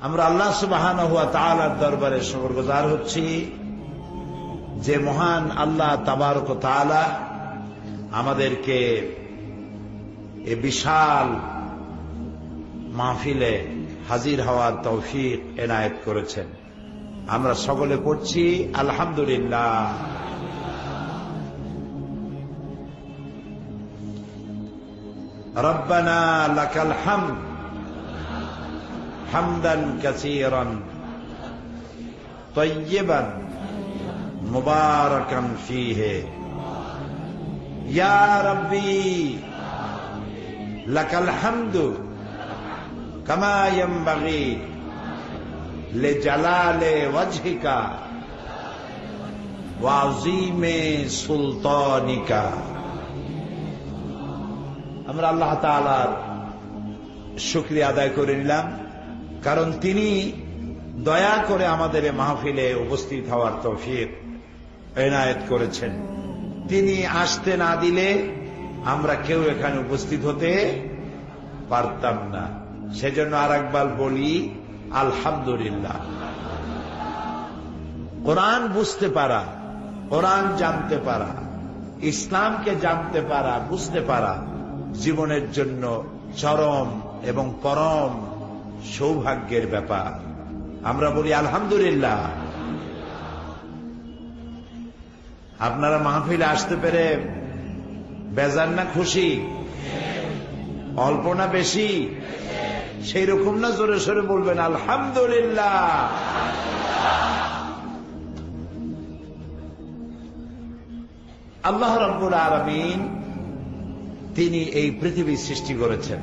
আমরা আল্লাহ সুবহানাহু ওয়া তাআলার দরবারে শুকরগুজার হচ্ছি যে মহান আল্লাহ তাবারক ওয়া তাআলা আমাদেরকে এই বিশাল মাহফিলে হাজির হওয়ার তৌফিক এনায়েত করেছেন। আমরা সকলে পড়ছি আলহামদুলিল্লাহ। রব্বানা লাকাল হামদ হামদান কাসীরান তাইয়্যিবান মুবারাকান ফীহি ইয়া রাব্বি লাকাল হামদু কামা ইয়ানবাগি লিজালালি ওয়াজহিকা ওয়া আযীমি সুলতানিকা। আমরা আল্লাহ তাআলার শুকরিয়া আদায় করে নিলাম, কারণ তিনি দয়া করে আমাদের এই মাহফিলে উপস্থিত হওয়ার তৌফিক এনায়েত করেছেন। তিনি আসতে না দিলে আমরা কেউ এখানে উপস্থিত হতে পারতাম না। সেজন্য আরেকবার বলি আলহামদুলিল্লাহ। কোরআন বুঝতে পারা, কোরআন জানতে পারা, ইসলামকে জানতে পারা, বুঝতে পারা জীবনের জন্য চরম এবং পরম সৌভাগ্যের ব্যাপার। আমরা বলি আলহামদুলিল্লাহ। আপনারা মাহফিলে আসতে পেরে বেজার না খুশি? অল্প না বেশি? সেই রকম না, জোরে সোরে বলবেন আলহামদুলিল্লাহ। আল্লাহ রাব্বুল আলামিন তিনি এই পৃথিবী সৃষ্টি করেছেন,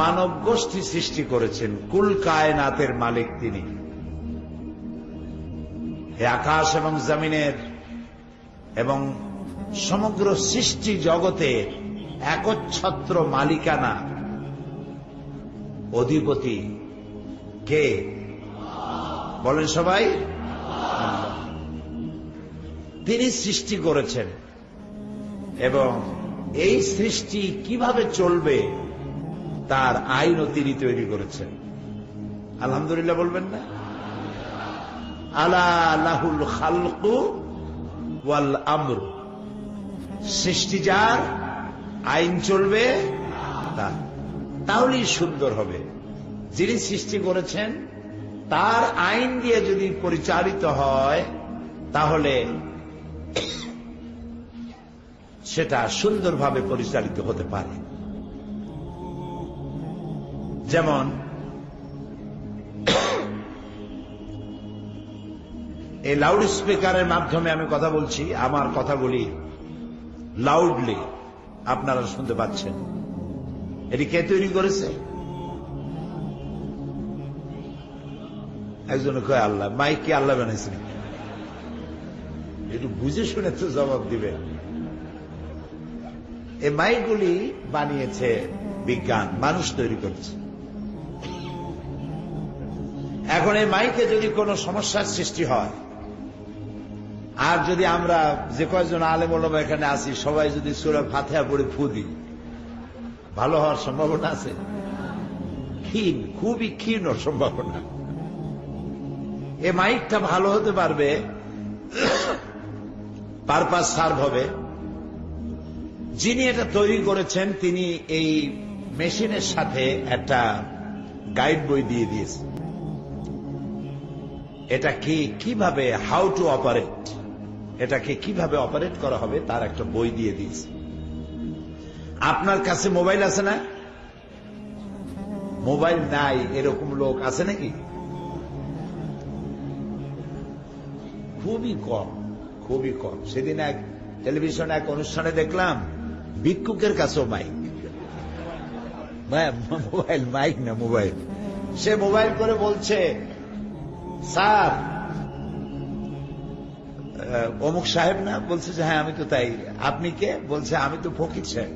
মানব গোষ্ঠী সৃষ্টি করেছেন, কুল কায়নাতের মালিক তিনি। এই আকাশ এবং জমিনের এবং সমগ্র সৃষ্টি জগতের একচ্ছত্র মালিকানা অধিপতি কে? বলেন সবাই। তিনি সৃষ্টি করেছেন এবং এই সৃষ্টি কিভাবে চলবে তার আইনও তিনি তৈরি করেছেন। আলহামদুলিল্লাহ বলবেন না? আলা লাহুল খালকু ওয়াল আমর। সৃষ্টি যার, আইন চলবে তার, তাহলেই সুন্দর হবে। যিনি সৃষ্টি করেছেন তার আইন দিয়ে যদি পরিচালিত হয় তাহলে সেটা সুন্দরভাবে পরিচালিত হতে পারে। যেমন এই লাউড স্পিকারের মাধ্যমে আমি কথা বলছি, আমার কথাগুলি লাউডলি আপনারা শুনতে পাচ্ছেন। এটি কে তৈরি করেছে? একজনে কয় আল্লাহ। মাইক কি আল্লাহ বানাইছে? একটু বুঝে শুনে তো জবাব দিবে। এই মাইকগুলি বানিয়েছে বিজ্ঞান, মানুষ তৈরি করেছে। এখন এই মাইকে যদি কোনো সমস্যার সৃষ্টি হয়, আর যদি আমরা যে কয়েকজন আলেম ওলামা এখানে আছি সবাই যদি সূরা ফাতিহা পড়ে ফু দিই, ভালো হওয়ার সম্ভাবনা আছে? ক্ষীণ, খুবই ক্ষীণ সম্ভাবনা। এই মাইকটা ভালো হতে পারবে, পারপাস সার্ভ হবে। যিনি এটা তৈরি করেছেন তিনি এই মেশিনের সাথে একটা গাইড বই দিয়ে দিয়েছে। এটা কিভাবে, হাউ টু অপারেট, এটাকে কিভাবে অপারেট করা হবে তার একটা বই দিয়ে দিয়েছে। আপনার কাছে মোবাইল আছে না? মোবাইল নাই এরকম লোক আছে নাকি? খুবই কম, খুবই কম। সেদিন এক টেলিভিশনে এক অনুষ্ঠানে দেখলাম ভিক্ষুকের কাছেও মাইক। মোবাইল, মাইক না মোবাইল। সে মোবাইল করে বলছে, স্যার অমুক সাহেব না? বলছে যে হ্যাঁ আমি তো তাই। আপনি কে? বলছে আমি তো ফকির সাহেব।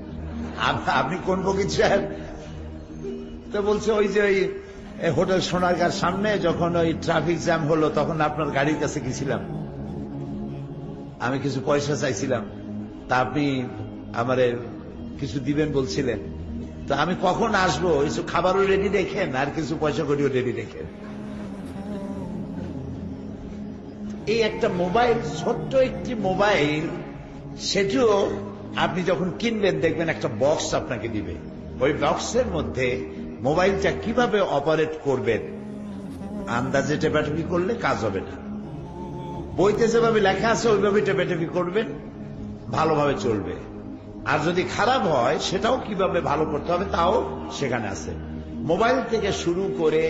আপনি কোন ফকির সাহেব? তো বলছে ওই যে ওই হোটেল সোনারগাঁর সামনে যখন ওই ট্রাফিক জ্যাম হলো তখন আপনার গাড়ির কাছে গেছিলাম, আমি কিছু পয়সা চাইছিলাম, তা আপনি আমারে কিছু দিবেন বলছিলেন, তো আমি কখন আসবো, কিছু খাবারও রেডি রেখেন আর কিছু পয়সা করিও রেডি রেখেন। এই একটা মোবাইল, ছোট্ট একটি মোবাইল, সেটিও আপনি যখন কিনবেন দেখবেন একটা বক্স আপনাকে দিবে। ওই বক্সের মধ্যে মোবাইলটা কিভাবে অপারেট করবেন আন্দাজে টেপাটেপি করলে কাজ হবে না। বইতে যেভাবে লেখা আছে ওইভাবে টেপাটেপি করবেন, ভালোভাবে চলবে। আর যদি খারাপ হয় সেটাও কিভাবে ভালো করতে হবে তাও সেখানে আছে। মোবাইল থেকে শুরু করে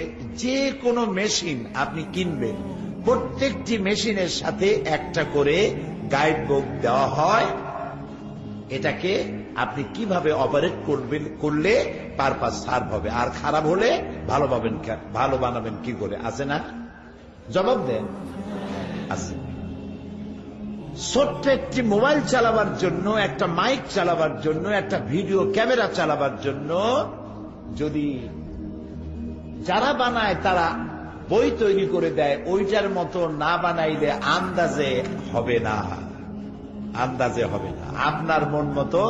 যে কোনো মেশিন আপনি কিনবেন, প্রত্যেকটি মেশিনের সাথে একটা করে গাইড বুক দেওয়া হয়। এটাকে আপনি কিভাবে অপারেট করবেন, করলে পারপাস সার্ভ হবে, আর খারাপ হলে ভালো বানাবেন কি করে, আছে না? জবাব দেন। আছে। ছোট্ট একটি মোবাইল চালাবার জন্য, একটা মাইক চালাবার জন্য, একটা ভিডিও ক্যামেরা চালাবার জন্য যদি যারা বানায় তারা বই তৈরি করে দেয়, ওইটার মতো না বানাইলে আন্দাজে হবে না। আন্দাজে হবে না, আপনার মন মতো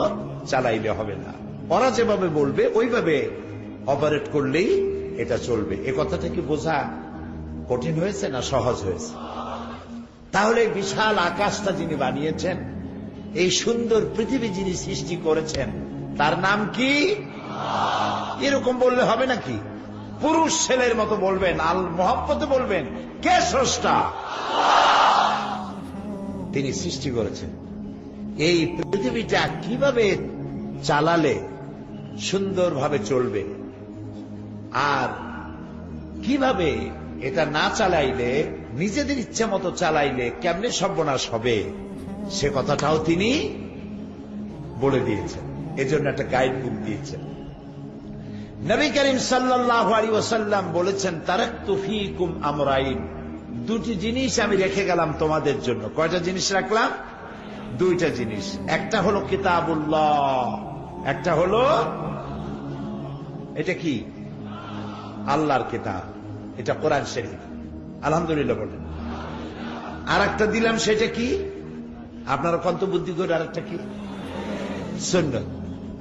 চালাইলে হবে না। ওরা যেভাবে বলবে ওইভাবে অপারেট করলেই এটা চলবে। এ কথাটা কি বোঝা কঠিন হয়েছে না সহজ হয়েছে? তাহলে বিশাল আকাশটা যিনি বানিয়েছেন, এই সুন্দর পৃথিবী যিনি সৃষ্টি করেছেন, তার নাম কি? এরকম বললে হবে নাকি? পুরুষ ছেলের মতো বলবেন, আল মোহাব্বতে বলবেন, কে স্রষ্টা? তিনি সৃষ্টি করেছেন। এই পৃথিবীটা কিভাবে চালালে সুন্দরভাবে চলবে, আর কিভাবে এটা না চালাইলে, নিজেদের ইচ্ছা মতো চালাইলে কেমনে সর্বনাশ হবে, সে কথাটাও তিনি বলে দিয়েছেন। এজন্য একটা গাইড বুক দিয়েছেন। নবী করিম সাল্লাল্লাহু আলাইহি ওয়াসাল্লাম বলেছেন, তারাকতু ফীকুম আমরাইন, দুটি জিনিস আমি রেখে গেলাম তোমাদের জন্য। কয়টা জিনিস রাখলাম? দুইটা জিনিস। একটা হলো কিতাবুল্লাহ, একটা হলো এটা কি? আল্লাহর কিতাব, এটা কোরআন শরীফ। আলহামদুলিল্লাহ বলেন। আর একটা দিলাম, সেটা কি? আপনারা কত বুদ্ধি করে আর একটা কি? সুন্নাত,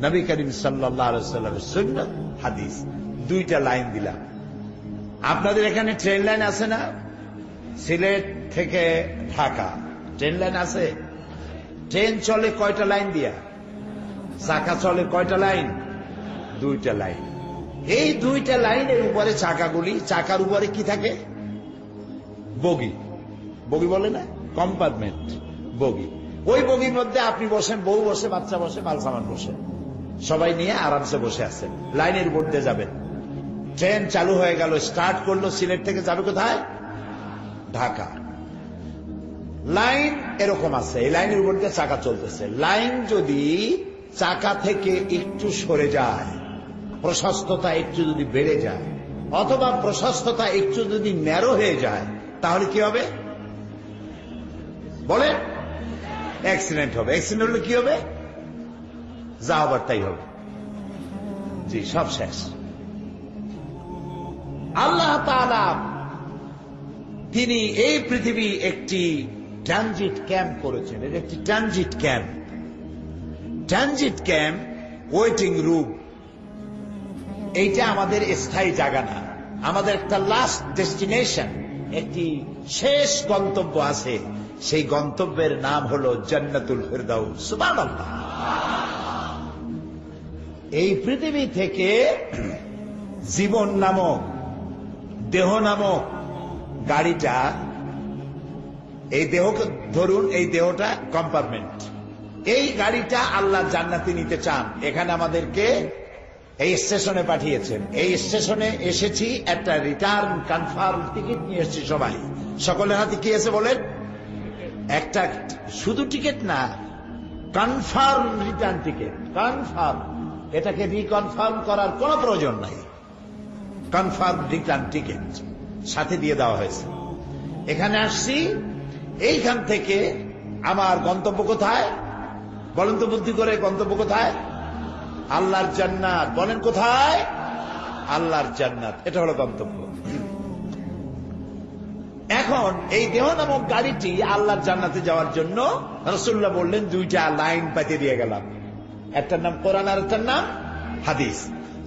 নবী করিম সাল্লাল্লাহু আলাইহি ওয়াসাল্লামের সুন্নাত, হাদিস। দুইটা লাইন দিলাম। আপনাদের এখানে ট্রেন লাইন আছে না? সিলেট থেকে ঢাকা ট্রেন লাইন আছে। ট্রেন চলে কয়টা লাইন দিয়া? চাকা চলে কয়টা লাইন? দুইটা লাইন। এই দুইটা লাইনের উপরে চাকাগুলি, চাকার উপরে কি থাকে? বগি। বগি বলে না, কম্পার্টমেন্ট, বগি। ওই বগির মধ্যে আপনি বসেন, বউ বসে, বাচ্চা বসে, মাল সামান বসে, সবাই নিয়ে আরামসে বসে আছেন। লাইনের উপর দিয়ে যাবেন। ট্রেন চালু হয়ে গেল, স্টার্ট করলো, সিলেট থেকে যাবে কোথায়? ঢাকা। লাইন এরকম আছে, এই লাইনের উপর দিয়ে চাকা চলতেছে। লাইন যদি চাকা থেকে একটু সরে যায়, প্রশস্ততা একটু যদি বেড়ে যায়, অথবা প্রশস্ততা একটু যদি ন্যারো হয়ে যায়, তাহলে কি হবে বলে? অ্যাক্সিডেন্ট হবে। অ্যাক্সিডেন্ট হলে কি হবে? যা হবার তাই হবে। জি, সব শেষ। আল্লাহ তাআলা তিনি এই পৃথিবী একটি ট্রানজিট ক্যাম্প করেছেন। এটা একটি transit camp. Transit camp, waiting room, এইটা আমাদের স্থায়ী জায়গা না। আমাদের একটা লাস্ট ডেস্টিনেশন, একটি শেষ গন্তব্য আছে। সেই গন্তব্যের নাম হলো জান্নাতুল ফিরদাউস। সুবহানাল্লাহ। এই পৃথিবী থেকে জীবন নামক, দেহ নামক গাড়িটা, এই দেহকে ধরুন, এই দেহটা কম্পার্টমেন্ট। এই গাড়িটা আল্লাহ জান্নাতে নিতে চান। এখানে আমাদেরকে এই স্টেশনে পাঠিয়েছেন। এই স্টেশনে এসেছি, একটা রিটার্ন কনফার্ম টিকিট নিয়ে এসেছি। সবাই, সকলের হাতে কি আছে বলেন? একটা, শুধু টিকিট না, কনফার্ম রিটার্ন টিকিট। কনফার্ম, এটাকে রিকনফার্ম করার কোন প্রয়োজন নাই। কনফার্ম রিটার্ন টিকিট সাথে দিয়ে দেওয়া হয়েছে। এখানে আসছি, এইখান থেকে আমার গন্তব্য কোথায় বলেন তো? বুদ্ধি করে, গন্তব্য কোথায়? আল্লাহর জান্নাত। বলেন কোথায়? আল্লাহর জান্নাত। এটা হলো গন্তব্য। এখন এই দেহ নামক গাড়িটি আল্লাহর জান্নাতে যাওয়ার জন্য রাসূলুল্লাহ বললেন, দুইটা লাইন পাঠিয়ে দিয়ে গেলাম। একটার নাম কোরআন আর একটার নাম হাদিস।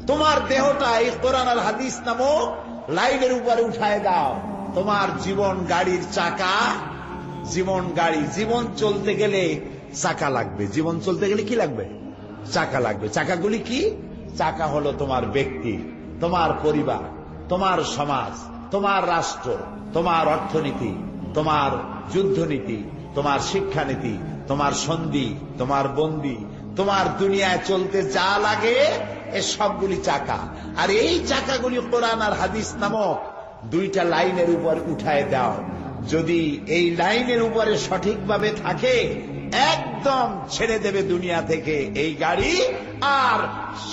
তোমার দেহটা এই কোরআন আর হাদিস নামক লাইনের উপরে উঠায় দাও। তোমার জীবন গাড়ির চাকা, জীবন গাড়ি, জীবন চলতে গেলে চাকা লাগবে। জীবন চলতে গেলে কি লাগবে? চাকা লাগবে। চাকাগুলি কি? চাকা হলো তোমার ব্যক্তি, তোমার পরিবার, তোমার সমাজ, তোমার রাষ্ট্র, তোমার অর্থনীতি, তোমার যুদ্ধনীতি, তোমার শিক্ষানীতি, তোমার সন্ধি, তোমার বন্দি, তোমার দুনিয়ায় চলতে যা লাগে এ সবগুলি চাকা। আর এই চাকাগুলি কোরআন আর হাদিস নামক দুইটা লাইনের উপর উঠায় দাও। যদি এই লাইনের উপরে সঠিকভাবে থাকে, একদম ছেড়ে দেবে দুনিয়া থেকে এই গাড়ি, আর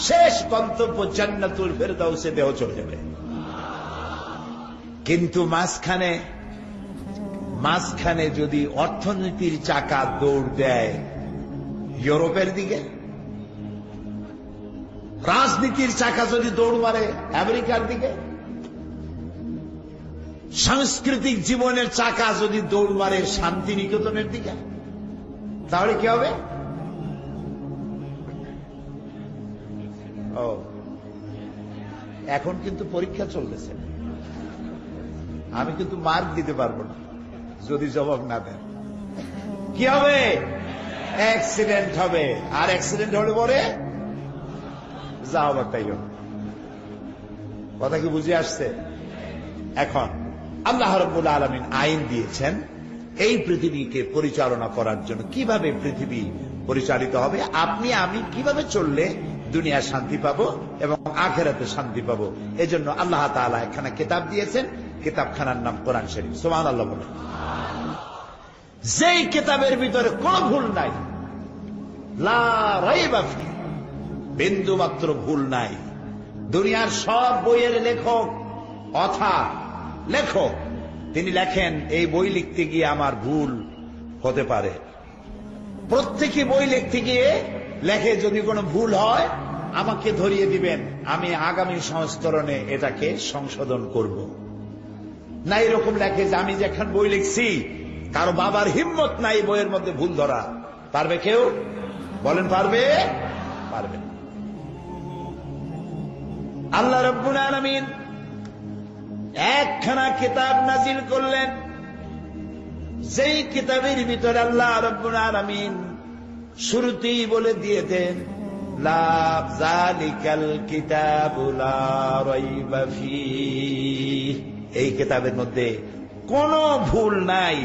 শেষ গন্তব্য জান্নাতুল ফেরদাউসে দেহ চলে যাবে। কিন্তু মাঝখানে যদি অর্থনীতির চাকা দৌড় দেয় ইউরোপের দিকে, রাজনীতির চাকা যদি দৌড় মারে আমেরিকার দিকে, সাংস্কৃতিক জীবনের চাকা যদি দৌড় মারে শান্তিনিকেতনের দিকে, তাহলে কি হবে? ও, এখন কিন্তু পরীক্ষা চলতেছে, আমি কিন্তু মার্ক দিতে পারবো না যদি জবাব না দেন। কি হবে? অ্যাক্সিডেন্ট হবে। আর অ্যাক্সিডেন্ট হলে পরে যা হবার তাই হবে। কথা কি বুঝে আসছে? এখন আল্লাহ রাব্বুল আলামিন আইন দিয়েছেন এই পৃথিবীকে পরিচালনা করার জন্য। কিভাবে পৃথিবী পরিচালিত হবে, আপনি আমি কিভাবে চললে দুনিয়া শান্তি পাবো এবং আখিরাতে শান্তি পাবো, এজন্য আল্লাহ তাআলা একখানা কিতাব দিয়েছেন। কিতাবখানার নাম কোরআন শরীফ। সুবহানাল্লাহ বলেন। যেই কিতাবের ভিতরে কোনো ভুল নাই, লা রাইবা ফি, বিন্দু মাত্র ভুল নাই। দুনিয়ার সব বইয়ের লেখক, লেখক, তিনি লেখেন এই বই লিখতে গিয়ে আমার ভুল হতে পারে। প্রত্যেকে বই লিখতে গিয়ে লেখে যদি কোনো ভুল হয় আমাকে ধরিয়ে দিবেন, আমি আগামী সংস্করণে এটাকে সংশোধন করব। না এরকম লেখে যে আমি যেখান বই লিখছি কারো বাবার হিম্মত নাই বইয়ের মধ্যে ভুল ধরা। পারবে কেউ? বলেন পারবে? পারবে। আল্লাহ রাব্বুল আলামিন একখানা কিতাব নাজিল করলেন, যেই কিতাবের ভিতরে আল্লাহ রাব্বুল আলামিন শুরুতেই বলে দিয়ে দেন, লা যালিকাল কিতাবু লা রাইবা ফীহ। এই কিতাবের মধ্যে কোনো ভুল নাই,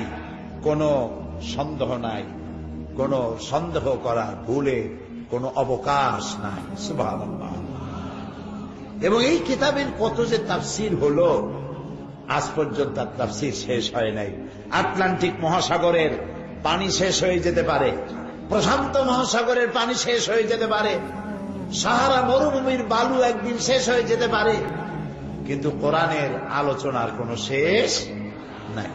কোনো সন্দেহ নাই, কোনো সন্দেহ করার ভুলে কোনো অবকাশ নাই। সুবহানাল্লাহ। এবং এই কিতাবের কত যে তাফসীর হলো, আজ পর্যন্ত তাফসীর শেষ হয় নাই। আটলান্টিক মহাসাগরের পানি শেষ হয়ে যেতে পারে, প্রশান্ত মহাসাগরের পানি শেষ হয়ে যেতে পারে, সাহারা মরুভূমির বালু একদিন শেষ হয়ে যেতে পারে, কিন্তু কোরআনের আলোচনার কোনো শেষ নাই।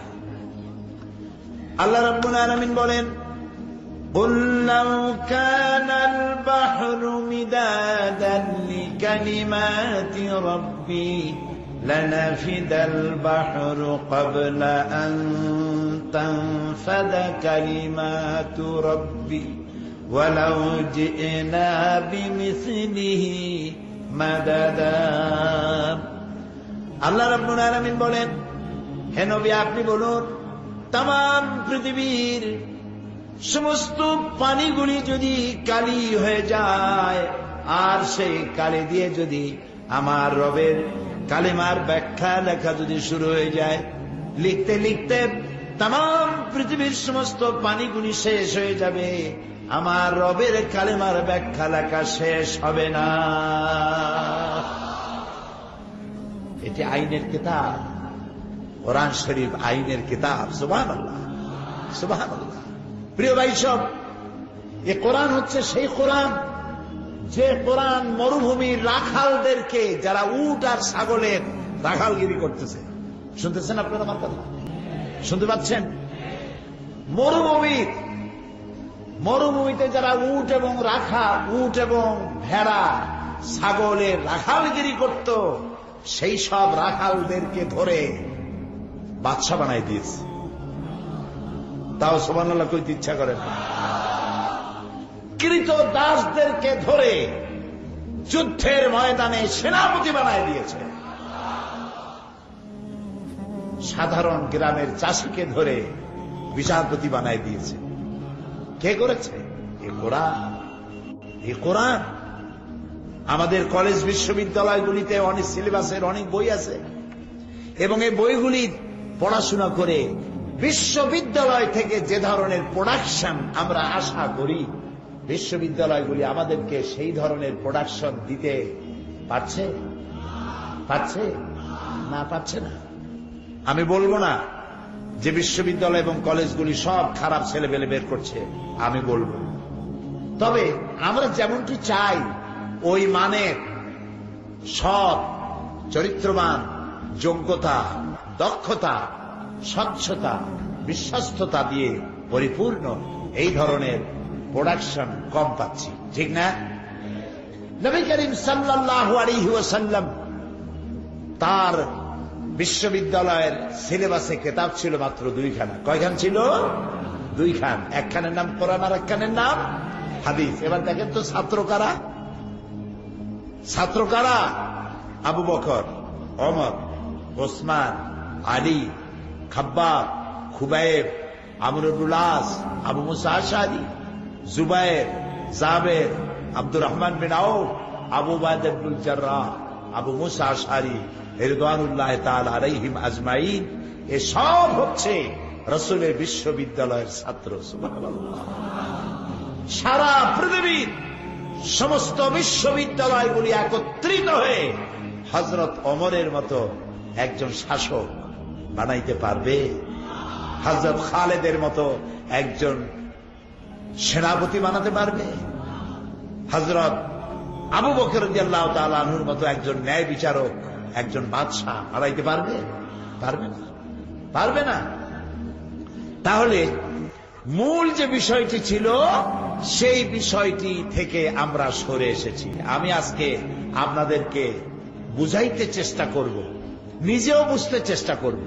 আল্লাহ রাব্বুল আলামিন বলেন, قُلْ لَوْ كَانَ الْبَحْرُ مِدَادًا لِكَلِمَاتِ رَبِّي لَنَفِدَ الْبَحْرُ قَبْلَ أَنْ تَنْفَدَ كَلِمَاتُ رَبِّي وَلَوْ جِئْنَا بِمِثْلِهِ مَدَدًا। আল্লাহ রাব্বুল আলামিন বলেন, হে নবী আপনি বলুন, তাম পৃথিবীর সমস্ত পানিগুলি যদি কালি হয়ে যায়, আর সেই কালি দিয়ে যদি আমার রবের কালিমার ব্যাখ্যা লেখা যদি শুরু হয়ে যায়, লিখতে লিখতে তাম পৃথিবীর সমস্ত পানিগুলি শেষ হয়ে যাবে, আমার রবের কালিমার ব্যাখ্যা লেখা শেষ হবে না। এটি আইনের কিতাব, কোরআন শরীফ আইনের কিতাব। সুবহানাল্লাহ, সুবহানাল্লাহ। প্রিয় ভাই সব, এ কোরআন হচ্ছে সেই কোরআন যে কোরআন মরুভূমির রাখালদেরকে, যারা উট আর ছাগলের রাখালগিরি করতেছে, শুনতেছেন আপনারা আমার কথা? শুনতে পাচ্ছেন? মরুভূমিতে যারা উট এবং ভেড়া ছাগলের রাখালগিরি করত, সেই সব রাখালদেরকে ধরে বাদশা বানাই দিয়েছে। তাও সুবহানাল্লাহ কইতে ইচ্ছা করে না। কৃত দাসদেরকে ধরে যুদ্ধের ময়দানে সেনাপতি বানায় দিয়েছে। সাধারণ গ্রামের চাষিকে ধরে বিচারপতি বানায় দিয়েছে। কে করেছে? এ কোরআন। এ কোরআন। আমাদের কলেজ বিশ্ববিদ্যালয়গুলিতে অনেক সিলেবাসের অনেক বই আছে, এবং এই বইগুলি পড়াশোনা করে বিশ্ববিদ্যালয় থেকে যে ধরনের প্রোডাকশন আমরা আশা করি, বিশ্ববিদ্যালয়গুলি আমাদেরকে সেই ধরনের প্রোডাকশন দিতে পারছে? পারছে না? পারছে না। আমি বলবো না যে বিশ্ববিদ্যালয় এবং কলেজগুলি সব খারাপ ছেলেপেলে বের করছে, আমি বলবো। তবে আমরা যেমনটি চাই ওই মানের সৎ, চরিত্রবান, যোগ্যতা, দক্ষতা, স্বচ্ছতা, বিশ্বস্ততা দিয়ে পরিপূর্ণ এই ধরনের প্রোডাকশন কম পাচ্ছি, ঠিক না? নবী করিম সাল্লাল্লাহু আলাইহি ওয়াসাল্লাম তার বিশ্ববিদ্যালয়ের সিলেবাসে কিতাব ছিল মাত্র 2 খানা। কয়খান ছিল? 2 খান। একখানের নাম কোরআন আর একখানের নাম হাদিস। এবার দেখেন তো ছাত্র কারা? ছাত্র কারা? আবু বকর, ওমর, ওসমান, আলী, খাব্বাব, খুবাইব, আমর ইবনুল আস, আবু মুসা আশআরী, জুবায়ের, জাবের, আব্দুর রহমান বিন আউফ, আবু উবাইদা ইবনুল জাররাহ, আবু মুসা আশআরী রিদওয়ানুল্লাহ তাআলা আলাইহিম আজমাইন। এসব হচ্ছে রাসূলের বিশ্ববিদ্যালয়ের ছাত্র। সুবহানাল্লাহ। সারা পৃথিবীর সমস্ত বিশ্ববিদ্যালয়গুলি একত্রিত হয়ে হযরত ওমরের মতো একজন শাসক বানাইতে পারবে? হযরত খালেদের মতো একজন সেনাপতি বানাতে পারবে? হযরত আবু বকর রাদিয়াল্লাহু তাআলা আনহুর মতো একজন ন্যায় বিচারক, একজন বাদশাহ বানাইতে পারবে? পারবে না, পারবে না। তাহলে মূল যে বিষয়টি ছিল সেই বিষয়টি থেকে আমরা সরে এসেছি। আমি আজকে আপনাদেরকে বুঝাইতে চেষ্টা করব, নিজেও বুঝতে চেষ্টা করব।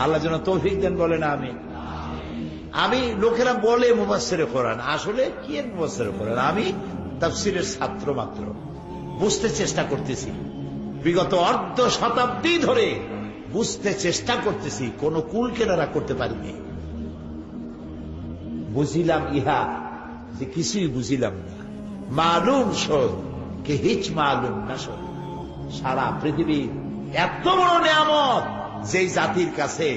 আল্লাহ যেন তৌফিক দেন, বলে না আমি লোকেরা বলে মুফাসসিরে কোরআন, আসলে কি এর মুফাসসিরে কোরআন? আমি তাফসীরের ছাত্র মাত্র, বুঝতে চেষ্টা করতেছি। বিগত অর্ধ শতাব্দী ধরে বুঝতে চেষ্টা করতেছি, কোন কুল কেনারা করতে পারিনি। বুঝিলাম ইহা যে কিছুই বুঝিলাম না। মালুম শোধ কে হিচ মালুম না শোধ। সারা পৃথিবীর এত বড় নিয়ামত যেই জাতির কাছে,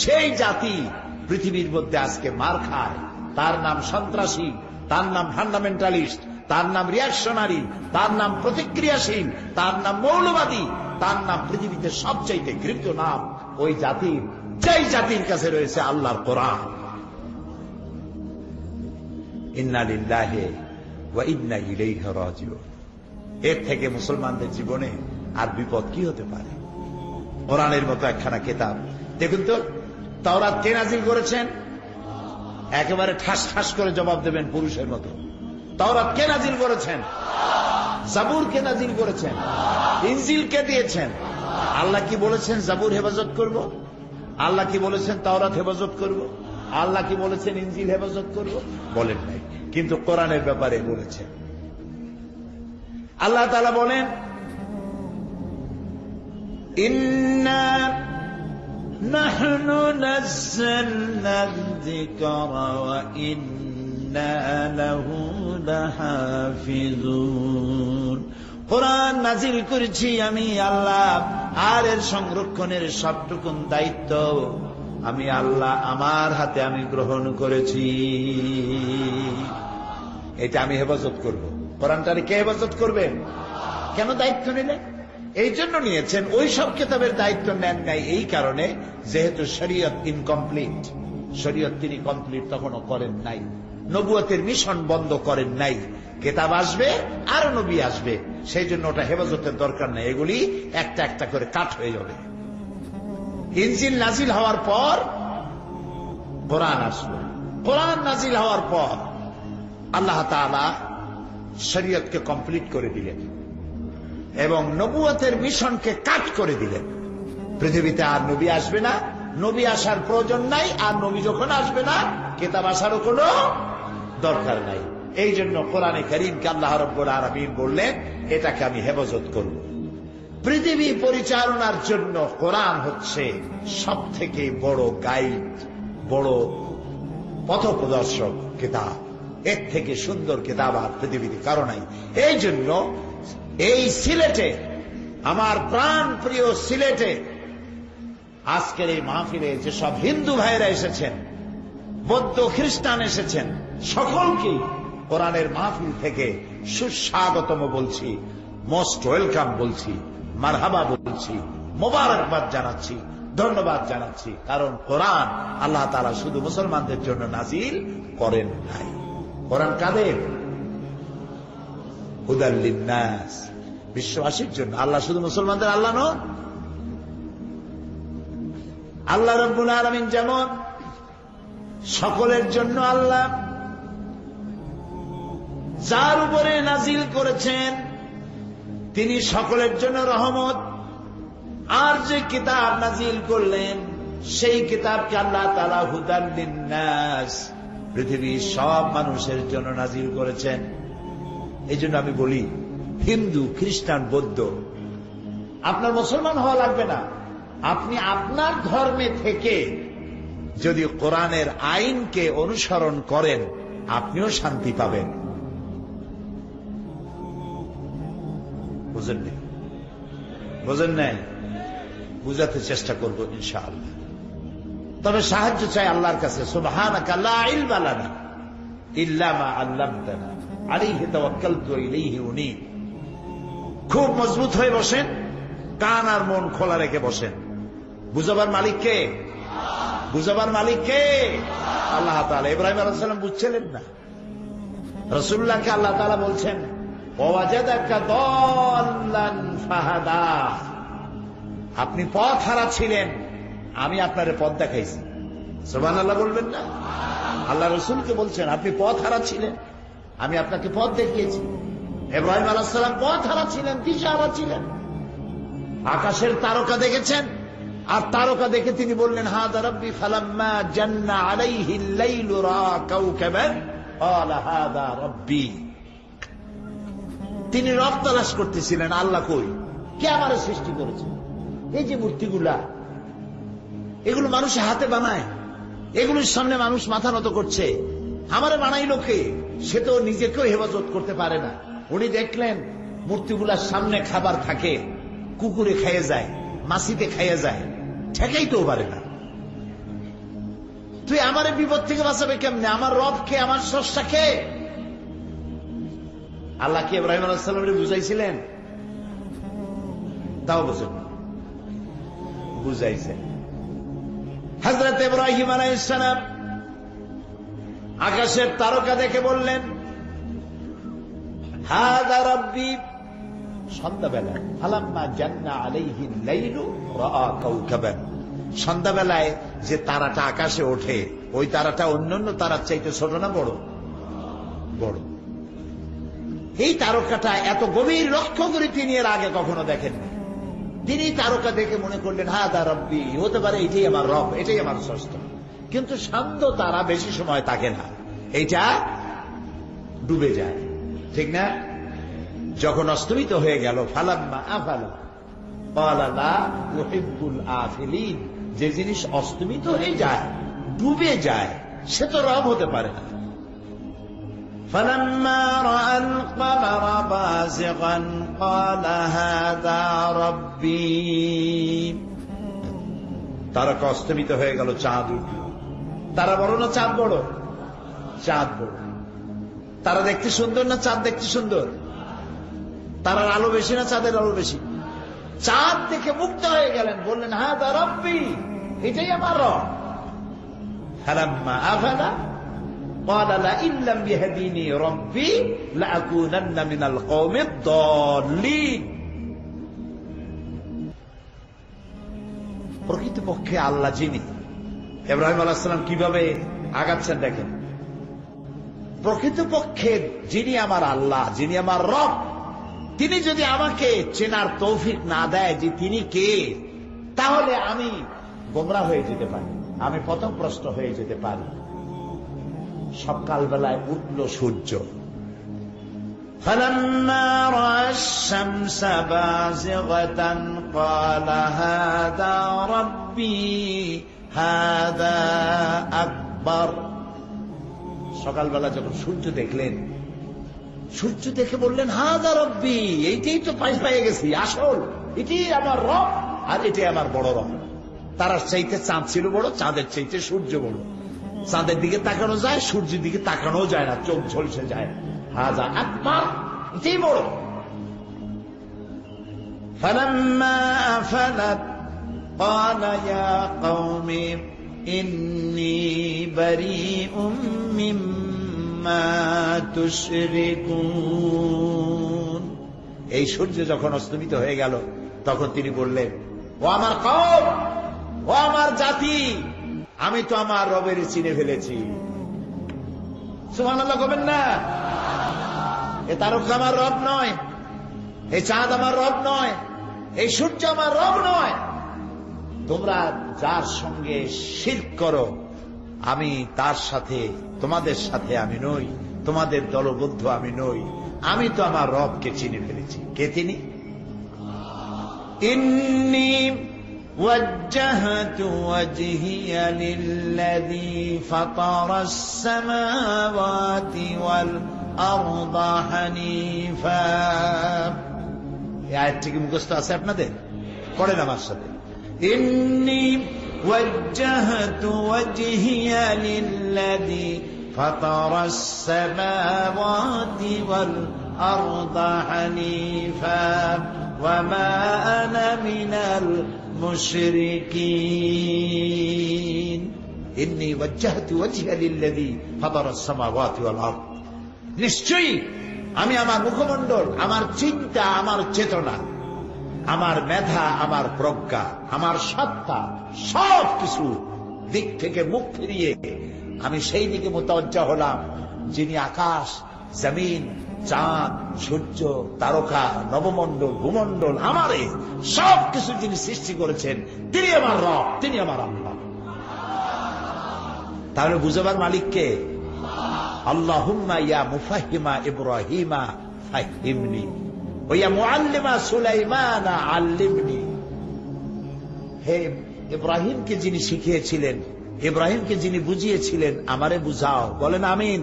সেই জাতি পৃথিবীর মধ্যে আজকে মার খায়। তার নাম সন্ত্রাসী, তার নাম ফান্ডামেন্টালিস্ট, তার নাম রিয়াকশনারি, তার নাম প্রতিক্রিয়াশীল, তার নাম মৌলবাদী, তার নাম পৃথিবীতে সবচাইতে ঘৃণিত নাম ওই জাতির, যেই জাতির কাছে রয়েছে আল্লাহর কোরআন। ইন্না লিল্লাহি ওয়া ইন্না ইলাইহি রাজিউন। এর থেকে মুসলমানদের জীবনে আর বিপদ কি হতে পারে? কোরআনের মতো একখানা কিতাব। দেখুন তো, তাওরাত কে নাজিল করেছেন? একেবারে ঠাস ঠাস করে জবাব দেবেন পুরুষের মতো। তাওরাত কে নাজিল করেছেন? জাবুর কে নাজিল করেছেন? ইনজিল কে দিয়েছেন? আল্লাহ কি বলেছেন জাবুর হেফাজত করব? আল্লাহ কি বলেছেন তাওরাত হেফাজত করব? আল্লাহ কি বলেছেন ইনজিল হেফাজত করব? বলেন নাই। কিন্তু কোরআনের ব্যাপারে বলেছেন। আল্লাহ তাআলা বলেন, ইন্না নাহনু নাযালনা যিকরা ওয়া ইন্না লাহু লাহাফিজুন। কোরআন নাজিল করেছি আমি আল্লাহ, আর এর সংরক্ষণের সবটুকুন দায়িত্ব আমি আল্লাহ আমার হাতে আমি গ্রহণ করেছি। এটা আমি হেফাজত করব। কোরআনটারে কে হেফাজত করবেন? কেন দায়িত্ব নিলেন? এই জন্য নিয়েছেন। ওই সব কিতাবের দায়িত্ব নেন নাই এই কারণে, যেহেতু শরীয়ত ইনকমপ্লিট, শরীয়ত তিনি কমপ্লিট তখনও করেন নাই, নবুয়তের মিশন বন্ধ করেন নাই। কিতাব আসবে আর নবী আসবে, সেই জন্য ওটা হেফাজতের দরকার নেই। এগুলি একটা একটা করে কাট হয়ে যাবে। ইনজিল নাজিল হওয়ার পর কোরআন আসবে। কোরআন নাজিল হওয়ার পর আল্লাহ তাআলা শরীয়তকে কমপ্লিট করে দিলেন এবং নবুয়তের মিশনকে কাট করে দিলেন। পৃথিবীতে আর নবী আসবে না, নবী আসার প্রয়োজন নাই। আর নবী যখন আসবে না, কিতাব আসারও কোনো দরকার নাই। এই জন্য কোরআনে কারীমকে আল্লাহ রাব্বুল আলামিন বললেন এটাকে আমি হেফাজত করব। পৃথিবী পরিচালনার জন্য কোরআন হচ্ছে সব থেকে বড় গাইড, বড় পথপ্রদর্শক কিতাব। এর থেকে সুন্দর কিতাব আর পৃথিবীতে কারো নাই। এই জন্য এই সিলেটে, আমার প্রাণ প্রিয় সিলেটে, আজকের এই মাহফিলে যেসব হিন্দু ভাইরা এসেছেন, বৌদ্ধ খ্রিস্টান এসেছেন, সকলকে কোরআনের মাহফিল থেকে সুস্বাগতম বলছি, মোস্ট ওয়েলকাম বলছি, মারহাবা বলছি, মোবারকবাদ জানাচ্ছি, ধন্যবাদ জানাচ্ছি। কারণ কোরআন আল্লাহ তাআলা শুধু মুসলমানদের জন্য নাজিল করেন নাই। কোরআন কাদের? হুদাল লিন্নাস, বিশ্ববাসীর জন্য। আল্লাহ শুধু মুসলমানদের আল্লাহ নন। আল্লাহ রাব্বুল আলামিন যেমন সকলের জন্য আল্লাহ, যার উপরে নাজিল করেছেন তিনি সকলের জন্য রহমত। আর যে কিতাব নাজিল করলেন সেই কিতাবকে আল্লাহ তাআলা হুদাল লিন্নাস, পৃথিবীর সব মানুষের জন্য নাজিল করেছেন। এই জন্য আমি বলি, হিন্দু, খ্রিস্টান, বৌদ্ধ, আপনার মুসলমান হওয়া লাগবে না। আপনি আপনার ধর্মে থেকে যদি কোরআনের আইনকে অনুসরণ করেন আপনিও শান্তি পাবেন। বুঝেন নাই? বুঝেন নাই? বুঝাতে চেষ্টা করব ইনশাআল্লাহ। তবে সাহায্য চাই আল্লাহর কাছে। সুবহানাকা লা ইলমা লানা ইল্লা মা আল্লামতানা আলাইহি তাওয়াক্কালতু ওয়া ইলাইহি উনীব। খুব মজবুত হয়ে বসেন, কান আর মন খোলা রেখে বসেন। বুঝাবার মালিক কে? বুঝাবার মালিক কে? আল্লাহ তাআলা। ইব্রাহিম আলাইহিস সালাম বুঝছিলেন না, রাসূলুল্লাহকে আল্লাহ তাআলা বলছেন ওয়াজাদাকা দাল্লান ফাহাদা, আপনি পথ হারা ছিলেন, আমি আপনারে পথ দেখাইছি। সুবহানাল্লাহ বলবেন না? আল্লাহ রাসূলকে বলছেন আপনি পথ হারা ছিলেন, আমি আপনাকে পথ দেখিয়েছি। ইব্রাহিম আলাইহিস সালাম পথ হারা ছিলেন, দিশা হারা ছিলেন। আকাশের তারকা দেখেছেন, আর তারকা দেখে তিনি বললেন হাদা রাব্বি, ফালাম্মা জান্না আলাইহিল লাইলু রা কাওকাবান ক্বালা হাদা রাব্বি। তিনি রব তালাশ করতেছিলেন, আল্লাহ কই, কে আমারে সৃষ্টি করেছে? এই যে মূর্তিগুলা, এগুলো মানুষের হাতে বানায়, এগুলোর সামনে মানুষ মাথা নত করছে, আমারে বানাইলো কে? সে তো নিজেকেও হেফাজত করতে পারে না। উনি দেখলেন মূর্তিগুলার সামনে খাবার থাকে, কুকুরে খাইয়ে যায়, মাছিতে খাইয়ে যায়, ঠেকাইতেও পারে না। তুই আমারে বিপদ থেকে বাঁচাবে কেমনে? আমার রব কে? আমার স্রষ্টা কে? আল্লাহ কি ইব্রাহিম আলাইহিস সালামের বুঝাইছিলেন? তাও বুঝেন, বুঝাইছেন। হযরত ইব্রাহিম আলাইহিস সালাম আকাশের তারকা দেখে বললেন হাদা রাব্বি, সন্ধ্যাবেলায় ফালাম্মা জান্না আলাইহিল লাইলু রাআ কাওকাবান, সন্ধ্যাবেলায় যে তারাটা আকাশে ওঠে ওই তারাটা অন্যান্য তারার চাইতে ছোট না বড়? বড়। এই তারকাটা এত গভীর লক্ষ্য করে তিনি এর আগে কখনো দেখেননি। তিনি তারকা দেখে মনে করলেন হাদা রাব্বি, হতে পারে এটাই আমার রব, এটাই আমার স্রষ্টা। কিন্তু শান্ত তারা বেশি সময় থাকে না, এইটা ডুবে যায়, ঠিক না? যখন অস্তমিত হয়ে গেল, ফালাম্মা আফালা ক্বালা লা উহিব্বুল আফিলিন, যে জিনিস অস্তমিত হয়ে যায়, ডুবে যায়, সে তো রব হতে পারে না। فلما رأى القمر بازغا قال هذا ربي, তারকা অস্তমিত হয়ে গেল, চাঁদ উঠল। তারা বড় না চাঁদ বড়? চাঁদ বড়। তারা দেখতে সুন্দর না চাঁদ দেখতে সুন্দর? তারার আলো বেশি না চাঁদের আলো বেশি? চাঁদ দেখে মুগ্ধ হয়ে গেলেন, বললেন হাদা রাব্বি, এটাই আমার রব। ফালাম্মা আফালা ক্বালা লাইন লাম ইয়াহদিনি রাব্বি লাআকুনান্না মিনাল কওমিদ দাল্লিন। প্রকৃতপক্ষে আল্লাহ যিনি, ইব্রাহিম আলাইহিস সালাম কিভাবে আগাচ্ছেন দেখেন। প্রকৃতপক্ষে যিনি আমার আল্লাহ, যিনি আমার রব, তিনি যদি আমাকে চেনার তৌফিক না দেয় যে তিনি কে, তাহলে আমি গোমরা হয়ে যেতে পারি, আমি পথভ্রষ্ট হয়ে যেতে পারি। সকালবেলায় উঠল সূর্য, فلما رأى الشمس بازغة قال هذا ربي هذا أكبر। সকালবেলা যখন সূর্য দেখলেন, সূর্য দেখে বললেন হাদা রব্বি, এইটাই তো পেয়ে গেছি, আসল এটাই আমার রব, আর এটাই আমার বড় রব। তারার চাইতে চাঁদ ছিল বড়, চাঁদের চাইতে সূর্য বড়। চাঁদের দিকে তাকানো যায়, সূর্যের দিকে তাকানো যায় না, চোখ ঝলসে যায়। হাজা আকবার, এটাই বড়। ফালাম্মা আফালাত قال يا قوم إني بريء مما تشركون। এই সূর্য যখন অস্তমিত হয়ে গেল, তখন তিনি বললেন, ও আমার কওম, ও আমার জাতি, আমি তো আমার রবের চিনে ফেলেছি। সুবহানাল্লাহ বলবেন না? এ তারকা আমার রব নয়, এই চাঁদ আমার রব নয়, এই সূর্য আমার রব নয়। তোমরা যার সঙ্গে শিরক করো, আমি তার সাথে, তোমাদের সাথে আমি নই, তোমাদের দলবদ্ধ আমি নই। আমি তো আমার রবকে চিনে ফেলেছি। কে তিনি? ইন্নী ওয়াজ্জাহতু ওয়াজহিয়া লিল্লাযী ফাতারাস সামাওয়াতি ওয়াল আরদা হানিফা। এই আয়াতটি কি মুখস্থ আছে আপনাদের? পড়েন আমার সাথে। إني وجهت وجهي للذي فطر السماوات والأرض حنيفا وما أنا من المشركين إني وجهت وجهي للذي فطر السماوات والأرض। নিশ্চয়ই আমি আমার মুখমণ্ডল, আমার চিন্তা, আমার চেতনা, আমার মেধা, আমার প্রজ্ঞা, আমার সত্তা, সব কিছু দিক থেকে মুখ ফিরিয়ে আমি সেই দিকে মুতাওয়াজ্জা হলাম যিনি আকাশ, জমিন, চাঁদ, সূর্য, তারকা, নবমণ্ডল, ভূমণ্ডল, আমারে সব কিছু যিনি সৃষ্টি করেছেন, তিনি আমার রব, তিনি আমার আল্লাহ। তাহলে বুঝাবার মালিককে? আল্লাহুম্মা ইয়া মুফাহিমা ইব্রাহিমা ফাহিমনি ওয়া মুআল্লিমা সুলাইমানা আল্লিমনি। হে ইব্রাহিমকে যিনি শিখিয়েছিলেন, ইব্রাহিমকে যিনি বুঝিয়েছিলেন, আমারে বুঝাও। বলেন আমিন।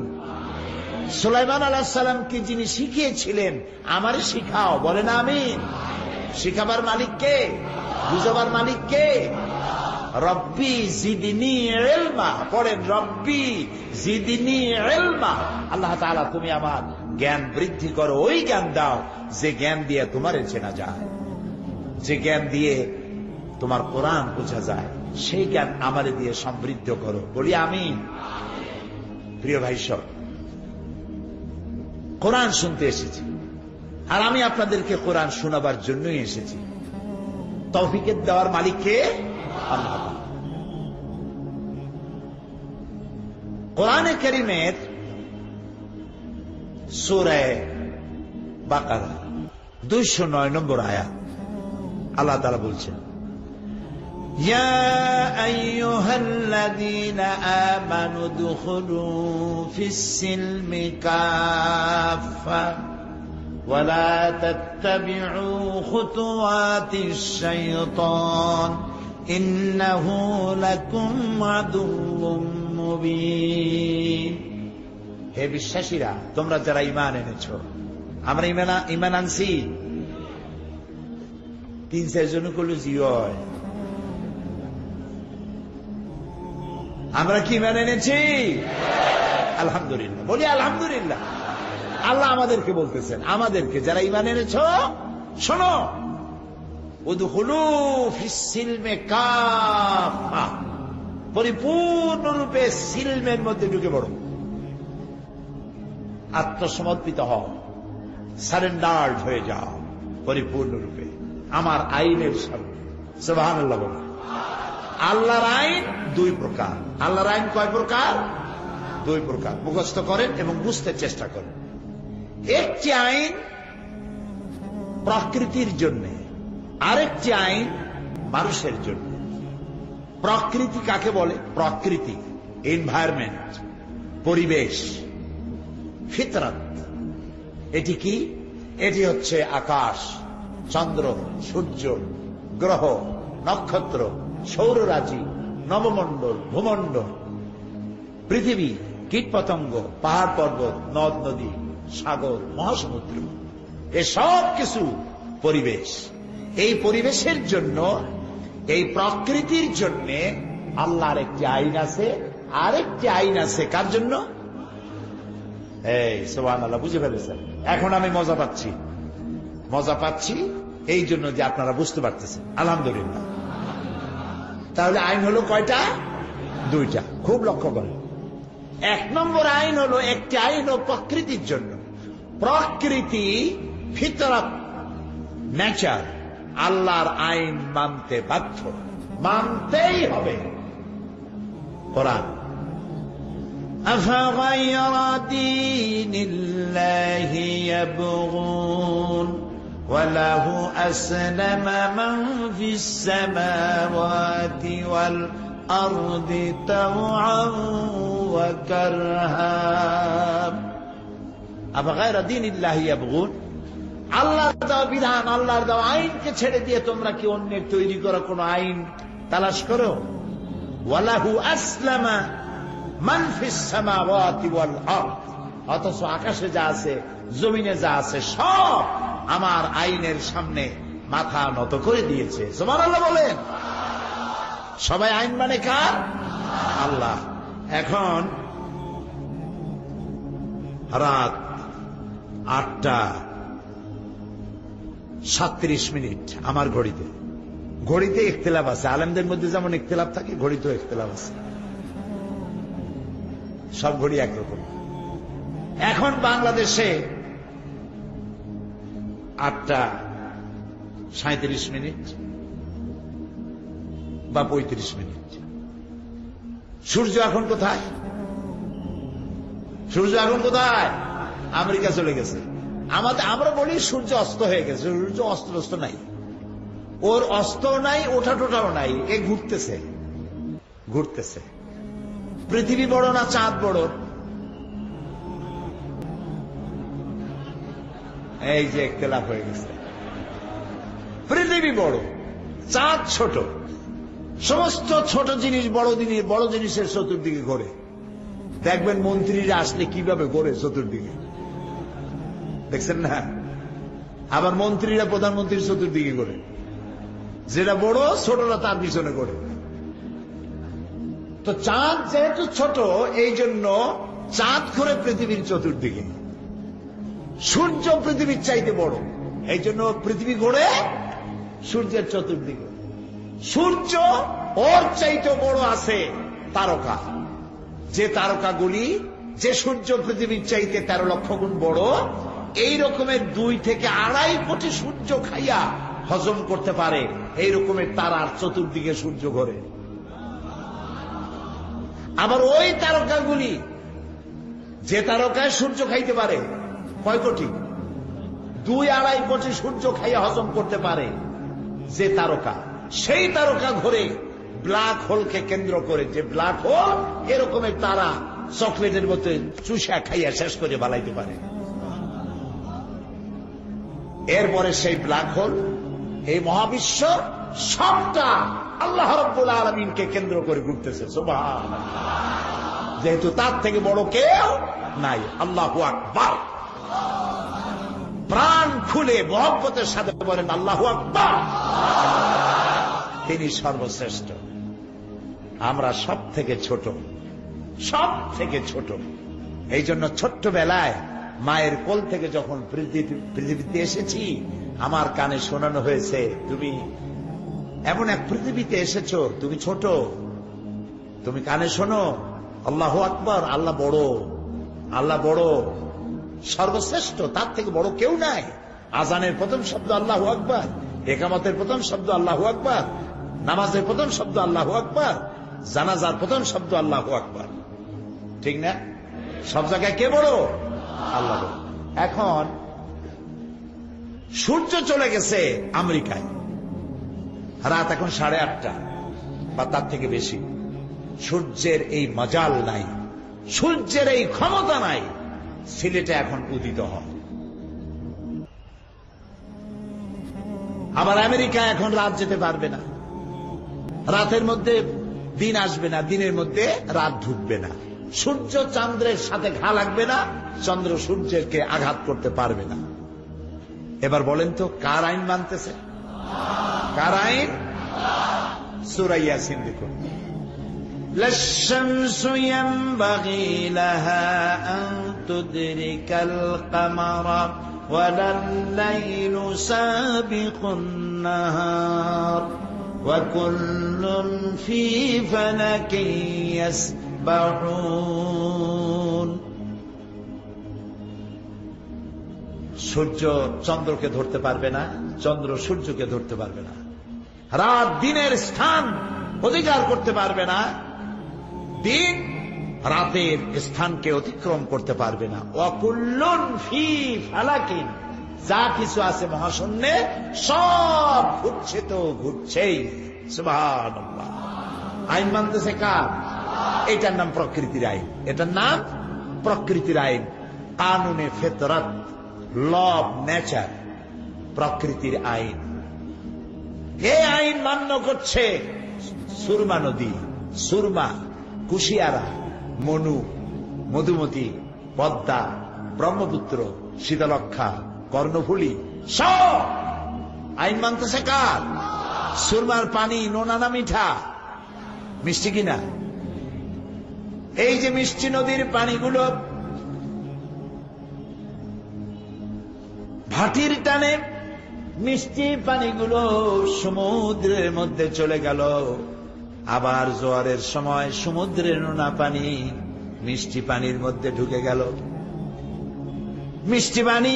সুলাইমান আলাইহিস সালামকে যিনি শিখিয়েছিলেন, আমারে শিখাও। বলেন আমিন। শিখাবার মালিক কে? বুঝাবার মালিক কে? রব্বি জিদনি ইলমা। পড়েন রব্বি জিদনি ইলমা। আল্লাহ তাআলা তুমি আমার জ্ঞান বৃদ্ধি করো, ওই জ্ঞান দাও যে জ্ঞান দিয়ে তোমারে চেনা যায়, যে জ্ঞান দিয়ে তোমার কোরআন বোঝা যায়, সেই জ্ঞান আমারে দিয়ে সমৃদ্ধ করো। বলি আমিন। প্রিয় ভাই সব, কোরআন শুনতে এসেছি, আর আমি আপনাদেরকে কোরআন শোনাবার জন্যই এসেছি। তৌফিকের দেওয়ার মালিক কে? আল্লাহ। কোরআনে কারীমের সূরা বাকারা 209 নম্বর আয়াত আল্লাহ তাআলা বলছেন, ইয়া আইয়ুহাল্লাযীনা আমানু দুখুলু ফিস-সিলমি কাফা ওয়া লা তাত্তাবি'উ খুতুওয়াতিশ শাইতান ইন্নাহু লাকুম আদুউম মুবিন। হে বিশ্বাসীরা, তোমরা যারা ঈমান এনেছো, আমরা ঈমান আনছি। 3-4 জন কইলো জি হয়। আমরা কি ঈমান এনেছি? আলহামদুলিল্লাহ। বলি আলহামদুলিল্লাহ। আল্লাহ আমাদেরকে বলতেছেন, আমাদেরকে যারা ঈমান এনেছো, শোনো, উদখুলু ফিস-সিলমি কাফা, পরিপূর্ণরূপে সিলমের মধ্যে ঢুকে পড়ো, আত্মসমর্পিত হও, সারেন্ডার্ড হয়ে যাও পরিপূর্ণরূপে আমার আইনের সামনে। সুবহানাল্লাহ বলেন। আল্লাহর আইন 2 প্রকার। আল্লাহর আইন কয় প্রকার? 2 প্রকার। মুখস্থ করেন এবং বুঝতে চেষ্টা করেন। একটি আইন প্রকৃতির জন্য, আরেকটি আইন মানুষের জন্য। প্রকৃতি কাকে বলে? প্রকৃতি, এনভায়রনমেন্ট, পরিবেশ, ফিতরত, এটি কি? এটি হচ্ছে আকাশ, চন্দ্র, সূর্য, গ্রহ, নক্ষত্র, সৌররাজি, নবমণ্ডল, ভূমণ্ডল, পৃথিবী, কীটপতঙ্গ, পাহাড় পর্বত, নদ নদী, সাগর, মহাসমুদ্র, এসব কিছু পরিবেশ। এই পরিবেশের জন্য, এই প্রকৃতির জন্য আল্লাহর একটি আইন আছে, আরেকটি আইন আছে। কার জন্য? এই সুবহানাল্লাহ, বুঝে ফেলেছেন? এখন আমি মজা পাচ্ছি এই জন্য যে আপনারা বুঝতে পারতেছেন, আলহামদুলিল্লাহ। তাহলে আইন হলো কয়টা? দুইটা। খুব লক্ষ্য করেন। এক নম্বর আইন হলো, একটি আইন হলো প্রকৃতির জন্য। প্রকৃতি, ফিতরত, নেচার, আল্লাহর আইন মানতে বাধ্য, মানতেই হবে। কোরআন, أفغير دين الله يبغون وله أسلم من في السماوات والأرض طوعا وكرها أفغير دين الله يبغون। আল্লাহর দেওয়া বিধান, আল্লাহর দেওয়া আইনকে ছেড়ে দিয়ে তোমরা কি অন্যের তৈরি করা কোন আইন তালাশ করো? ওয়ালাহু আসলামা মান ফিস সামাওয়াতি ওয়াল আরদ। অথচ আকাশে যা আছে, জমিনে যা আছে, সব আমার আইনের সামনে মাথা নত করে দিয়েছে। সুবহানাল্লাহ বলেন। সবাই আইন মানে কার? আল্লাহ। এখন রাত 8:37 আমার ঘড়িতে ইখতিলাফ আছে। আলেমদের মধ্যে যেমন ইখতিলাফ থাকে, ঘড়িতেও ইখতিলাফ আছে। সব ঘড়ি একরকম। এখন বাংলাদেশে 8:37 বা 35। সূর্য এখন কোথায়? আমেরিকা চলে গেছে। আমরা বলি সূর্য অস্ত হয়ে গেছে। সূর্য অস্ত নাই, ওর অস্ত নাই, ওঠা টোটাও নাই, এ ঘুরতেছে। পৃথিবী বড় না চাঁদ বড়? এই যে ইখতিলাফ হয়ে গেছে। পৃথিবী বড়, চাঁদ ছোট। সমস্ত ছোট জিনিস বড় জিনিসের চতুর্দিকে ঘোরে। দেখবেন মন্ত্রীরা আসলে কিভাবে ঘোরে চতুর্দিকে, দেখছেন না? আবার মন্ত্রীরা প্রধানমন্ত্রীর চতুর্দিকে ঘোরে। যেটা বড়, ছোটরা তার পিছনে ঘোরে। তো চাঁদ যেহেতু ছোট, এই জন্য চাঁদ ঘোরে পৃথিবীর চতুর্দিকে। সূর্য পৃথিবীর চাইতে বড়, এই জন্য পৃথিবী ঘোরে সূর্যের চতুর্দিকে। সূর্য ওর চাইতে বড় আছে তারকা। যে তারকাগুলি, যে সূর্য পৃথিবীর চাইতে 13 লক্ষ গুণ বড়, এই রকমের 2 থেকে 2.5 কোটি সূর্য খাইয়া হজম করতে পারে, এই রকমের তারার চতুর্দিকে সূর্য ঘোরে। আবার ওই তারকাগুলি, যে তারকায় সূর্য খাইতে পারে কয় কোটি? 2-2.5 কোটি সূর্য খাইয়া হজম করতে পারে যে তারকা, সেই তারকা ঘোরে ব্ল্যাক হোলকে কেন্দ্র করে। যে ব্ল্যাক হোল এরকমের তারা চকলেটের মতো চুষা খাইয়া শেষ করে বালাইতে পারে। এরপরে সেই ব্ল্যাক হোল, এই মহাবিশ্ব সবটা আল্লাহ রাব্বুল আলামিনকে কেন্দ্র করে ঘুরতেছে। সুবহানাল্লাহ। যেহেতু তার থেকে বড় কেউ নাই। আল্লাহু আকবার। প্রাণ খুলে মহব্বতের সাথে বলেন আল্লাহু আকবার। তিনি সর্বশ্রেষ্ঠ। আমরা সব থেকে ছোট। এই জন্য ছোট্টবেলায় মায়ের কোল থেকে যখন পৃথিবীতে এসেছি, আমার কানে শোনানো হয়েছে, তুমি এমন এক পৃথিবীতে এসেছো, তুমি ছোট, তুমি কানে শোনো আল্লাহু আকবার। আল্লাহ বড়, সর্বশ্রেষ্ঠ, তার থেকে বড় কেউ নাই। আজানের প্রথম শব্দ আল্লাহু আকবার, একামতের প্রথম শব্দ আল্লাহু আকবার, নামাজের প্রথম শব্দ আল্লাহু আকবার, জানাজার প্রথম শব্দ আল্লাহু আকবার। ঠিক না? সব জায়গায় কে বড়? আল্লাহ বড়। এখন সূর্য চলে গেছে আমেরিকায়, রাত এখন 8:30 বা তার থেকে বেশি। সূর্যের এই মজাল নাই, সূর্যের এই ক্ষমতা নাই সিলেটে এখন উদিত হয়। আবার আমেরিকা এখন রাত যেতে পারবে না, রাতের মধ্যে দিন আসবে না, দিনের মধ্যে রাত ঢুকবে না, সূর্য চন্দ্রের সাথে ঘা লাগবে না, চন্দ্র সূর্যকে আঘাত করতে পারবে না। এবার বলেন তো কার আইন মানতেছে? কার আইন? সূরা ইয়াসিন দেখুন, লাশ-শামসু ইয়ানবাগী লাহা আন তুদরিকাল কামারা ওয়ালাল-লাইলু সাবিকুন নাহার ওয়া কুল্লুন ফী ফালাকিন ইয়াসবাহুন। সূর্য চন্দ্রকে ধরতে পারবে না, চন্দ্র সূর্যকে ধরতে পারবে না, রাত দিনের স্থান অধিকার করতে পারবে না, দিন রাতের স্থানকে অতিক্রম করতে পারবে না। ওয়াকুল্লুন ফী ফালাকিন, যা কিছু আছে মহাশূন্যে সব ঘুরছে তো ঘুরছেই। সুবহানাল্লাহ। আইন মানতেছে কার? এটার নাম প্রকৃতির আইন, এটার নাম প্রকৃতির আইন, কানুনে ফিতরাত, ল অফ নেচার, প্রকৃতির আইন। এই আইন মান্য করছে সুরমা নদী, সুরমা, কুশিয়ারা, মনু, মধুমতি, পদ্মা, ব্রহ্মপুত্র, শীতলক্ষা, কর্ণফুলী, সব আইন মানতেছে কার? সুরমার পানি নোনা না মিঠা? মিষ্টি কিনা? এই যে মিষ্টি নদীর পানিগুলো ভাটির টানে মিষ্টি পানিগুলো সমুদ্রের মধ্যে চলে গেল, আবার জোয়ারের সময় সমুদ্রের নোনা পানি মিষ্টি পানির মধ্যে ঢুকে গেল। মিষ্টি পানি,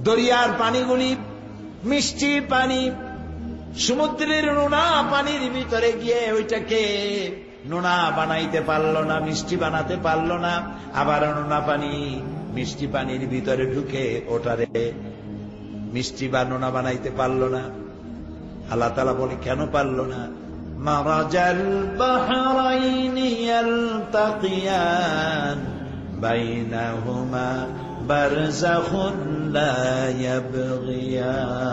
দরিয়ার পানিগুলি মিষ্টি পানি সমুদ্রের নোনা পানির ভিতরে গিয়ে ওইটাকে নোনা বানাইতে পারল না, মিষ্টি বানাতে পারল না। আবার নোনা পানি মিষ্টি পানির ভিতরে ঢুকে ওটারে মিষ্টি বা নোনা বানাইতে পারল না। আল্লাহ তাআলা বলে কেন পারল না? মারাজাল বাহরাইনি ইয়ালতাকিয়ান বাইনাহুমা বারযাখুন লা ইয়াবগিয়ান।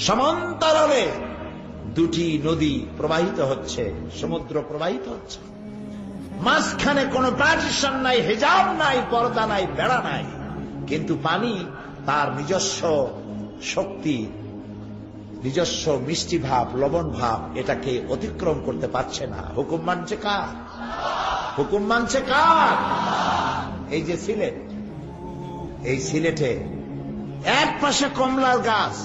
সমান্তরালে দুটি নদী প্রবাহিত হচ্ছে, সমুদ্র প্রবাহিত হচ্ছে, মাঝখানে কোনো পার্টিশন নাই, হিজাব নাই, পর্দা নাই, বেড়া নাই, কিন্তু পানি তার নিজস্ব শক্তি, নিজস্ব মিষ্টি ভাব, লবণ ভাব, এটাকে অতিক্রম করতে পারছে না। হুকুম মানছে কার? হুকুম মানছে কার? এই যে সিলেট, এই সিলেটে এক পাশে কমলার গাছ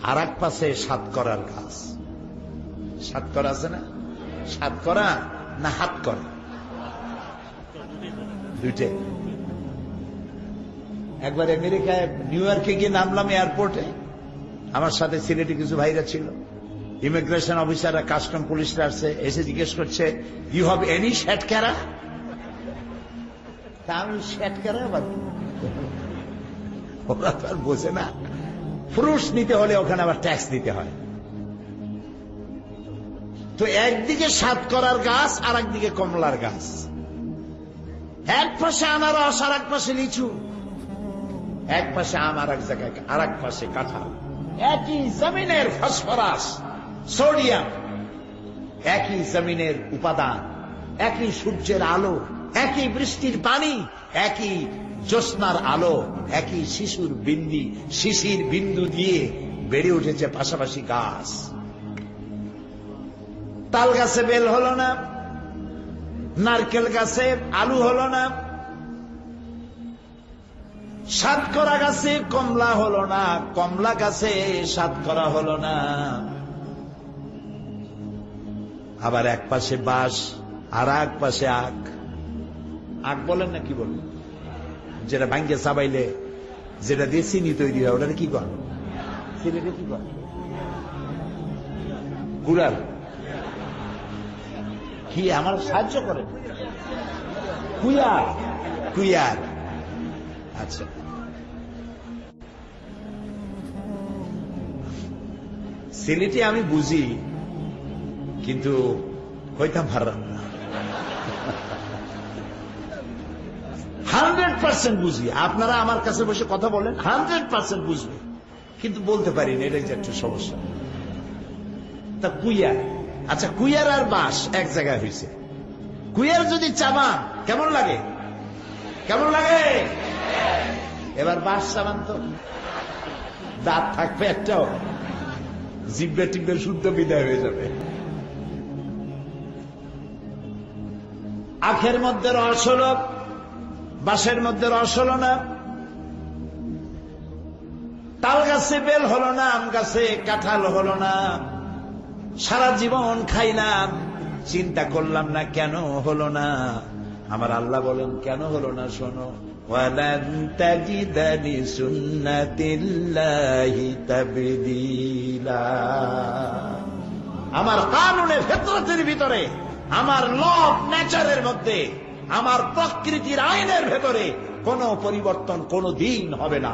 আর এক পাশে সাতকরার গাছ। সাতকরা আছে না? সাতকরা না হাত করা? দুইটাই। একবার আমেরিকায় নিউ ইয়র্কে গিয়ে নামলাম এয়ারপোর্টে, আমার সাথে সিলেটে কিছু ভাইরা ছিল, ইমিগ্রেশন অফিসাররা, কাস্টম পুলিশরা আসছে, এসে জিজ্ঞেস করছে ইউ হ্যাভ এনি শ্যাটকারা? তা আমি শ্যাটকারা আবার ওরা তো আর বোঝে না, ফ্রুটস নিতে হলে ওখানে আবার ট্যাক্স দিতে হয়। তো একদিকে সাতকরার গাছ আর একদিকে কমলার গাছ, এক পাশে আনারস আর এক পাশে লিচু, এক পাশে আম আর এক জায়গায় আর এক পাশে কাঁঠাল। একই জমিনের ফসফরাস, সোডিয়াম, একই জমিনের উপাদান, একই সূর্যের আলো, একই বৃষ্টির পানি, একই জ্যোৎস্নার আলো, একই শিশির বিন্দু দিয়ে বেড়ে উঠেছে পাশাপাশি গাছ। তাল গাছে বেল হলো না, নারকেল গাছে আলু হলো না, সাতকরা গাছে কমলা হলো না, কমলা গাছে সাতকরা হলো না। আবার এক পাশে বাঁশ আর এক পাশে আখ। আখ বলেন না কি বলেন? যেটা ভাঙ্গে চাবাইলে যেটা দিয়ে চিনি তৈরি হয়, ওটা কি কর? সিলেটে কি কর? কুড়াল। কি আমার সাহায্য করে? কুয়ার। কুয়ার। আচ্ছা, সিলেটে আমি বুঝি, কিন্তু কইতাম পারলাম না। 100% বুঝি। আপনারা আমার কাছে বসে কথা বলেন, 100% বুঝবে, কিন্তু বলতে পারি না, এটা যে একটু সমস্যা। তা কুইয়ার, আচ্ছা কুইয়ার আর বাঁশ এক জায়গায় হয়েছে, কুইয়ার যদি চাবান কেমন লাগে? কেমন লাগে? এবার বাঁশ চাবান তো দাঁত থাকবে একটাও, জিব্বে টিব্বে শুদ্ধ বিদায় হয়ে যাবে। আখের মধ্যে রস হলো, বাঁশের মধ্যে রস হলো না। তাল গাছে বেল হলো না, আম গাছে কাঁঠাল হলো না। সারা জীবন খাইলাম, চিন্তা করলাম না কেন হলো না। আমার আল্লাহ বলেন কেন হলো না শোনো, ওয়ালান তাজিদা লিসুন্নাতিল্লাহি তাবদীলা। আমার কানুনের ফিতরতের ভিতরে, আমার ল অফ নেচারের মধ্যে, আমার প্রকৃতির আইনের ভেতরে কোন পরিবর্তন কোনো দিন হবে না।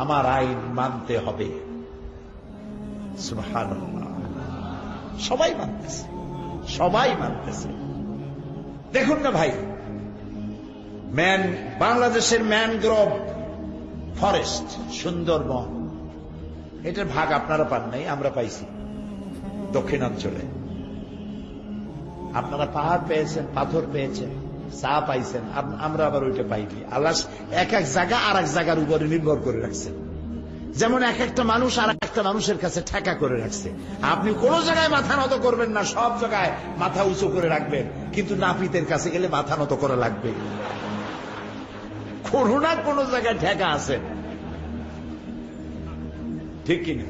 আমার আইন মানতে হবে। সুবহানাল্লাহ। সবাই মানতেছে, সবাই মানতেছে। দেখুন না ভাই, বাংলাদেশের ম্যানগ্রোভ ফরেস্ট, সুন্দরবন, এটার ভাগ আপনারা পান নাই, আমরা পাইছি দক্ষিণাঞ্চলে। আপনারা পাহাড় পেয়েছেন, পাথর পেয়েছেন, চা পাইছেন, আমরা আবার ওইটা পাইনি। আল্লাহ এক এক জায়গা আর এক জায়গার উপরে নির্ভর করে রাখছেন। যেমন এক একটা মানুষ আর একটা মানুষের কাছে ঠেকা করে রাখছে। আপনি কোন জায়গায় মাথা নত করবেন না, সব জায়গায় মাথা উঁচু করে রাখবেন, কিন্তু নাপিতের কাছে গেলে মাথা নত করা লাগবে। কোনো না কোনো জায়গায় ঠেকা আছে, ঠিক কিনা?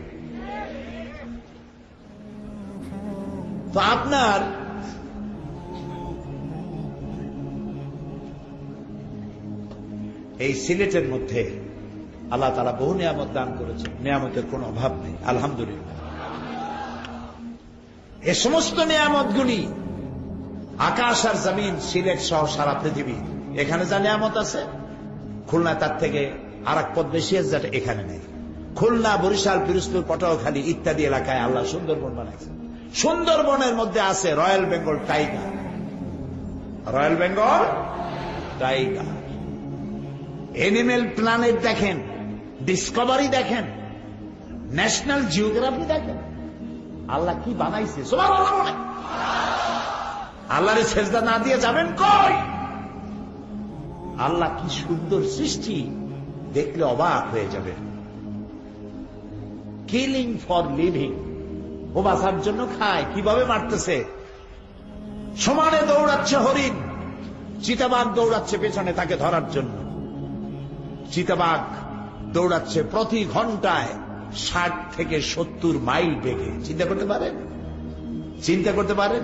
তো আপনার এই সিলেটের মধ্যে আল্লাহ তাআলা বহু নিয়ামত দান করেছেন, নিয়ামতের কোনো অভাব নেই, আলহামদুলিল্লাহ। এ সমস্ত নিয়ামতগুলি আকাশ আর জমিন, সিলেট সহ সারা পৃথিবী, এখানে যা নিয়ামত আছে খুলনা তার থেকে আর এক পদ বেশি আছে, যেটা এখানে নেই। খুলনা, বরিশাল, পিরোজপুর, পটুয়াখালী ইত্যাদি এলাকায় আল্লাহ সুন্দরবন বানাইছেন। সুন্দরবনের মধ্যে আছে royal Bengal tiger, royal Bengal tiger. Animal planet দেখেন, ডিসকভারি দেখেন, ন্যাশনাল জিওগ্রাফি দেখেন, আল্লাহ কি বানাইছে। সুবহানাল্লাহ। আল্লাহরে সেজদা না দিয়ে যাবেন কই? আল্লাহ কি সুন্দর সৃষ্টি, দেখলে অবাক হয়ে যাবে। কিলিং ফর লিভিং, ও বাঁচার জন্য খায়, কিভাবে মারতেছে। সমানে দৌড়াচ্ছে হরিণ, চিতাবাঘ দৌড়াচ্ছে পেছনে তাকে ধরার জন্য। চিতাবাঘ দৌড়াচ্ছে প্রতি ঘন্টায় 60 থেকে 70 মাইল বেগে। চিন্তা করতে পারেন? চিন্তা করতে পারেন?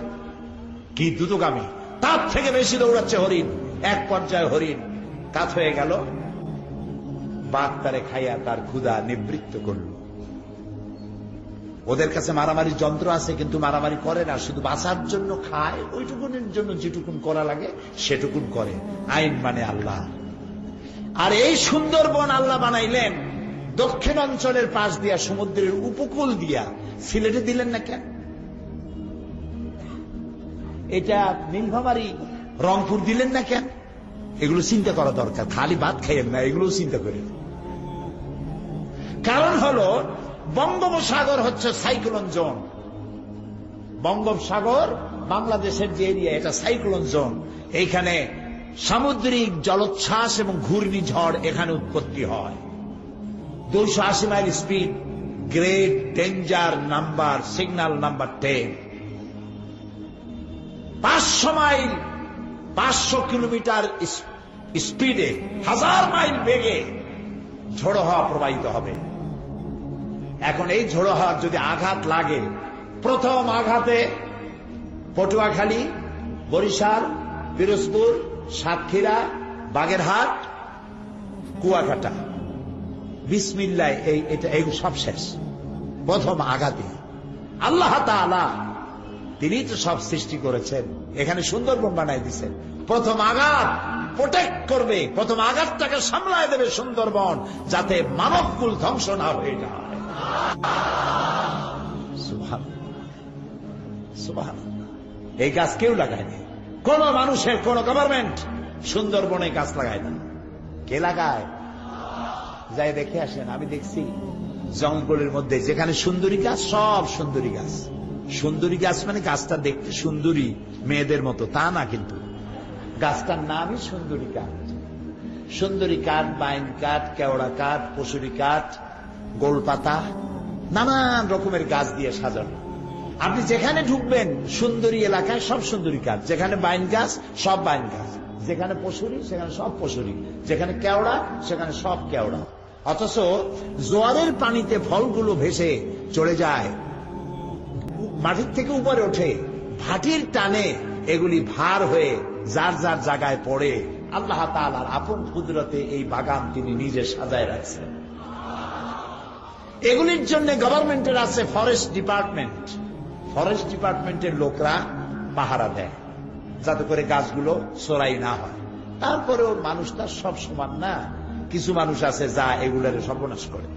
কি দ্রুতগামী। তার থেকে বেশি দৌড়াচ্ছে হরিণ। এক পর্যায়ে হরিণ কাত হয়ে গেল, বাঘ তারে খাইয়া তার ক্ষুধা নিবৃত্ত করল। ওদের কাছে মারামারি যন্ত্র আছে, কিন্তু মারামারি করে না, শুধু বাঁচার জন্য খায়। ওইটুকুনের জন্য যেটুকুন করা লাগে সেটুকুন করে। আইন মানে আল্লাহ। আর এই সুন্দরবন আল্লাহ বানাইলেন দক্ষিণ অঞ্চলের পাশ দিয়া, সমুদ্রের উপকূল দিয়া। সিলেটে দিলেন না কেন? এটা নীলফামারী, রংপুর দিলেন না কেন? এগুলো চিন্তা করা দরকার। খালি ভাত খাইয়েন না, এগুলো চিন্তা করেন। কারণ হলো বঙ্গোপসাগর হচ্ছে সাইক্লোন জোন। বঙ্গোপসাগর বাংলাদেশের যে এরিয়া, এটা সাইক্লোন জোন। এইখানে সামুদ্রিক জলোচ্ছ্বাস এবং ঘূর্ণিঝড় এখানে উৎপত্তি হয়। 280 mile speed, great danger number, signal number 10। 500 mile, 500 kilometre স্পিডে, 1000 মাইল বেগে ঝোড়ো হাওয়া প্রবাহিত হবে। এখন এই ঝোড়ো হাওয়ার যদি আঘাত লাগে, প্রথম আঘাতে পটুয়াখালী, বরিশাল, পিরোজপুর, সাতক্ষীরা, বাগেরহাট, কুয়াকাটা, বিসমিল্লাহ, এই সব শেষ। প্রথম আঘাতে আল্লাহ তাআলা, তিনি তো সব সৃষ্টি করেছেন, এখানে সুন্দরবন বানাই দিয়েছেন। প্রথম আঘাত প্রোটেক্ট করবে, প্রথম আঘাতটাকে সামলায় দেবে সুন্দরবন, যাতে মানবকুল ধ্বংস না হয়ে যায়। সুবহানাল্লাহ, সুবহানাল্লাহ। এই গাছ কেউ লাগায়নি, কোন মানুষের, কোন গভর্নমেন্ট সুন্দরবনে গাছ লাগায় না। কে লাগায়? যাই দেখে আসেন। আমি দেখছি জঙ্গলের মধ্যে যেখানে সুন্দরী গাছ, সব সুন্দরী গাছ। সুন্দরী গাছ মানে গাছটা দেখতে সুন্দরী মেয়েদের মতো তা না, কিন্তু গাছটার নামই সুন্দরী কাঠ। সুন্দরী কাঠ, বাইন কাঠ, কেওড়া কাঠ, পশুরি কাঠ, গোলপাতা, নানান রকমের গাছ দিয়ে সাজানো। আপনি যেখানে ঢুকবেন সুন্দরী এলাকায় সব সুন্দরী কাঠ। যেখানে বাইন গাছ সব বাইন গাছ, যেখানে পশুরি সেখানে সব পশুরি, যেখানে কেওড়া সেখানে সব কেওড়া। অথচ জোয়ারের পানিতে ফলগুলো ভেসে চলে যায়, মাটির থেকে উপরে ওঠে, ভাটির টানে এগুলি ভার হয়ে যার যার জায়গায় পড়ে। আল্লাহ তাআলার আপন কুদরতে এই বাগান তিনি নিজে সাজায় রাখছেন। এগুলির জন্য গভর্নমেন্টের আছে ফরেস্ট ডিপার্টমেন্ট। ফরেস্ট ডিপার্টমেন্টের লোকরা পাহারা দেয় যাতে করে গাছগুলো চোরাই না হয়। তারপরেও মানুষটা সব সমান না, কিছু মানুষ আছে যা এগুলোর সর্বনাশ করে।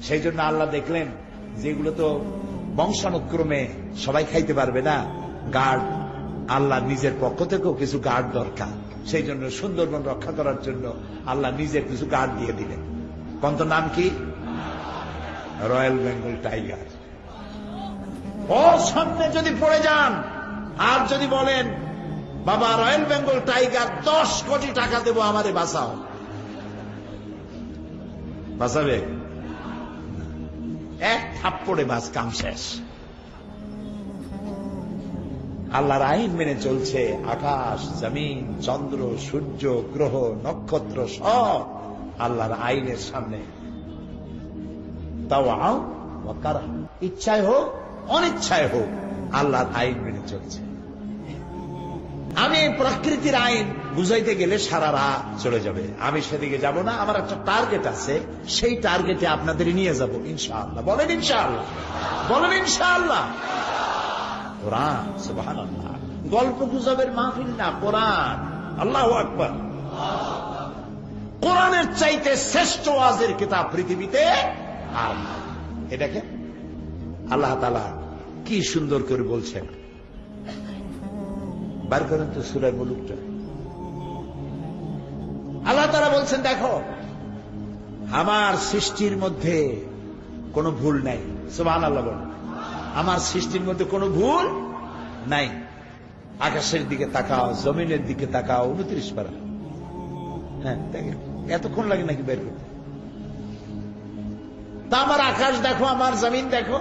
সেই জন্য আল্লাহ দেখলেন যেগুলো তো বংশানুক্রমে সবাই খাইতে পারবে না, গার্ড, আল্লাহ নিজের পক্ষ থেকেও কিছু গার্ড দরকার। সেই জন্য সুন্দরবন রক্ষা করার জন্য আল্লাহ নিজের কিছু গার্ড দিয়ে দিলেন। কত নাম কি? Royal Bengal tiger. ওর সামনে যদি পড়ে যান আর যদি বলেন বাবা রয়্যাল বেঙ্গল টাইগার 10 কোটি টাকা দেবো আমারে বাঁচাও, বাঁচাবে? এক থাপ্পড়ে বাস কাম শেষ। আল্লাহর আইন মেনে চলছে। আকাশ, জমিন, চন্দ্র, সূর্য, গ্রহ, নক্ষত্র সব আল্লাহর আইনের সামনে তাও ইচ্ছায় হোক অনিচ্ছায় হোক আল্লাহর আইন মেনে চলছে। আমি এই প্রকৃতির আইন বুঝাইতে গেলে সারা রাত চলে যাবে। আমি সেদিকে যাব না। আমার একটা টার্গেট আছে, সেই টার্গেটে আপনাদের নিয়ে যাব ইনশাআল্লাহ। বলেন ইনশাআল্লাহ, বলেন ইনশাআল্লাহ। কোরআন, সুবহানাল্লাহ। গল্প গুজবের মাহফিল না, কোরআন। আল্লাহু আকবার। কোরআনের চাইতে শ্রেষ্ঠ ওয়াজের কিতাব পৃথিবীতে আর এ দেখেন আল্লাহ তাআলা কি সুন্দর করে বলছেন। বার করেন তো সূরা মুলুকটা। আল্লাহ তাআলা বলছেন দেখো আমার সৃষ্টির মধ্যে কোনো ভুল নাই। সুবহানাল্লাহ বলেন। আমার সৃষ্টির মধ্যে কোনো ভুল নাই। আকাশের দিকে তাকাও, জমিনের দিকে তাকাও। 29 পারা। হ্যাঁ দেখেন, এতক্ষণ লাগে নাকি বের করতে? তা আমার আকাশ দেখো, আমার জমিন দেখো।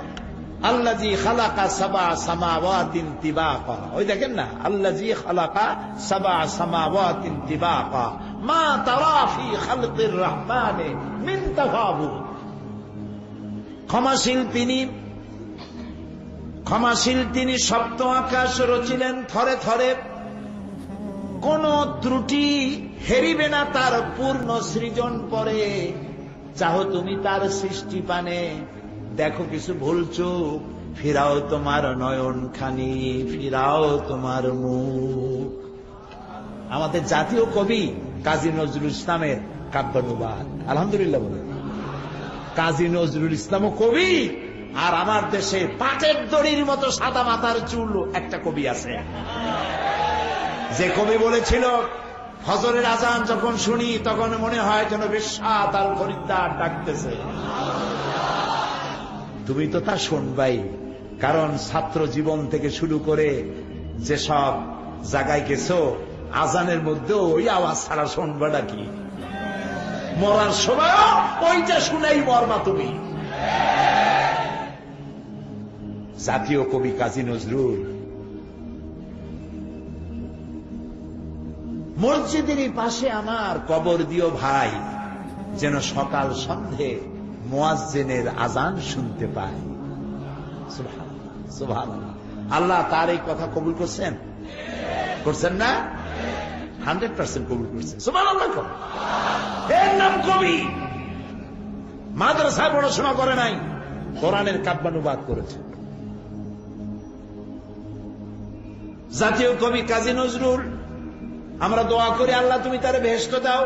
আল্লাযী খালাকা সাবআ সামাওয়াতিন তিবাকা। ওই দেখেন না, আল্লাযী খালাকা সাবআ সামাওয়াতিন তিবাকা মা তারা ফি খালকির রহমানি মিন তাফাউত। ক্ষমাশীল তিনি সপ্ত আকাশ রচিলেন থরে থরে, কোন ত্রুটি হেরিবে না তার পূর্ণ সৃজন পরে। চাহো তুমি তার সৃষ্টি পানে, দেখো কিছু ভুল চোখ, ফিরাও তোমার নয়ন খানি, ফিরাও তোমার মুখ। আমাদের জাতীয় কবি কাজী নজরুল ইসলামের কাব্যানুবাদ। আলহামদুলিল্লাহ বলে। কাজী নজরুল ইসলামও কবি, আর আমার দেশে পাটের দড়ির মতো সাদা মাথার চুল একটা কবি আছে, যে কবি বলেছিল ফজরের আজান যখন শুনি তখন মনে হয় যেন বিশ্বনাথ আর ফরিদ্দার ডাকতেছে। তুমি তো তা শুনবাই, কারণ ছাত্র জীবন থেকে শুরু করে যেসব জায়গায় গেছো আজানের মধ্যে ওই আওয়াজ ছাড়া শুনবাটা কি? মরার সময় ওইটা শুনেই মরবা তুমি। জাতীয় কবি কাজী নজরুল। মসজিদের পাশে আমার কবর দিও ভাই, যেন সকাল সন্ধে মুয়াজ্জিনের আজান শুনতে পাই। সুবহানাল্লাহ, সুবহানাল্লাহ। আল্লাহ তার এই কথা কবুল করছেন, করছেন না? 100% কবুল করছেন। সুবহানাল্লাহ। এর নাম কবি। মাদ্রাসায় পড়াশোনা করে নাই, কোরআনের কাব্যানুবাদ করেছে। জাতীয় কবি কাজী নজরুল, আমরা দোয়া করি আল্লাহ তুমি তারে বেহেশত দাও।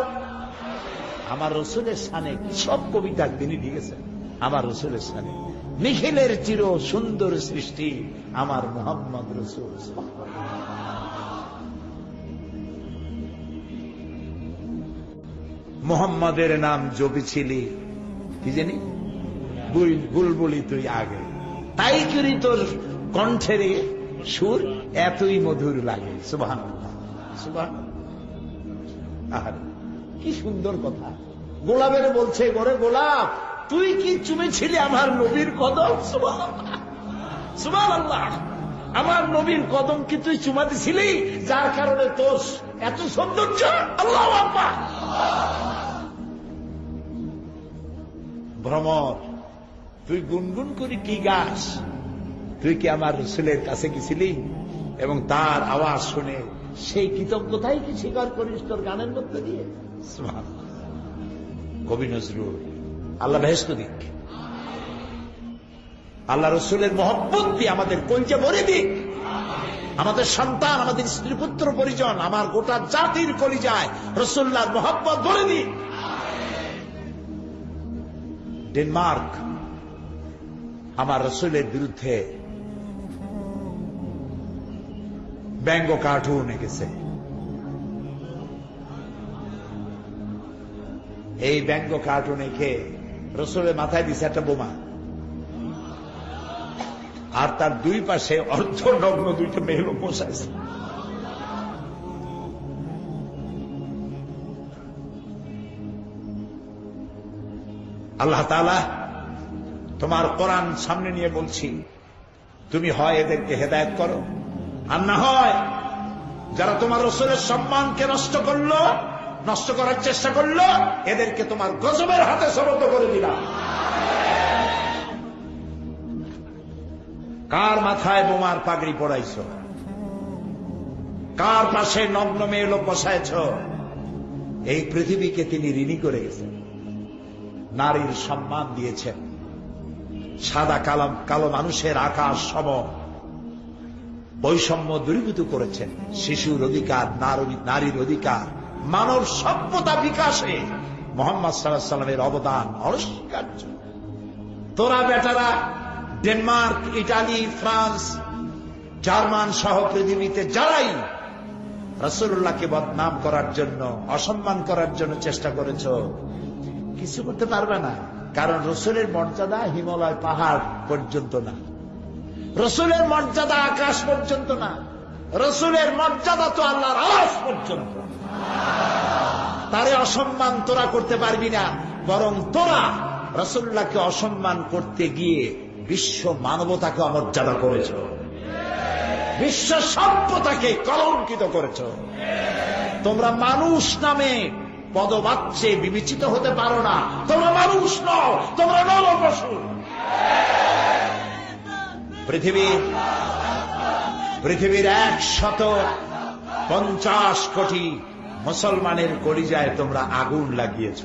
আমার রসুলের শানে সব কবিতা তিনি লিখেছেন। আমার রসুলের শানে নিখিলের চির সুন্দর সৃষ্টি আমার মুহাম্মদ রসুল। মোহাম্মদের নাম জপেছিলি কি জানি বুলবুলি তুই আগে, তাই করি তোর কণ্ঠের সুর এতই মধুর লাগে। সুবহানাল্লাহ, সুবহানাল্লাহ। আর কি সুন্দর কথা। গোলাপের বলছে, ঘরে গোলাপ তুই কি চুমেছিলি আমার নবীর কদম? সুবহানাল্লাহ, সুবহানাল্লাহ। আমার নবীর কদম কি তুই চুমা দিছিলি, যার কারণে তোর এত সৌন্দর্য? আল্লাহু আকবার। ভ্রমর, তুই গুনগুন করে কি গাস? তুই কি আমার রসুলের কাছে গেছিলি এবং তার আওয়াজ শুনে সেই কৃতজ্ঞতাই কি স্বীকার করিস তোর গানের মধ্যে দিয়ে? সুবহানাল্লাহ। কবি নজরুল, আল্লাহ বেহেশত দিক, আল্লাহ রসুলের মহব্বত দিয়ে আমাদের কলজে ভরে দিক, আমাদের সন্তান, আমাদের স্ত্রী পুত্র পরিজন, আমার গোটা জাতির কলিজায় রসুল্লাহর মহব্বত ভরে দিক। ডেনমার্ক আমার রসুলের বিরুদ্ধে ব্যঙ্গ কার্টুন এঁকেছে। এই ব্যঙ্গ কার্টুন এঁকে রসুলের মাথায় দিছে একটা বোমা, আর তার দুই পাশে অর্ধনগ্ন দুইটা মেয়ে লোক বসাইছে। আল্লাহ তাআলা তোমার কোরআন সামনে নিয়ে বলছি, তুমি হয় এদেরকে হেদায়েত করো, আর না হয় যারা তোমার রসুলের সম্মানকে নষ্ট করলো, নষ্ট করার চেষ্টা করলো, এদেরকে তোমার গজবের হাতে সমর্থ করে দিলাম। কার মাথায় বোমার পাগড়ি পড়াইছ? কার পাশে নগ্ন মেয়ে লোক বসাইছ? এই পৃথিবীকে তিনি ঋণী করে গেছেন, নারীর সম্মান দিয়েছেন, সাদা কালো মানুষের আকাশ সম বৈষম্য দূরীভূত করেছেন, শিশুর অধিকার, নারীর অধিকার, মানব সভ্যতা বিকাশে মুহাম্মদ সাল্লাল্লাহু আলাইহি ওয়াসাল্লামের অবদান অনস্বীকার্য। তোরা বেটারা ডেনমার্ক, ইটালি, ফ্রান্স, জার্মান সহ পৃথিবীতে যারাই রাসূলুল্লাহকে বদনাম করার জন্য, অসম্মান করার জন্য চেষ্টা করেছ, কিছু করতে পারবে না। কারণ রসুলের মর্যাদা হিমালয় পাহাড় পর্যন্ত না, রসুলের মর্যাদা আকাশ পর্যন্ত না, রসুলের মর্যাদা তো আল্লাহর আরশ পর্যন্ত। তারে অসম্মান তোরা করতে পারবি না, বরং তোরা রাসূলুল্লাহকে অসম্মান করতে গিয়ে বিশ্ব মানবতাকে অমর্যাদা করেছ, বিশ্ব সভ্যতাকে কলঙ্কিত করেছ। তোমরা মানুষ নামে পদবাচ্যে বিবেচিত হতে পারো না। তোমরা মানুষ নও, তোমরা নরপশু। পৃথিবীর 150 কোটি মুসলমানের কলিজায় তোমরা আগুন লাগিয়েছ।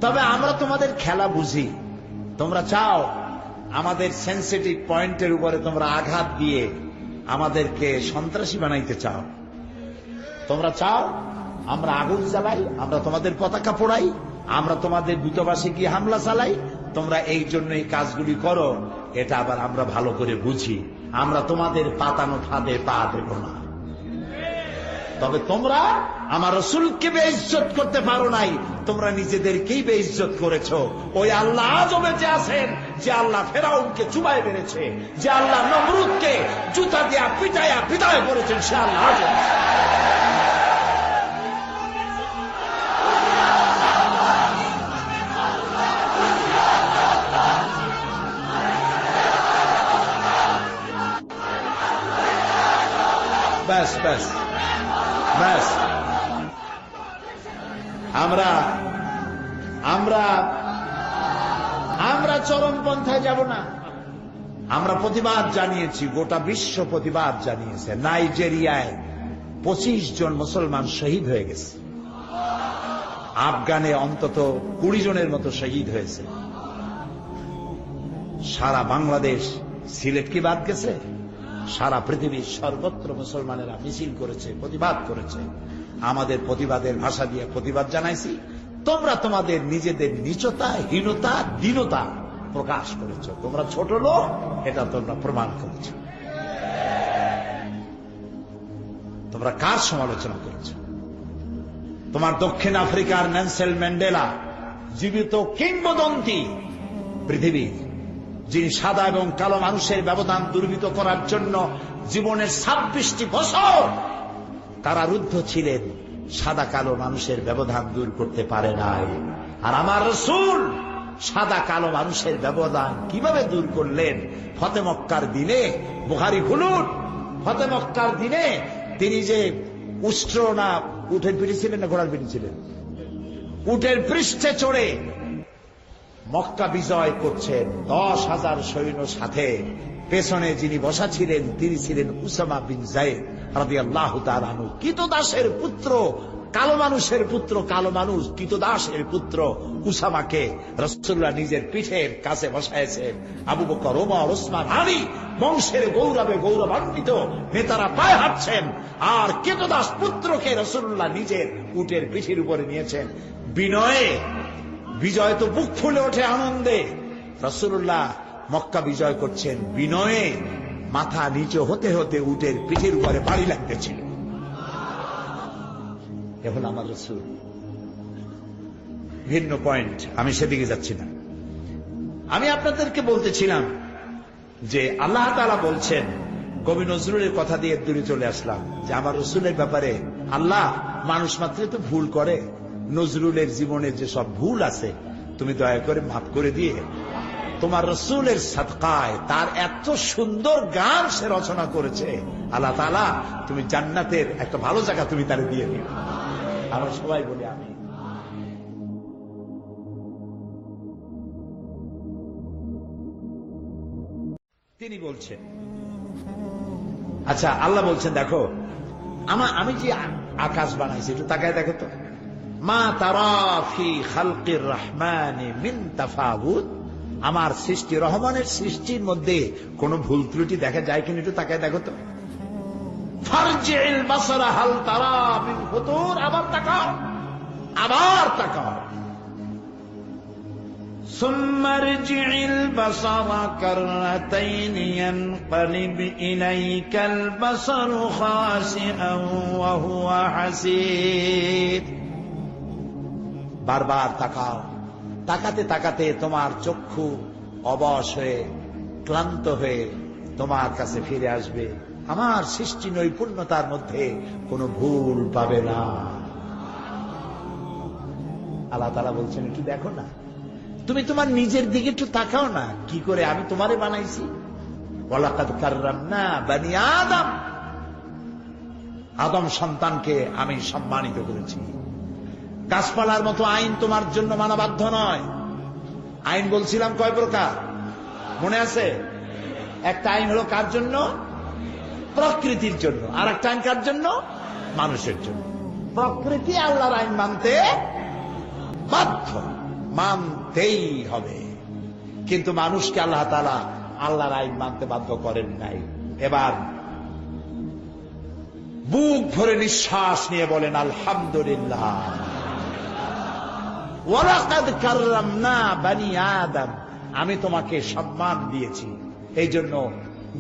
তবে আমরা তোমাদের খেলা বুঝি। তোমরা চাও আমাদের সেন্সিটিভ পয়েন্টের উপরে তোমরা আঘাত দিয়ে আমাদেরকে সন্ত্রাসী বানাইতে চাও। তোমরা চাও আমরা আগুন জ্বালাই, আমরা তোমাদের পতাকা পোড়াই, আমরা তোমাদের দূতাবাসে গিয়ে হামলা চালাই। তোমরা এই জন্য এই কাজগুলি করো, এটা আবার আমরা ভালো করে বুঝি। আমরা তোমাদের পাতানো ফাঁদে পা দেব না। তবে তোমরা আমার রাসূলকে বেইজ্জত করতে পারো নাই, তোমরা নিজেদেরকেই বেইজ্জত করেছো। ওই আল্লাহ আজও বেঁচে আছেন, যে আল্লাহ ফেরাউনকে চুবাই মেরেছে, যে আল্লাহ নমরুদকে জুতা দিয়া পিটাইয়া বিদায় করেছেন, সে আল্লাহ আজও। ব্যাস ব্যাস ব্যাস। আমরা আমরা আমরা চরমপন্থায় যাব না। আমরা প্রতিবাদ জানিয়েছি, গোটা বিশ্ব প্রতিবাদ জানিয়েছে। নাইজেরিয়ায় 25 জন মুসলমান শহীদ হয়ে গেছে, আফগানে অন্তত 20 জনের মতো শহীদ হয়েছে। সারা বাংলাদেশ, সিলেট কি বাদ গেছে? সারা পৃথিবীর সর্বত্র মুসলমানেরা মিছিল করেছে, প্রতিবাদ করেছে। আমাদের প্রতিবাদের ভাষা দিয়ে প্রতিবাদ জানাইছি। তোমরা তোমাদের নিজেদের নীচতা, হীনতা, দীনতা প্রকাশ করেছ। তোমরা ছোট লোক, এটা তোমরা প্রমাণ করেছ। তোমরা কার সমালোচনা করেছ? তোমার দক্ষিণ আফ্রিকার নেলসন ম্যান্ডেলা জীবিত কিংবদন্তি পৃথিবীর, যিনি সাদা এবং কালো মানুষের ব্যবধান দূরীভূত করার জন্য জীবনের 26টি বছর কারারুদ্ধ ছিলেন, সাদা কালো মানুষের ব্যবধান দূর করতে পারে নাই। আর আমার রাসূল সাদা কালো মানুষের ব্যবধান কিভাবে দূর করলেন? ফতে মক্কার দিনে, বুখারী খুলুন, ফতে মক্কার দিনে তিনি যে উষ্ট্র না উটের পিঠে ছিলেন না ঘোড়ার পিঠে ছিলেন, উটের পৃষ্ঠে চড়ে মক্কা বিজয় করছেন 10,000 সৈন্য সাথে। পেছনে যিনি বসা ছিলেন তিনি ছিলেন উসামা বিন যায়েদ রাদিয়াল্লাহু তাআলা আনহু, কৃতদাসের পুত্র, কালো মানুষের পুত্র, কালো মানুষ কৃতদাসের পুত্র উসামাকে রাসূলুল্লাহ নিজের পিঠের কাছে বসাইছেন। আবু বকর, ওমর, ওসমান, আলী বংশের গৌরবে গৌরবান্বিত নেতারা পায়ে হাঁটছেন, আর কৃতদাস পুত্রকে রাসূলুল্লাহ নিজের উটের পিঠের উপরে নিয়েছেন। বিনয়ে বিজয় তো বুক ফুলে ওঠে আনন্দে। রাসূলুল্লাহ মক্কা বিজয় করছেন, বিনয়ে মাথা নিচে হতে হতে উটের পিঠের উপরে বাড়ি লাগতেছিল। এখন আমার রাসূল, ভিন্ন পয়েন্ট, আমি সেদিকে যাচ্ছি না। আমি আপনাদেরকে বলতেছিলাম যে আল্লাহ তাআলা বলছেন, কবি নজরুলের কথা দিয়ে দূরে চলে আসলাম, যে আমার রাসূলের ব্যাপারে আল্লাহ, মানুষ মাত্রই তো ভুল করে, নজরুলের জীবনের যে সব ভুল আছে তুমি দয়া করে মাফ করে দিয়ে তোমার রাসূলের সাদকায়, তার এত সুন্দর গান সে রচনা করেছে, আল্লাহ তাআলা তুমি জান্নাতের একটা ভালো জায়গা তুমি তারে দিয়ে দিও। আমরা সবাই বলি আমি। তিনি বলছেন, আচ্ছা আল্লাহ বলছেন, দেখো আমি যে আকাশ বানাইছি একটু তাকায় দেখো তো, মা তারা ফি খালকির রহমানি মিন তাফাউত, আমার সৃষ্টি, রহমানের সৃষ্টির মধ্যে কোন ভুল ত্রুটি দেখা যায় কিনা একটু তাকায় দেখো তো। ফারজিল বাসারা হাল তারা মিন ফুতুর, আবার তাকাও, আবার তাকাও। সুম্মা রজিল বাসারা কাররাতাইন ইয়ানকালিব ইলাইকাল বাসারু খাসিআন ওয়া হুয়া হাসীর। বারবার তাকাও, তাকাতে তাকাতে তোমার চক্ষু অবশ হয়ে ক্লান্ত হয়ে তোমার কাছে ফিরে আসবে। আমার সৃষ্টি নৈপুণ্যতার মধ্যে কোনো ভুল পাবে না। আল্লাহ তাআলা বলছেন, একটু দেখো না, তুমি তোমার নিজের দিকে একটু তাকাও না, কি করে আমি তোমারে বানাইছি। ওয়ালাকাদ কাররামনা বানি আদম, আদম সন্তানকে আমি সম্মানিত করেছি। গাছপালার মতো আইন তোমার জন্য মানা বাধ্য নয়। আইন বলছিলাম কয় প্রকার মনে আছে? একটা আইন হলো কার জন্য? প্রকৃতির জন্য। আর একটা আইন কার জন্য? মানুষের জন্য। প্রকৃতি আল্লাহর আইন মানতে বাধ্য, মানতেই হবে, কিন্তু মানুষকে আল্লাহ তাআলা আল্লাহর আইন মানতে বাধ্য করেন নাই। এবার বুক ভরে নিঃশ্বাস নিয়ে বলেন আলহামদুলিল্লাহ। ওয়ালাকাদ কাররামনা বানি আদম, আমি তোমাকে সম্মান দিয়েছি। এই জন্য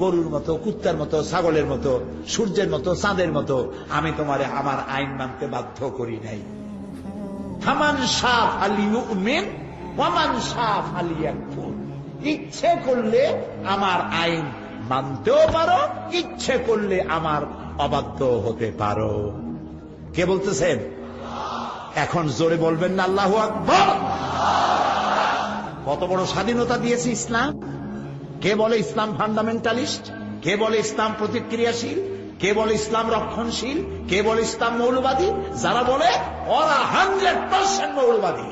গরুর মতো, কুত্তার মতো, ছাগলের মতো, সূর্যের মতো, চাঁদের মতো আমি তোমারে আমার আইন মানতে বাধ্য করি নাই। ফামান শাআ ফালিউমিন ওয়া মান শাআ ফালিয়াকফুর, ইচ্ছে করলে আমার আইন মানতেও পারো, ইচ্ছে করলে আমার অবাধ্য হতে পারো। কে বলতেছেন? এখন জোরে বলবেন না আল্লাহু আকবার। কত বড় স্বাধীনতা দিয়েছে ইসলাম। কে বলে ইসলাম ফান্ডামেন্টালিস্ট? কে বলে ইসলাম প্রতিক্রিয়াশীল? কে বলে ইসলাম রক্ষণশীল? কে বলে ইসলাম মৌলবাদী? যারা বলে ওরা 100% মৌলবাদী।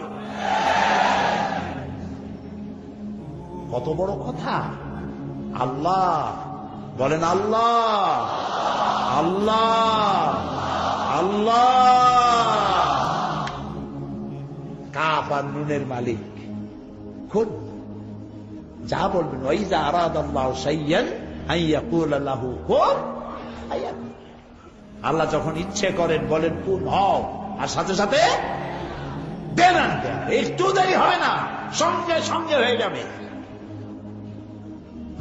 কত বড় কথা। আল্লাহ বলেন, আল্লাহ আল্লাহ আল্লাহ। কাফ আর নুনের মালিক, খুব যা বলবেন, ওয়াইজা আরাদাল্লাহু শাইয়ান আইয়াকুলা লাহু কুন ফায়াকুন। আল্লাহ যখন ইচ্ছে করেন বলেন কুন হও, আর সাথে সাথে দেন, একটু দেরি হয় না, সঙ্গে সঙ্গে হয়ে যাবে।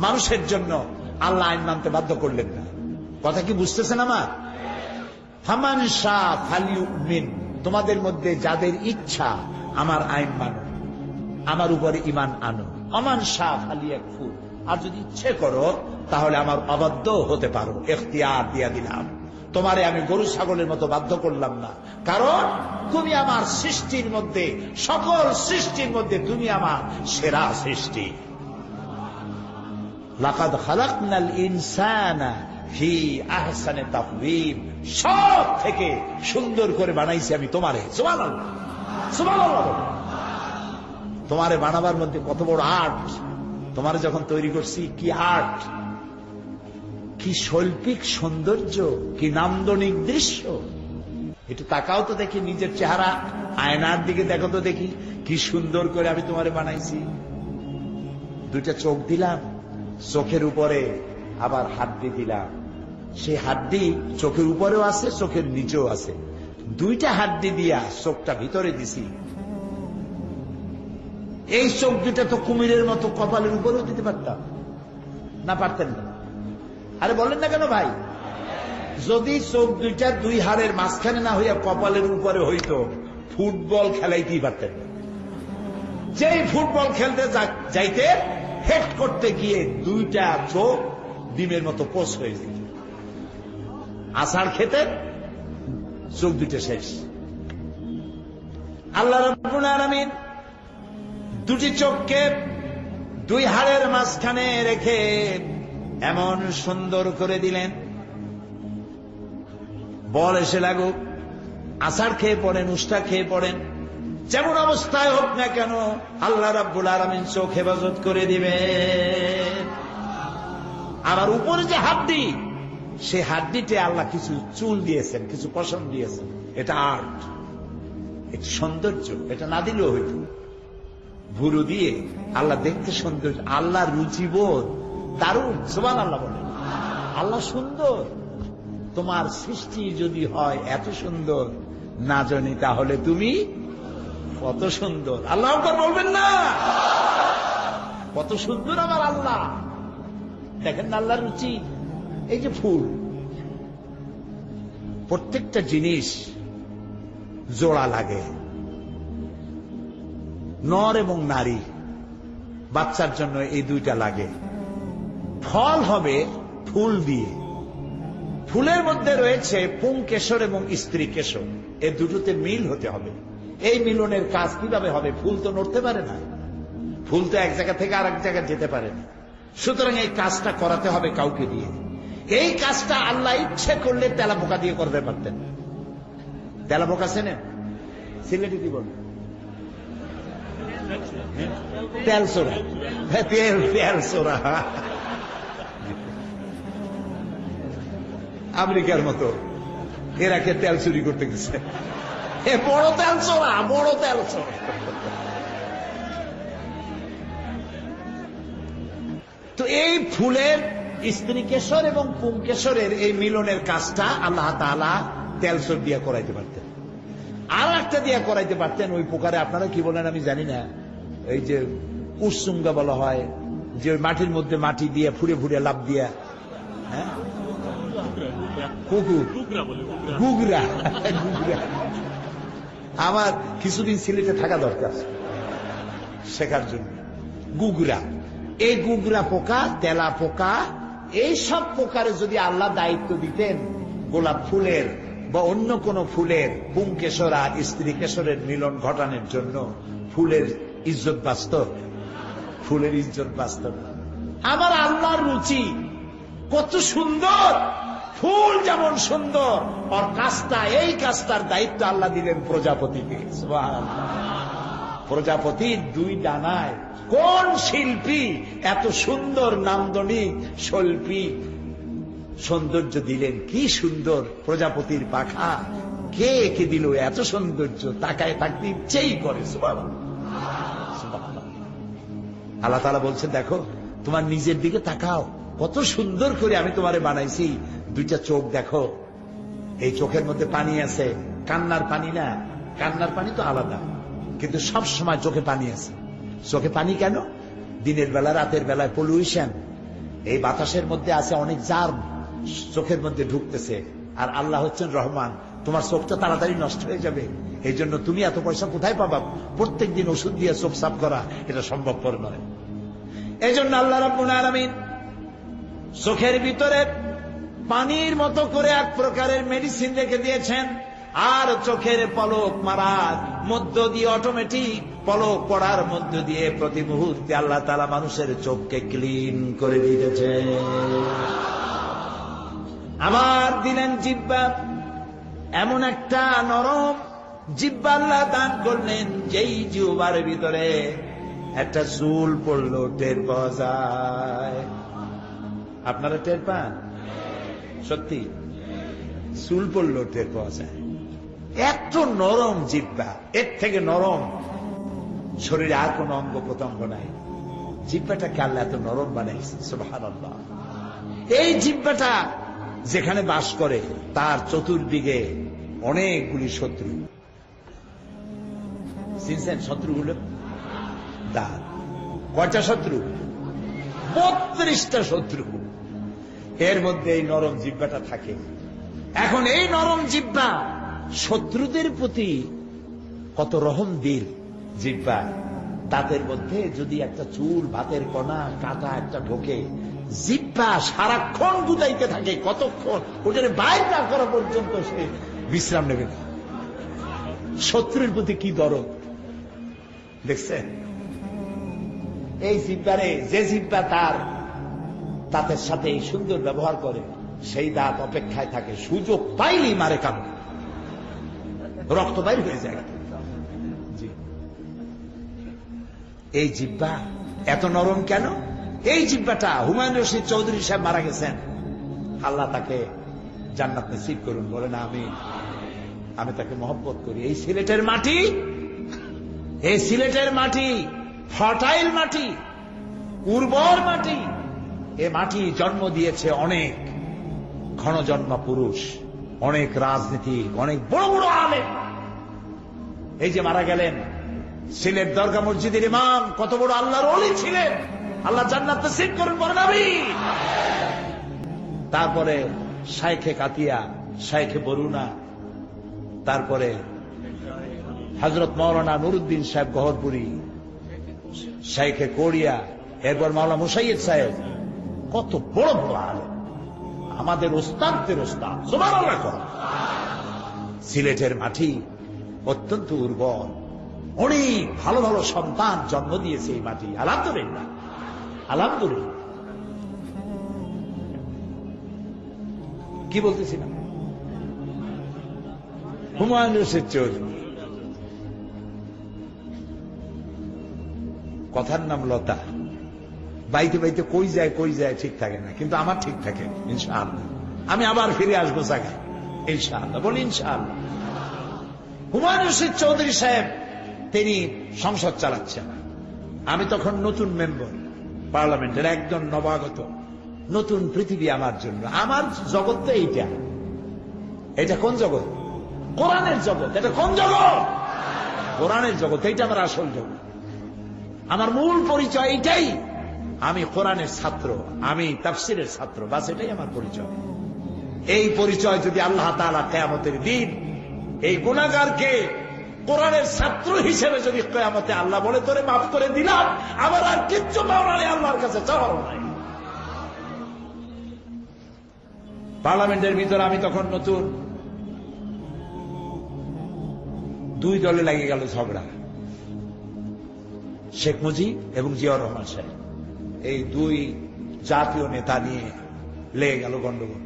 মানুষের জন্য আল্লাহ আইন মানতে বাধ্য করলেন না। কথা কি বুঝতেছেন আমার? ফামান শাআ ফালিউমিন তোমাদের মধ্যে যাদের ইচ্ছা আমার আইন মানো, আমার উপরে ঈমান আনো, আমান শাহ ফালিয়াকফুর, আর যদি ইচ্ছে করো তাহলে আমার অবাধ্য হতে পারো, ইখতিয়ার দিয়া দিলাম। তোমারে আমি গরু ছাগলের মতো বাধ্য করলাম না, কারণ তুমি আমার সৃষ্টির মধ্যে, সকল সৃষ্টির মধ্যে তুমি আমার সেরা সৃষ্টি। লাকাদ খালাকনাল ইনসানা ফি আহসানি তাকওয়িম, সব থেকে সুন্দর করে বানাইছি আমি তোমারে। সুবহানাল্লাহ, সুবহানাল্লাহ। তোমারে বানাবার মধ্যে কত বড় আর্ট, তোমারে যখন তৈরি করছি কি আর্ট, কি শৈল্পিক সৌন্দর্য, কি নান্দনিক দৃশ্য। একটু তাকাও তো দেখি নিজের চেহারা, আয়নার দিকে দেখো তো দেখি কি সুন্দর করে আমি তোমারে বানাইছি। দুইটা চোখ দিলাম, চোখের উপরে আবার হাড্ডি দিলাম, সেই হাড্ডি চোখের উপরেও আছে, চোখের নিচেও আছে। দুইটা হাড্ডি দিয়া চোখটা ভিতরে দিছি। এই চোখ দুটা তো কুমিরের মতো কপালের উপরেও দিতে পারতাম না, পারতেন না? আরে বলেন না কেন ভাই? যদি চোখ দুইটা দুই হাড়ের মাঝখানে না হইয়া কপালের উপরে হইতো, ফুটবল খেলাইতেই পারতেন না। যেই ফুটবল খেলতে যাইতে হেড করতে গিয়ে দুইটা চোখ ডিমের মতো পোষ হয়ে যেত। আষাঢ় খেতে চোখ দুইটা শেষ। আল্লাহ রাব্বুল আলামিন দুটি চোখকে দুই হাড়ের মাঝখানে রেখে এমন সুন্দর করে দিলেন, বল এসে লাগুক, আষাঢ় খেয়ে পড়েন, উষ্টা খেয়ে পড়েন, যেমন অবস্থায় হোক না কেন আল্লাহ রাব্বুল আলামিন চোখ হেফাজত করে দিবেন। আবার উপরে যে হাড্ডি, সেই হাড্ডিতে আল্লাহ কিছু চুল দিয়েছেন, কিছু পশম দিয়েছেন। এটা আর্ট, এটা সৌন্দর্য। এটা না দিলেও হইত। ভুরু দিয়ে আল্লাহ দেখতে সৌন্দর্য, আল্লাহ রুচিবোধ দারুণ। সুবহানাল্লাহ বলেন। আল্লাহ সুন্দর। তোমার সৃষ্টি যদি হয় এত সুন্দর না জানি, তাহলে তুমি কত সুন্দর। আল্লাহ আকবার বলবেন না? কত সুন্দর আমার আল্লাহ। দেখেন না আল্লাহর রুচি। এই যে ফুল, প্রত্যেকটা জিনিস জোড়া লাগে, নর এবং নারী, বাচ্চার জন্য এই দুইটা লাগে। ফল হবে ফুল দিয়ে। ফুলের মধ্যে রয়েছে পুংকেশর এবং স্ত্রী কেশর, এই দুটোতে মিল হতে হবে। এই মিলনের কাজ কিভাবে হবে? ফুল তো নড়তে পারে না, ফুল তো এক জায়গা থেকে আরেক জায়গায় যেতে পারে না। সুতরাং এই কাজটা করাতে হবে কাউকে দিয়ে। এই কাজটা আল্লাহ ইচ্ছে করলে তেলাপোকা দিয়ে করতে পারতেন। তেলাপোকা চেনেন? সিলেটি কি বল? তেল সোরা। তেল সোরা আমেরিকার মতো এরা কে তেল চুরি করতে গেছে। এ বড় তেল চোরা, বড় তেল চোরা। তো এই ফুলের স্ত্রী কেশর এবং পুংকেশরের এই মিলনের কাজটা আল্লাহ তাআলা তেলচোর দিয়ে করাইতে পারতেন। আর একটা দিয়ে করাইতে পারতেন। ওই পোকারে আপনারা কি বলেন আমি জানি না, এই যে উৎসুঙ্গা বলা হয়, যে ওই মাটির মধ্যে মাটি দিয়ে ফুড়ে ফুড়ে লাভ দিয়া, হ্যাঁ, কুকুর, গুগরা। আমার কিছুদিন সিলেটে থাকা দরকার শেখার জন্য। গুগরা, এই গুগরা পোকা, তেলা পোকা, এই সব পোকারে যদি আল্লাহ দায়িত্ব দিতেন গোলাপ ফুলের বা অন্য কোন ফুলের পুংকেশর আর স্ত্রী কেশরের মিলন ঘটানোর জন্য, ফুলের ইজ্জত বাস্তব, ফুলের ইজ্জত বাস্তব। আমার আল্লাহর রুচি কত সুন্দর। ফুল যেমন সুন্দর, আর কাজটা, এই কাজটার দায়িত্ব আল্লাহ দিলেন প্রজাপতিকে। সুবহানাল্লাহ। প্রজাপতির দুই ডানায় কোন শিল্পী এত সুন্দর নান্দনিক শৈল্পিক সৌন্দর্য দিলেন? কি সুন্দর প্রজাপতির পাখা, কে এঁকে দিল এত সৌন্দর্য? তাকায় থাকতে ইচ্ছেই করে। সুবহানাল্লাহ। আল্লাহ তাআলা বলছেন, দেখো তোমার নিজের দিকে তাকাও, কত সুন্দর করে আমি তোমারে বানাইছি। দুইটা চোখ দেখো, এই চোখের মধ্যে পানি আছে, কান্নার পানি না, কান্নার পানি তো আলাদা, কিন্তু সব সময় চোখে পানি আছে। চোখে পানি কেন? দিনের বেলা রাতের বেলায় পলিউশন, এই বাতাসের মধ্যে আছে অনেক জার্ম, চোখের মধ্যে ঢুকতেছে। আর আল্লাহ হচ্ছেন রহমান, তোমার চোখটা তাড়াতাড়ি নষ্ট হয়ে যাবে, এই জন্য তুমি এত পয়সা কোথায় পাবা? প্রত্যেক দিন ওষুধ দিয়ে চোখ সাফ করা এটা সম্ভবপর নয়। এই জন্য আল্লাহ রাব্বুল আলামিন চোখের ভিতরে পানির মতো করে এক প্রকারের মেডিসিন রেখে দিয়েছেন, আর চোখের পলক মারার মধ্য দিয়ে অটোমেটিক পলক পড়ার মধ্য দিয়ে প্রতি মুহূর্তে আল্লাহ তাআলা মানুষের চোখকে ক্লিন করে দিতেছে। আবার দিলেন জিহ্বা, এমন একটা নরম জিহ্বা আল্লাহ দান করলেন, যেই জিহ্বার ভিতরে একটা চুল পড়লো টের পাওয়া যায়। আপনারা টের পান? সত্যি চুল পড়লো টের পাওয়া যায়। এত নরম জিহ্বা, এর থেকে নরম শরীরে আর কোন অঙ্গ প্রত্যঙ্গ নাই। জিহ্বাটাকে আল্লাহ এত নরম বানাইছে, সুবহানাল্লাহ। এই জিহ্বাটা যেখানে বাস করে তার চতুর্দিকে অনেকগুলি শত্রু। চিনছেন শত্রুগুলো? দাঁত। কয়টা শত্রু? 32টা শত্রু এর মধ্যে এই নরম জিহ্বাটা থাকে। এখন এই নরম জিহ্বা শত্রুদের প্রতি কত রহম দিল জিহ্বা। দাঁতের মধ্যে যদি একটা চুল, ভাতের কণা, কাঁটা একটা ঢোকে, জিহ্বা সারাক্ষণ গুদাইতে থাকে। কতক্ষণ? ওটার বাইর না করা পর্যন্ত সে বিশ্রাম নেবে না। শত্রুর প্রতি কি দরদ দেখছেন? এই জিহ্বারে, যে জিহ্বা তার দাঁতের সাথে এই সুন্দর ব্যবহার করে, সেই দাঁত অপেক্ষায় থাকে, সুযোগ পাইলেই মারে কামড়, রক্ত বাইর হয়ে যায়। এই জিহ্বা এত নরম কেন? এই জিহ্বাটা হুমায়ুন রশিদ চৌধুরী সাহেব মারা গেছেন, আল্লাহ তাকে জান্নাত নসিব করুন, বলে না আমি তাকে মহব্বত করি। এই সিলেটের মাটি, এই সিলেটের মাটি ফার্টাইল মাটি, উর্বর মাটি। এ মাটি জন্ম দিয়েছে অনেক ঘনজন্মা পুরুষ, অনেক রাজনীতিক, অনেক বড় বড় আলেম। এই যে মারা গেলেন সিলেট দরগা মসজিদের ইমাম, কত বড় আল্লাহর ওলি ছিলেন, আল্লাহ জান্নাত নসিব করুন, বলেন আমিন। তারপরে শাইখে কাতিয়া, শাইখে বরুণা, তারপরে হযরত মাওলানা নুরুদ্দিন সাহেব গহরপুরি, শাইখে কোড়িয়া, এরপর মাওলানা মুসাইয়্যিদ সাহেব, কত বড় বড় আলেম, আমাদের ওস্তাদদের ওস্তাদ, সুবহানাল্লাহ। সিলেটের মাটি অত্যন্ত উর্বর, অনেক ভালো ভালো সন্তান জন্ম দিয়েছে এই মাটি, আলহামদুলিল্লাহ, আলহামদুলিল্লাহ। কি বলতেছিলাম? হুমায়ুন রশিদ চৌধুরী, কথার নাম লতা। বাইতে বাইতে কই যায় ঠিক থাকে না, কিন্তু আমার ঠিক থাকে ইনশাআল্লাহ। আমি আবার ফিরে আসবো জায়গায় ইনশাআল্লাহ, বলি ইনশাআল্লাহ। হুমায়ুন রশিদ চৌধুরী সাহেব তিনি সংসদ চালাচ্ছেন। আমি তখন নতুন মেম্বার পার্লামেন্টের, একজন নবাগত, নতুন পৃথিবী আমার জন্য। আমার জগৎ তো এইটা। এটা কোন জগৎ? কোরআনের জগৎ। এটা কোন জগৎ? কোরআনের জগৎ। এইটা আমার আসল জগৎ, আমার মূল পরিচয় এইটাই। আমি কোরআনের ছাত্র, আমি তাফসীরের ছাত্র, বাস এটাই আমার পরিচয়। এই পরিচয় যদি আল্লাহ তাআলা কিয়ামতের দিন এই গুনাহগারকে কোরআনের ছাত্র হিসেবে যদি কিয়ামতে আল্লাহ বলে তোরে মাফ করে দিলাম, আমার আর কিচ্ছু পাওয়ার নেই, আল্লাহর কাছে চাওয়ার নাই। পার্লামেন্টের ভিতরে আমি তখন নতুন, দুই দলে লেগে গেল ঝগড়া, শেখ মুজিব এবং জিয়াউর রহমান সাহেব, এই দুই জাতীয় নেতা নিয়ে লেগে গেল গন্ডগোল।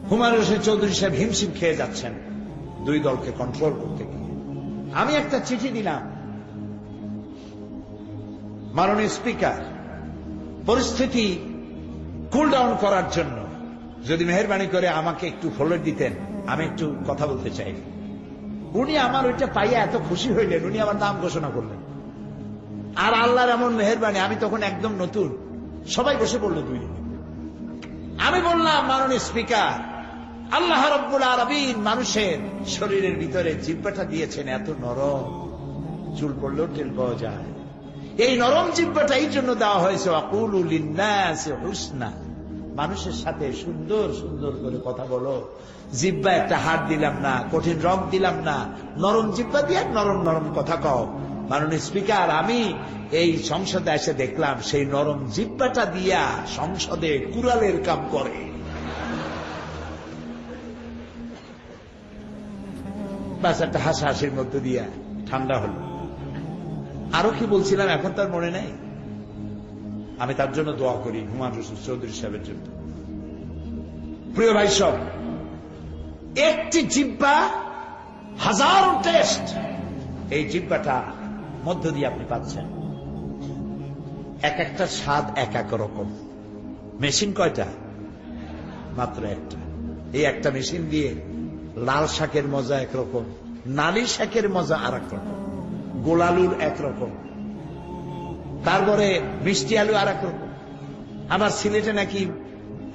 হুমায়ুন রশিদ চৌধুরী সাহেব হিমশিম খেয়ে যাচ্ছেন দুই দলকে কন্ট্রোল করতে গিয়ে। আমি একটা চিঠি দিলাম, মাননীয় স্পিকার, পরিস্থিতি কুল ডাউন করার জন্য যদি মেহেরবানি করে আমাকে একটু ফলোর দিতেন, আমি একটু কথা বলতে চাই। উনি আমার ওইটা পাইয়া এত খুশি হইলেন, উনি আমার নাম ঘোষণা করলেন। আর আল্লাহর এমন মেহেরবানি, আমি তখন একদম নতুন, সবাই বসে পড়লো দুই দিন। আমি বললাম, মাননীয় স্পিকার, আল্লাহ রাব্বুল আলামিন মানুষের শরীরের ভিতরে জিহ্বাটা দিয়েছেন এত নরম, চুল পড়লেও টের পাওয়া যায়। এই নরম জিহ্বাটা এই জন্য দেওয়া হয়েছে, ওয়াকুলু লিন্নাসি হুসনা, মানুষের সাথে সুন্দর সুন্দর করে কথা বলো। জিব্বা একটা হাত দিলাম না, কঠিন রং দিলাম না, নরম জিব্বা দিয়ে নরম নরম কথা কও। মাননীয় স্পিকার, আমি এই সংসদে এসে দেখলাম সেই নরম জিব্বাটা দিয়া সংসদে কুড়ালের কাম করে। বাস একটা হাসাহাসির মধ্যে দিয়া ঠান্ডা হলো। আরো কি বলছিলাম এখন তার মনে নাই। আমি তার জন্য দোয়া করি, হুমায়ুন রশিদ চৌধুরী সাহেবের জন্য। প্রিয় ভাই সব, একটি জিব্বা হাজারো টেস্ট, এই জিব্বাটা মধ্য দিয়ে আপনি পাচ্ছেন। এক একটা স্বাদ এক এক রকম। মেশিন কয়টা? মাত্র একটা। এই একটা মেশিন দিয়ে লাল শাকের মজা একরকম, নালি শাকের মজা আর এক রকম, গোলালুর একরকম, তারপরে মিষ্টি আলু আর এক রকম। আবার সিলেটে নাকি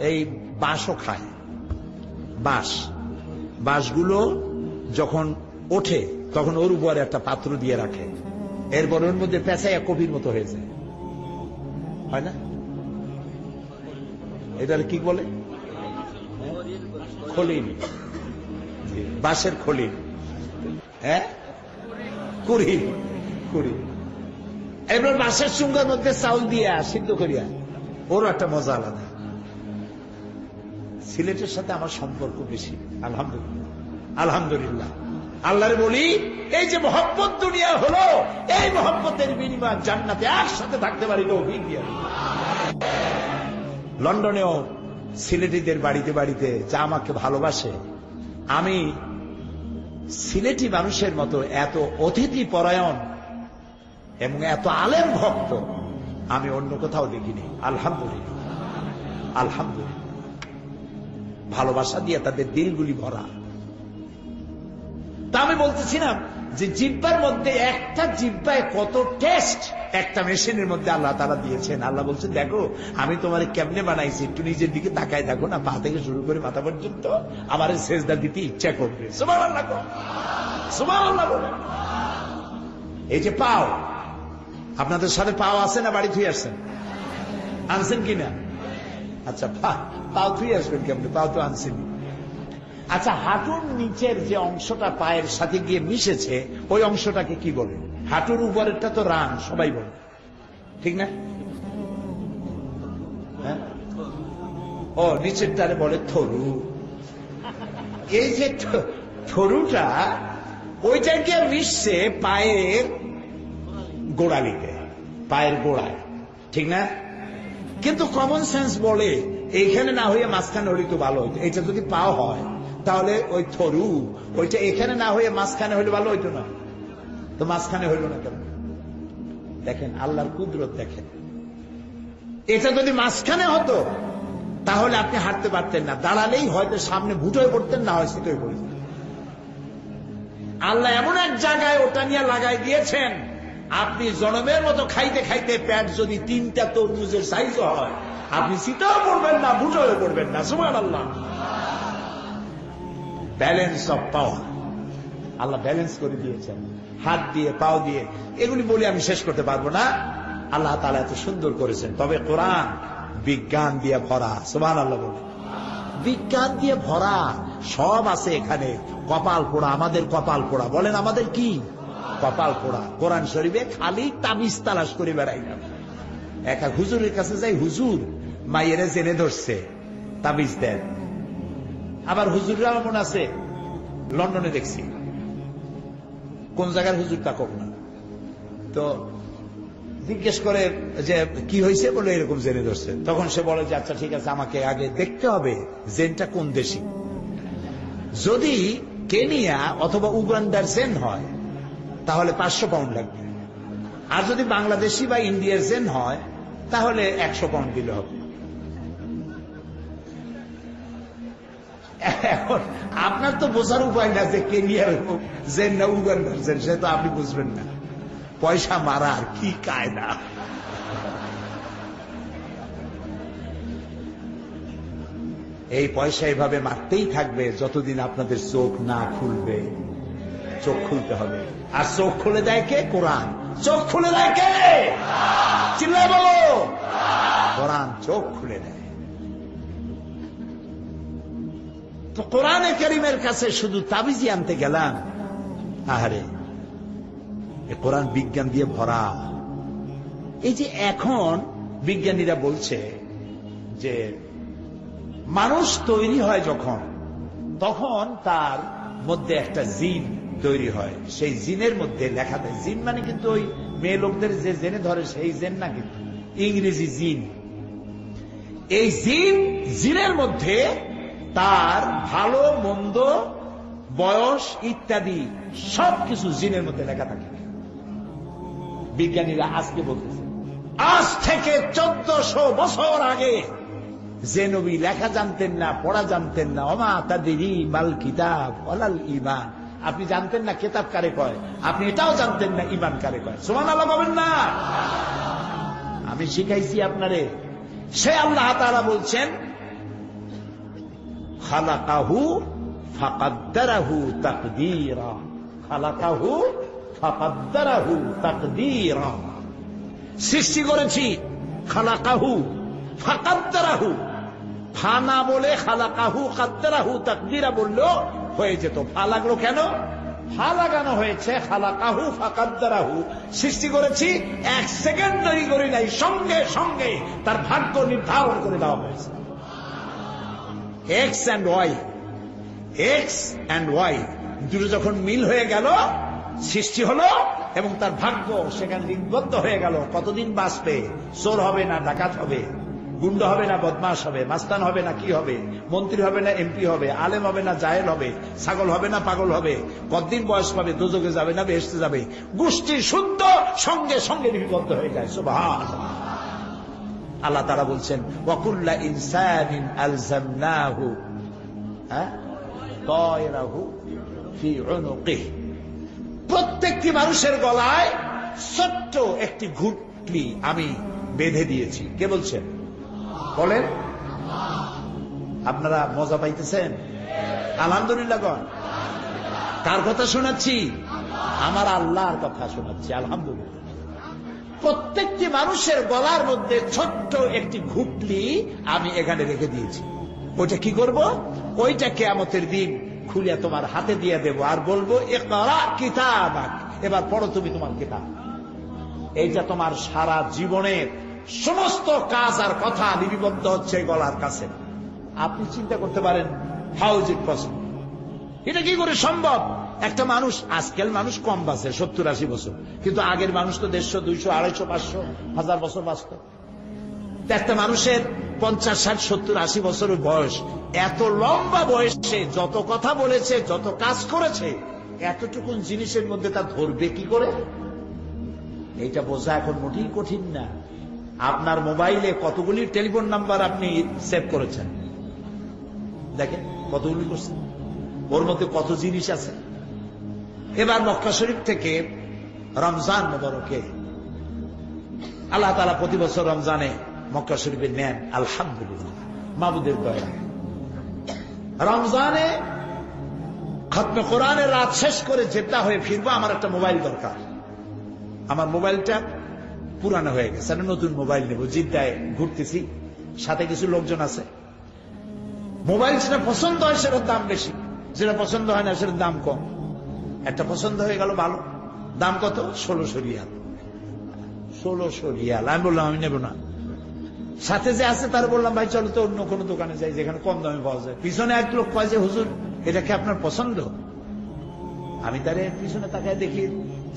এই বাঁশও খায়। বাঁশগুলো যখন ওঠে তখন ওর উপরে একটা পাত্র দিয়ে রাখে, এরপর ওর মধ্যে পেঁচাইয়া কবির মতো হয়ে যায়, হয় না? এটার কি বলে? খলিল, বাঁশের খলিল, হ্যাঁ, কুড়িল। এবার বাঁশের চুঙ্গার মধ্যে চাউল দিয়া সিদ্ধ করিয়া, ওর একটা মজা আলাদা। সিলেটের সাথে আমার সম্পর্ক বেশি, আলহামদুলিল্লাহ। আল্লাহরে বলি, এই যে মহব্বত দুনিয়া হলো, এই মহব্বতের বিনিময় জান্নাতে একসাথে থাকতে পারি তৌফিক দিয়া। লন্ডনেও সিলেটিদের বাড়িতে বাড়িতে যা আমাকে ভালোবাসে, আমি সিলেটি মানুষের মতো এত অতিথি পরায়ণ এবং এত আলেম ভক্ত আমি অন্য কোথাও দেখিনি। আলহামদুলিল্লাহ। ভালোবাসা দিয়ে তাদের দিলগুলি ভরা। তা আমি বলতেছিলাম যে জিব্বার মধ্যে, একটা জিব্বায় কত টেস্ট একটা মেশিনের মধ্যে আল্লাহ তাআলা দিয়েছেন। আল্লাহ বলছেন, দেখো আমি তোমার কেমনে বানাইছি, একটু নিজের দিকে তাকায় দেখো না, পা থেকে শুরু করে মাথা পর্যন্ত আমার সেজদা দিতে ইচ্ছা করবে। সুবহানাল্লাহ, সুবহানাল্লাহ। এই যে পাও, আপনাদের সাথে পাও আছে না? বাড়ি থুই আসছেন, আনছেন কিনা? আচ্ছা, পাও থুই আসবেন কেমনে? পাও তো আনছেন। আচ্ছা, হাঁটুর নিচের যে অংশটা পায়ের সাথে গিয়ে মিশেছে, ওই অংশটাকে কি বলে? হাঁটুর উপরেরটা তো রান, সবাই বলে, ঠিক না? হ্যাঁ, ও নিচেরটারে বলে থরু। এই যে থরুটা, ওইটা গিয়ে মিশছে পায়ের গোড়ালিতে, পায়ের গোড়ায়, ঠিক না? কিন্তু কমন সেন্স বলে এইখানে না হয়ে মাঝখানে হলে তো ভালো হইতো। এটা যদি পাও হয় তাহলে ওই থরু, ওইটা এখানে না হয়ে মাঝখানে হইলে ভালো হইতো না? তো মাঝখানে হইল না কেন? দেখেন আল্লাহর কুদরত, দেখেন। এটা যদি মাঝখানে হতো তাহলে আপনি হাঁটতে পারতেন না, দাঁড়ালেই হয়তো সামনে ভুটোয় পড়তেন, না হয় সেটাই পড়তেন। আল্লাহ এমন এক জায়গায় ওটা নিয়ে লাগাই দিয়েছেন, আপনি জনমের মতো খাইতে খাইতে পেট যদি 3টা তরমুজের সাইজ হয়, আপনি সিটাও পড়বেন না, ভুটোয় পড়বেন না। সুবহানাল্লাহ। Balance of power Allah balance করে দিয়েছেন, হাত দিয়ে, পাও দিয়ে। এগুলি বলে আমি শেষ করতে পারবো না। আল্লাহ তাআলা এত সুন্দর করেছেন। তবে কোরআন বিজ্ঞান দিয়ে ভরা। সুবহানাল্লাহ বলে, বিজ্ঞান দিয়ে ভরা, সব আছে এখানে। কপাল পোড়া, আমাদের কপাল পোড়া। বলেন আমাদের কি? কপাল পোড়া। কোরআন শরীফে খালি তাবিজ তালাশ করে বেড়াই না। এক হুজুরের কাছে যাই, হুজুর মাইয়েরে জেনে ধরছে, তাবিজ দেন। আবার হুজুররা এমন আছে, লন্ডনে দেখছি, কোন জায়গার হুজুর তা কখ না, তো জিজ্ঞেস করে যে কি হয়েছে, বলে এরকম জেনে ধরছে। তখন সে বলে যে আচ্ছা ঠিক আছে, আমাকে আগে দেখতে হবে জেনটা কোন দেশি। যদি কেনিয়া অথবা উগান্ডার জেন হয় তাহলে 500 পাউন্ড লাগবে, আর যদি বাংলাদেশি বা ইন্ডিয়ার জেন হয় তাহলে 100 পাউন্ড দিলে হবে। এখন আপনার তো বোঝার উপায় না যে কেনিয়ার জেন না উগান্ডার জেন, সে তো আপনি বুঝবেন না। পয়সা মারার কি কায়দা! এই পয়সা এভাবে মারতেই থাকবে যতদিন আপনাদের চোখ না খুলবে। চোখ খুলতে হবে। আর চোখ খুলে দেয় কে? কোরআন। চোখ খুলে দেয় কে? চিল্লায় বলো। কোরআন চোখ খুলে দেয়। তো কোরআনে কারীমের কাছে শুধু তাবিজি আনতে গেলাম, আহারে এ কোরআন বিজ্ঞান দিয়ে ভরা। এই যে এখন বিজ্ঞানীরা বলছে যে মানুষ তৈরি হয় যখন, তখন তার মধ্যে একটা জিন তৈরি হয়, সেই জিনের মধ্যে লেখা থাকে, জিন মানে কিন্তু ওই মেয়ে লোকদের যে জেনে ধরে সেই জেন না, কিন্তু ইংরেজি জিন। এই জিনের মধ্যে তার ভালো মন্দ বয়স ইত্যাদি সবকিছু জিনের মধ্যে লেখা থাকে। বিজ্ঞানীরা আজকে বলতেছে, আজ থেকে 1400 বছর আগে যে নবী লেখা জানতেন না, পড়া জানতেন না, ওমা তাদরি মাল কিতাব ওয়ালাল ঈমান, আপনি জানতেন না কিতাব কারে কয়, আপনি এটাও জানতেন না ঈমান কারে কয়। সুবহানাল্লাহ বলেন না? আমি শিখাইছি আপনারে। সে আল্লাহ তাআলা বলছেন, খালাকাহু ফাকাদ্দারাহু তাকদীরা, খালাকাহু ফাকাদ্দারাহু তাকদীরা, সৃষ্টি করেছি। খালাকাহু ফাকাদ্দারাহু, ফা না বলে খালাকাহু কাদ্দারাহু তাকদীরা বললো হয়ে যেত। ফা লাগলো কেন? ফা লাগানো হয়েছে খালাকাহু ফাকাদ্দারাহু, সৃষ্টি করেছি, 1 সেকেন্ড দেরি করি নাই, সঙ্গে সঙ্গে তার ভাগ্য নির্ধারণ করে দেওয়া হয়েছে। এক্স অ্যান্ড ওয়াই দুটো যখন মিল হয়ে গেল, সৃষ্টি হলো এবং তার ভাগ্য সেখানে লিঙ্গবদ্ধ হয়ে গেল। কতদিন বাঁচবে? চোর হবে না ডাকাত হবে, গুন্ডা হবে না বদমাশ হবে, মাস্তান হবে না কি হবে, মন্ত্রী হবে না এমপি হবে, আলেম হবে না জাহেল হবে, ছাগল হবে না পাগল হবে, কতদিন বয়স পাবে, দোজখে যাবে না বেহেশতে যাবে, গোষ্ঠী শুদ্ধ, সঙ্গে সঙ্গে লিপিবদ্ধ হয়ে যায়। সুবহানাল্লাহ। আল্লাহ তাআলা বলছেন, ওয়াকুল্লা ইনসানিন আলজামনাহু তায়রাহু ফি উনুকিহি, প্রত্যেকটি মানুষের গলায় ছোট্ট একটি ঘুঁটলি আমি বেঁধে দিয়েছি। কে বলছেন? বলেন। আপনারা মজা পাইতেছেন? আলহামদুলিল্লাহ গণ। কার কথা শোনাচ্ছি? আমার আল্লাহর কথা শোনাচ্ছি। আলহামদুলিল্লাহ। প্রত্যেকটি মানুষের গলার মধ্যে ছোট্ট একটি ঘুঁটলি আমি এখানে রেখে দিয়েছি। ওইটা কি করব? ওইটা কিয়ামতের দিন খুলে তোমার হাতে দিয়ে দেব আর বলবো, ইকরা কিতাবাক, এবার পড়ো তুমি তোমার কিতাব। এইটা তোমার সারা জীবনের সমস্ত কাজ আর কথা লিপিবদ্ধ হচ্ছে গলার কাছে। আপনি চিন্তা করতে পারেন, হাউ ইজ ইট পসিবল? এটা কি করে সম্ভব? একটা মানুষ, আজকাল মানুষ কম বাঁচে, 70-80 বছর, কিন্তু আগের মানুষ তো 150, 200, 250, 500, 1000 বছর বাঁচত। একটা মানুষের 50, 60, 70, 80 বছরের বয়স, এত লম্বা বয়সে যত কথা বলেছে, যত কাজ করেছে, এতটুকুন জিনিসের মধ্যে তা ধরবে কি করে? এইটা বোঝা এখন মোটেই কঠিন না। আপনার মোবাইলে কতগুলি টেলিফোন নাম্বার আপনি সেভ করেছেন, দেখেন কতগুলি করছেন, ওর মধ্যে কত জিনিস আছে। এবার মক্কা শরীফ থেকে রমজান মুবারকে আল্লাহ তাআলা প্রতি বছর রমজানে মক্কা শরীফে নেন, আলহামদুলিল্লাহ, মাবুদের দয়া। রমজানে খতমে কোরআনের রাত শেষ করে জেদ্দা হয়ে ফিরবো, আমার একটা মোবাইল দরকার। আমার মোবাইলটা পুরানো হয়ে গেছে, আমি নতুন মোবাইল নেব। জিদ্দায় ঘুরতেছি, সাথে কিছু লোকজন আছে। মোবাইল যেটা পছন্দ হয় সেটার দাম বেশি, যেটা পছন্দ হয় না সেটার দাম কম। একটা পছন্দ হয়ে গেল ভালো, দাম কত? 1600 রিয়াল। 1600 রিয়াল। আমি বললাম আমি নেব না। সাথে যে আছে তার বললাম, ভাই চলো তো অন্য কোনো দোকানে যাই যেখানে কম দামে পাওয়া যায়। পিছনে এক লোক কয় যে, হুজুর এটা কি আপনার পছন্দ? আমি তারে পিছনে তাকায় দেখি,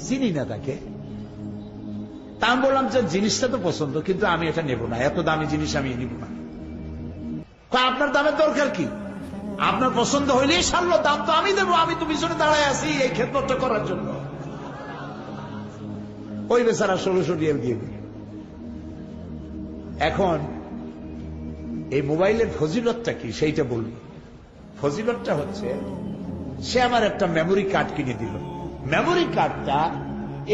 চিনি না তাকে। তা আমি বললাম যে জিনিসটা তো পছন্দ, কিন্তু আমি এটা নেব না, এত দামি জিনিস আমি নিব না। আপনার দামের দরকার কি? আপনার পছন্দ হইলেই সারলো, দাম তো আমি দেবো, আমি তো পিছনে দাঁড়ায় আছি এই খেদমতটা করার জন্য। ওই বেচারা 1600 রিয়াল দিয়ে দিল। এখন এই মোবাইলের ফজিলতটা কি সেইটা বলব। ফজিলতটা হচ্ছে, সে আমার একটা মেমোরি কার্ড কিনে দিল। মেমোরি কার্ডটা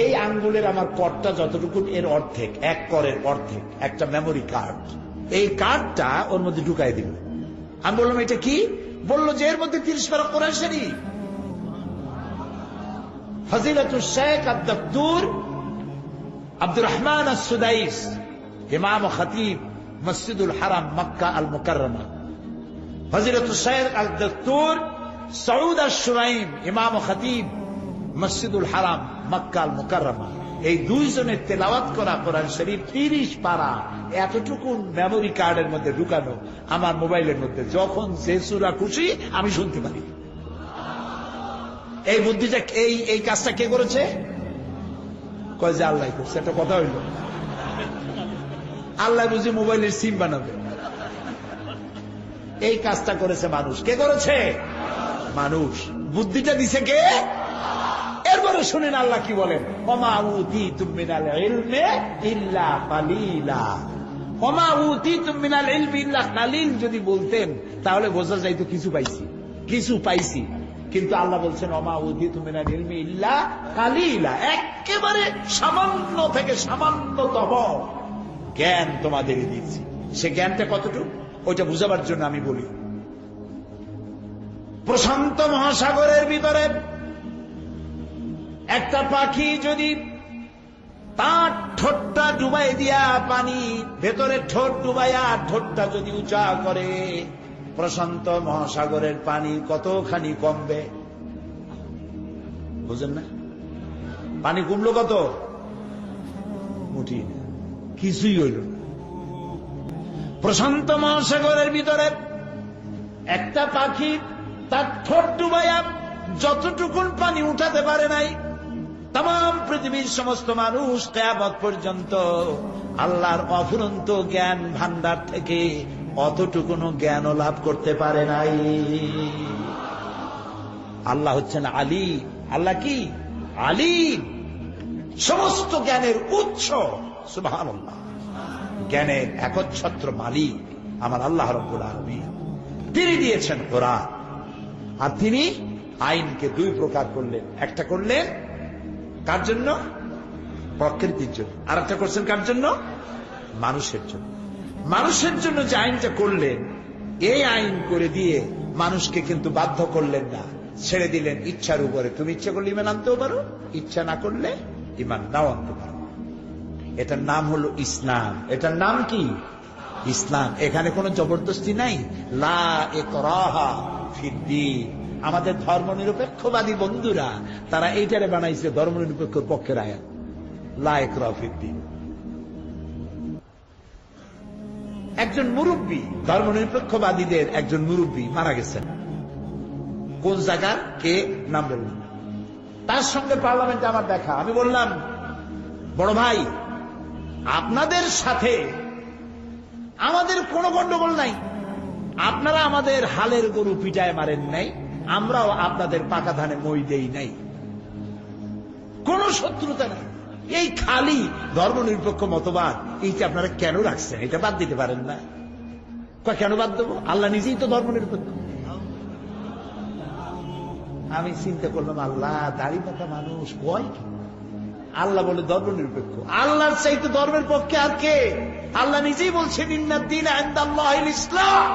এই আঙ্গুলের আমার করটা যতটুকু, এর অর্ধেক, 1 করের অর্ধেক একটা মেমোরি কার্ড। এই কার্ডটা ওর মধ্যে ঢুকাই দিল। আমি বললাম এটা কি? বললো যে এর মধ্যে 30 পারা কোরআন শরীফ। ফজিলাতুল শেখ আদ-দক্তুর আব্দুর রহমান আস-সুদাইস, ইমাম ও খতিব মসজিদুল হারাম মক্কা আল মুকাররমা, হযরত শাইখ আল-দক্তর সৌদ আশ-শুরাইম, ইমাম ও খতিব, মসজিদুল হারাম, মক্কা আল মুকাররমা, এই দুইজনের তেলাওয়াত করা কোরআন শরীফ 30 পারা এতটুকু মেমোরি কার্ডের মধ্যে ঢুকানো আমার মোবাইলের মধ্যে, যখন যে সূরা খুশি আমি শুনতে পারি। এই বুদ্ধিটা, এই কাজটা কে করেছে? কয় যে আল্লাহ করছে। একটা কথা হইল, আল্লাহ বুঝি মোবাইলের সিম বানাবে। এই কাজটা করেছে মানুষ। কে করেছে? মানুষ। বুদ্ধিটা দিছে কে? এরপরে শুনেন আল্লাহ কি বলেন, ওমা উতীতুম মিনাল ইলমি ইল্লা কালিলা। ওমা উতীতুম মিনাল ইলমি ইল্লা কালিল যদি বলতেন তাহলে বোঝা যাইতো কিছু পাইছি। কিন্তু আল্লাহ বলছেন ওমা উতীতুম মিনাল ইলমি ইল্লা কালিলা, একেবারে সামান্য থেকে সামান্যতম জ্ঞান তোমাদের দিয়েছি। সে জ্ঞানটা কতটুকু ওইটা বুঝাবার জন্য আমি বলি, প্রশান্ত মহাসাগরের ভিতরে একটা পাখি যদি তার ঠোঁটটা ডুবাই দিয়া পানি ভেতরে ঠোঁট ডুবাইয়া ঠোঁটটা যদি উঁচা করে, প্রশান্ত মহাসাগরের পানি কতখানি কমবে? বুঝেন না? পানি কমলো কত? মুঠি, কিছুই হইল না। প্রশান্ত মহাসাগরের ভিতরে একটা পাখি তার ঠোঁট ডুবাইয়া যতটুকুন পানি উঠাতে পারে নাই, তাম পৃথিবীর সমস্ত মানুষ কিয়ামত পর্যন্ত আল্লাহর অফুরন্ত জ্ঞান ভান্ডার থেকে অতটুকুন জ্ঞানও লাভ করতে পারে নাই। আল্লাহ হচ্ছেন আলিম। আল্লাহ কি? আলিম, সমস্ত জ্ঞানের উৎস। সুবহানাল্লাহ। জ্ঞানের একচ্ছত্র মালিক আমার আল্লাহ রাব্বুল আলামিন। তিনি দিয়েছেন কোরআন, আর তিনি আইনকে দুই প্রকার করলেন। একটা করলেন কার জন্য? প্রকৃতির জন্য। আর একটা করছেন কার জন্য? মানুষের জন্য। মানুষের জন্য যে আইনটা করলেন, এই আইন করে দিয়ে মানুষকে কিন্তু বাধ্য করলেন না, ছেড়ে দিলেন ইচ্ছার উপরে। তুমি ইচ্ছা করলে ইমান আনতেও পারো, ইচ্ছা না করলে ইমান নাও আনতে পারো। এটার নাম হলো ইসলাম। এটার নাম কি? ইসলাম। এখানে কোনো জবরদস্তি নাই। লা ইকরাহা ফিদ্দীন। আমাদের ধর্মনিরপেক্ষবাদী বন্ধুরা তারা এইটারে বানাইছে ধর্মনিরপেক্ষ পক্ষের আয়াত, লা ইকরাহা ফিদ্দীন। একজন মুরব্বী, ধর্মনিরপেক্ষবাদীদের একজন মুরব্বী মারা গেছেন। কোন জায়গার কে নাম বললেন, তার সঙ্গে পার্লামেন্টে আমার দেখা। আমি বললাম, বড় ভাই, আপনাদের সাথে আমাদের কোনো গন্ডগোল নাই। আপনারা আমাদের হালের গরু পিটায় মারেন নাই, আমরাও আপনাদের পাকা ধানে মই দেই নাই, কোন শত্রুতা নাই। এই খালি ধর্মনিরপেক্ষ মতবাদ, এইটা আপনারা কেন রাখছেন? এটা বাদ দিতে পারেন না? কেন বাদ দেবো? আল্লাহ নিজেই তো ধর্মনিরপেক্ষ। আমি চিন্তা করলাম, আল্লাহ দাড়ি পাকা মানুষ কয় কি? আল্লাহ বলে ধর্মনিরপেক্ষ। আল্লাহর চাইতে ধর্মের পক্ষে আর কে? আল্লাহ নিজেই বলছেন, ইন্নাদ দীনা ইনদাল্লাহিল ইসলাম।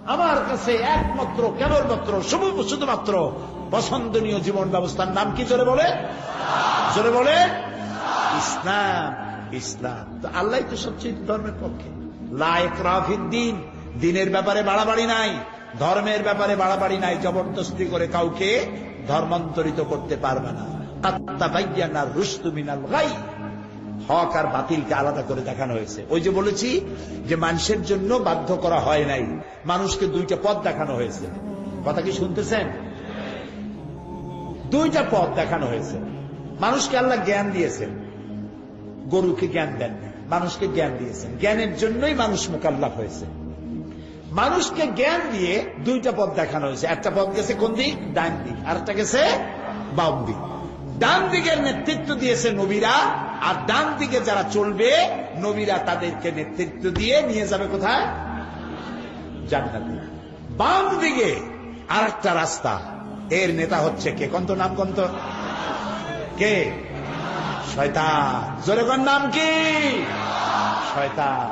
আমার কাছে একমাত্র, কেবলমাত্র, শুধুমাত্র পছন্দনীয় জীবন ব্যবস্থার নাম কি? জোরে বলে, জোরে বলে, ইসলাম। ইসলাম তো আল্লাহ তো সবচেয়ে ধর্মের পক্ষে। লা ইকরাহা ফিদ্দীন। দিনের ব্যাপারে বাড়াবাড়ি নাই, ধর্মের ব্যাপারে বাড়াবাড়ি নাই। জবরদস্তি করে কাউকে ধর্মান্তরিত করতে পারবে না। তাবায়্যানা রুশদু মিনাল গাই। হক আর বাতিলকে আলাদা করে দেখানো হয়েছে। ওই যে বলেছি যে মানুষের জন্য বাধ্য করা হয় নাই, মানুষকে দুইটা পথ দেখানো হয়েছে। কথা কি শুনতেছেন? দুইটা পথ দেখানো হয়েছে। মানুষকে আল্লাহ জ্ঞান দিয়েছেন, গরুকে জ্ঞান দেন, মানুষকে জ্ঞান দিয়েছেন। জ্ঞানের জন্যই মানুষ মুকাল্লাফ হয়েছে। মানুষকে জ্ঞান দিয়ে দুইটা পথ দেখানো হয়েছে। একটা পথ গেছে কোন দিক? ডান দিক। আর একটা গেছে বাম দিক। ডান দিকের নেতৃত্ব দিয়েছে নবীরা, আর ডান দিকে যারা চলবে নবীরা তাদেরকে নেতৃত্ব দিয়ে নিয়ে যাবে কোথায়? জান্নাতে। বাম দিকে আর একটা রাস্তা, এর নেতা হচ্ছে কে? কন্ত নাম কন্ত কে? শয়তান। জোরে কোন নাম কি? শয়তান।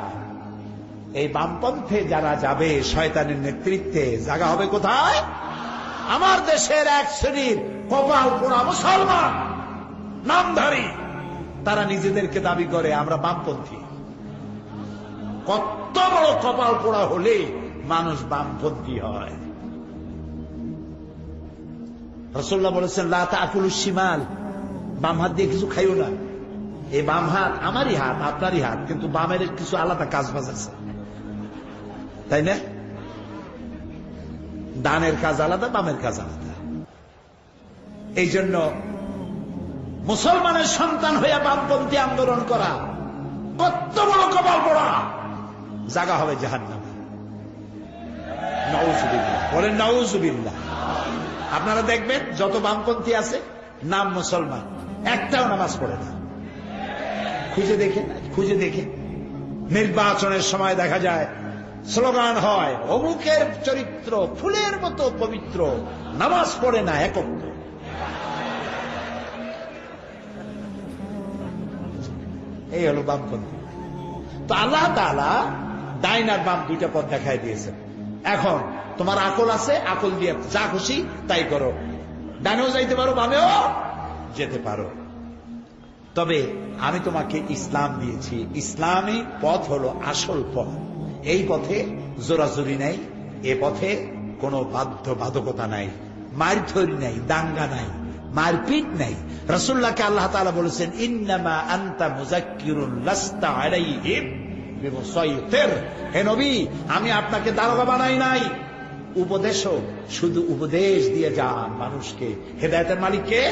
এই বামপন্থে যারা যাবে শয়তানের নেতৃত্বে, জায়গা হবে কোথায়? আমার দেশের এক শ্রেণীর কপাল পোড়া মুসলমান নামধারী, তারা নিজেদেরকে দাবি করে আমরা বামপন্থী। কত বড় কপাল পোড়া হলে মানুষ বামপন্থী হয়। রাসূলুল্লাহ বলেছেন, লা তাকুলুশ শিমাল, বাম হাত দিয়ে কিছু খাইও না। এই বাম হাত আমারই হাত, আপনারই হাত, কিন্তু বামের কিছু আলাদা কাজ বাজ আছে, তাই না? ডানের কাজ আলাদা, বামের কাজ আলাদা। এই জন্য মুসলমানের সন্তান হইয়া বামপন্থী আন্দোলন করা কত বড় কপাল পড়া, জায়গা হবে জাহান্নামে। নাউজুবিল্লাহ, বলেন নাউজুবিল্লাহ। আপনারা দেখবেন যত বামপন্থী আছে নাম মুসলমান, একটাও নামাজ পড়ে না। খুঁজে দেখে, খুঁজে দেখে নির্বাচনের সময় দেখা যায় স্লোগান হয়, অমুকের চরিত্র ফুলের মতো পবিত্র, নামাজ পড়ে না একক। এই হলো বামপন্থী। তো আল্লাহ তাআলা ডাইন আর বাম দুইটা পথ দেখাই দিয়েছেন। এখন তোমার আকল আছে, আকল দিয়ে যা খুশি তাই করো, ডানেও যাইতে পারো, বামেও যেতে পারো। তবে আমি তোমাকে ইসলাম দিয়েছি, ইসলামী পথ হলো আসল পথ। এই পথে জোরাজুরি নাই, এ পথে কোনো বাধ্যবাধকতা নাই, মারধরি নাই, দাঙ্গা নাই, মারপিট নাই। রাসূলুল্লাহকে আল্লাহ তাআলা বলেছেন, ইন্নামা আনতা মুযাক্কিরুন লাস্তা আলাইহিম বিমুসাইতির। হে নবী, আমি আপনাকে দারোগা বানাই নাই, উপদেশক। শুধু উপদেশ দিয়ে যান মানুষকে। হেদায়েতের মালিক কে?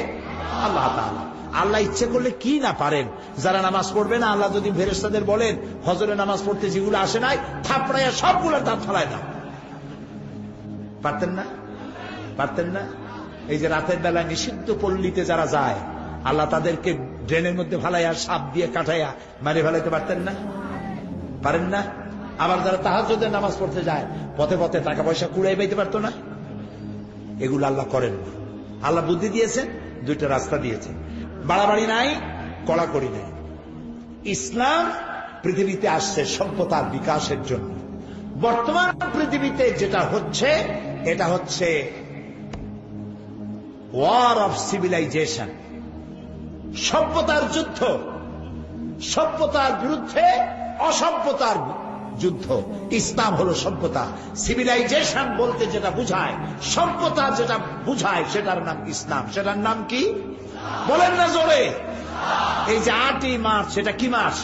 আল্লাহ তাআলা। আল্লাহ ইচ্ছে করলে কি না পারেন। যারা নামাজ পড়বে না, আল্লাহ যদি ফেরেশতাদের বলেন হজরে নামাজ পড়তে যেগুলো আসে নাই, থাপড়াইয়া সবগুলোর দাঁত ফালায় দাও, পারতেন না? পারতেন না? এই যে রাতের বেলায় নিষিদ্ধ পল্লীতে যারা যায়, আল্লাহ তাদেরকে ড্রেনের মধ্যে ফালাইয়া সাপ দিয়ে কাটাইয়া মারে ফেলাইতে পারতেন না? পারেন না? আবার যারা তাহাজ্জুদের নামাজ পড়তে যায়, পথে পথে টাকা পয়সা কুড়াই পাইতে পারতো না? এগুলো আল্লাহ করেন না। আল্লাহ বুদ্ধি দিয়েছেন, দুইটা রাস্তা দিয়েছেন, বাড়াবাড়ি নাই, কড়াকড়ি নাই। ইসলাম পৃথিবীতে আসছে সভ্যতার বিকাশের জন্য। বর্তমান পৃথিবীতে যেটা হচ্ছে, এটা হচ্ছে ওয়ার অফ সিভিলাইজেশন, সভ্যতার যুদ্ধ। সভ্যতার বিরুদ্ধে অসভ্যতার যুদ্ধ। ইসলাম হলো সভ্যতা। সিভিলাইজেশন বলতে যেটা বুঝায়, সভ্যতা যেটা বুঝায়, সেটার নাম ইসলাম। সেটার নাম কি বলেন না জোরে? এই যে 8ই মার্চ, এটা কি মাস?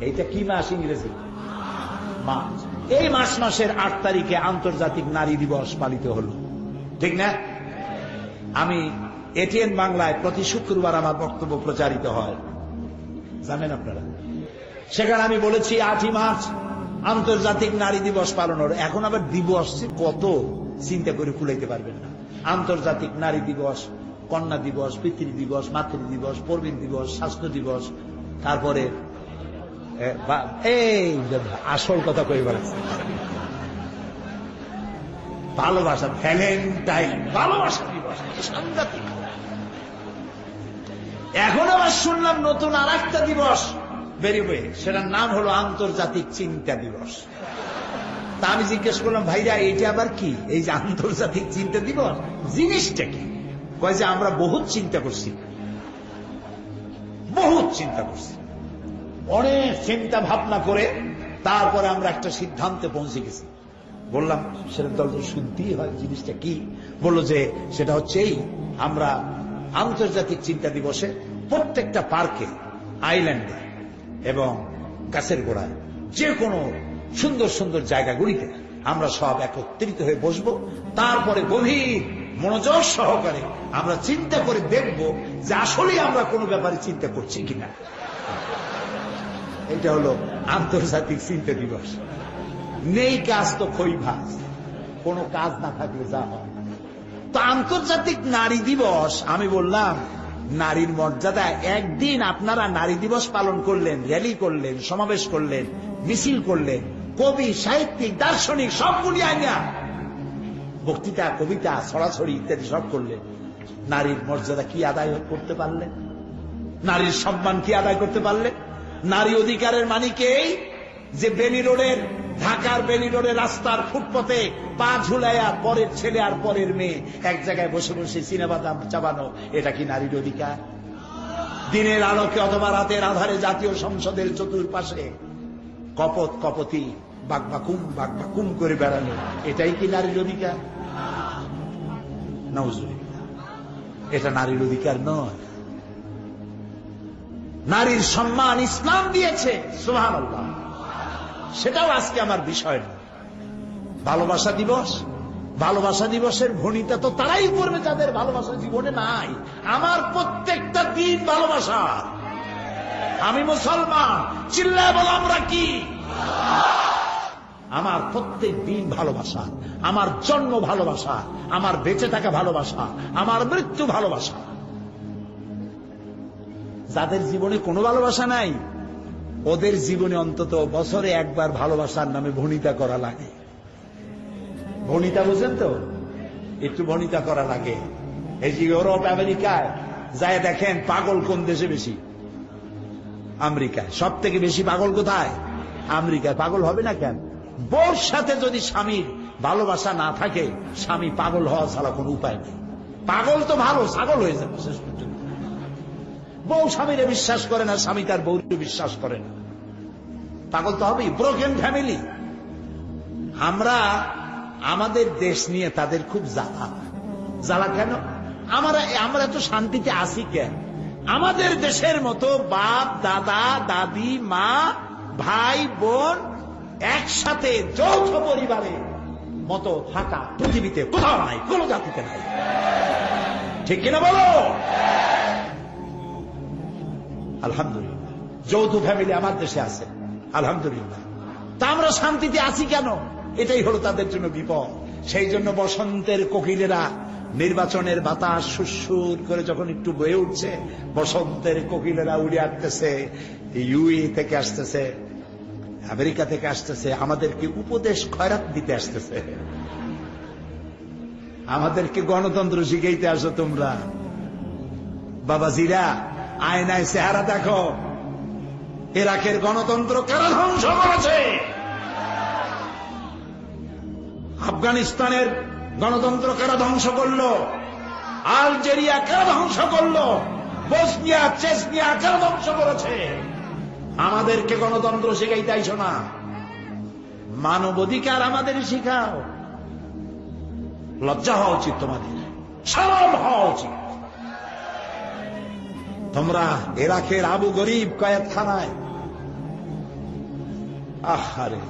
এইটা কি মাস ইংরেজি? মার্চ। এই মাসের 8 তারিখে আন্তর্জাতিক নারী দিবস পালিত হলো, ঠিক না? আমি এটিএন বাংলায় প্রতি শুক্রবার আমার বক্তব্য প্রচারিত হয়, জানেন আপনারা। সেখানে আমি বলেছি 8ই মার্চ আন্তর্জাতিক নারী দিবস পালন হলো। এখন আবার দিবস কত চিন্তা করে কুলাইতে পারবেন না। আন্তর্জাতিক নারী দিবস, কন্যা দিবস, পিতৃ দিবস, মাতৃ দিবস, প্রবীণ দিবস, স্বাস্থ্য দিবস, তারপরে এই আসল কথা কই বলেছে, ভালোবাসা, ভ্যালেন্টাইন, ভালোবাসা দিবস, সাংঘাতিক। এখন আবার শুনলাম নতুন আর একটা দিবস বেরিয়ে, সেটার নাম হলো আন্তর্জাতিক চিন্তা দিবস। তা আমি জিজ্ঞেস করলাম, ভাইরা এইটা আবার কি? এই যে আন্তর্জাতিক চিন্তা দিবস জিনিসটা কি? কয় যে আমরা বহুত চিন্তা করছি, বহুত চিন্তা করছি, অনেক চিন্তা ভাবনা করে তারপরে আমরা একটা সিদ্ধান্তে পৌঁছে গেছি। বললাম সেটা দল শুনতেই হয়, জিনিসটা কি? বললো যে সেটা হচ্ছে এই, আমরা আন্তর্জাতিক চিন্তা দিবসে প্রত্যেকটা পার্কে, আইল্যান্ডে এবং গাছের গোড়ায়, যে কোনো সুন্দর সুন্দর জায়গাগুলিতে আমরা সব একত্রিত হয়ে বসবো। তারপরে গভীর মনোযোগ সহকারে আমরা চিন্তা করে দেখব যে আসলে আমরা কোনো ব্যাপারে চিন্তা করছি কিনা। এটা হলো আন্তর্জাতিক চিন্তা দিবস। নেই কাজ তো খই ভাজ, কোনো কাজ না থাকলে যা হয়। তো আন্তর্জাতিক নারী দিবস, আমি বললাম নারীর মর্যাদা। একদিন আপনারা নারী দিবস পালন করলেন, র্যালি করলেন, সমাবেশ করলেন, মিছিল করলেন, কবি, সাহিত্যিক, দার্শনিক সবগুলি আইনা বক্তৃতা, কবিতা, ছড়াছড়ি ইত্যাদি সব করলেন। নারীর মর্যাদা কি আদায় করতে পারলেন? নারীর সম্মান কি আদায় করতে পারলেন? নারী অধিকারের মানে কি? যে বেলি রোডের, ঢাকার বেলি রোডের রাস্তার ফুটপথে পা ঝুলাইয়া পরের ছেলে আর পরের মেয়ে এক জায়গায় বসে বসে সিনেমা চাবানো, এটা কি নারীর অধিকার? দিনের আলোকে অথবা রাতের আধারে জাতীয় সংসদের চতুর্পাশে কপতি বাকবাকুম করে বেড়ানো, এটাই কি নারীর অধিকার? নাউজুবিল্লাহ, এটা নারীর অধিকার নয়। নারীর সম্মান ইসলাম দিয়েছে, সুবহানাল্লাহ। সেটাও আজকে আমার বিষয় না। ভালোবাসা দিবস, ভালোবাসা দিবসের ভণিতা তো তারাই করবে যাদের ভালোবাসা জীবনে নাই। আমার প্রত্যেকটা দিন ভালোবাসা। আমি মুসলমান, চিল্লায় বলো আমরা কি? আমার প্রত্যেক দিন ভালোবাসা, আমার জন্ম ভালোবাসা, আমার বেঁচে থাকা ভালোবাসা, আমার মৃত্যু ভালোবাসা। যাদের জীবনে কোনো ভালোবাসা নাই, ওদের জীবনে অন্তত বছরে একবার ভালোবাসার নামে ভণিতা করা লাগে। ভণিতা বুঝেন তো? একটু ভণিতা করা লাগে। এই যে ইউরোপ আমেরিকায় যায় দেখেন পাগল কোন দেশে বেশি? আমেরিকায়। সব থেকে বেশি পাগল কোথায়? আমেরিকায়। পাগল হবে না কেন? বউর সাথে যদি স্বামীর ভালোবাসা না থাকে, স্বামী পাগল হওয়া ছাড়া কোনো উপায় নেই। পাগল তো ভালো, ছাগল হয়ে যাবে শেষ পর্যন্ত। বউ স্বামীরে বিশ্বাস করে না, স্বামী তার বউকে বিশ্বাস করে না, পাগল তো হবেই। Broken family. আমরা আমাদের দেশ নিয়ে তাদের খুব জ্বালা। জ্বালা কেন? আমরা তো শান্তিতে আছি কেন? আমাদের দেশের মতো বাপ, দাদা, দাদি, মা, ভাই, বোন একসাথে যৌথ পরিবারে মতো থাকা পৃথিবীতে কোথাও নাই, কোন জাতিতে নাই। ঠিক কিনা বলো? আলহামদুলিল্লাহ, যৌথ ফ্যামিলি আমার দেশে আছে, আলহামদুলিল্লাহ। তা আমরা শান্তিতে আছি কেন? এটাই হলো তাদের জন্য বিপদ। সেই জন্য বসন্তের কোকিলেরা, নির্বাচনের বাতাস সুরসুর করে যখন একটু বয়ে উঠছে, বসন্তের কোকিলেরা উড়ে আসতেছে, ইউএই থেকে আসতেছে, আমেরিকা থেকে আসতেছে, আমাদেরকে উপদেশ খয়রাত দিতে আসতেছে। আমাদেরকে গণতন্ত্র শিখাইতে আসো তোমরা। বাবাজিরা, আয়নায় চেহারা দেখো। ইরাকের গণতন্ত্র কারা ধ্বংস করেছে? আফগানিস্তানের গণতন্ত্র কারা ধ্বংস করলো? আলজেরিয়া কারা ধ্বংস করলো? বসনিয়া, চেচনিয়া কারা ধ্বংস করেছে? আমাদেরকে গণতন্ত্র শিখাইতে আইসো না, মানবাধিকার আমাদের শিখাও। লজ্জা হওয়া উচিত তোমাদের, শরম হওয়া উচিত। তোমরা ইরাকের আবু গরিব কয়েদখানায়, আহারে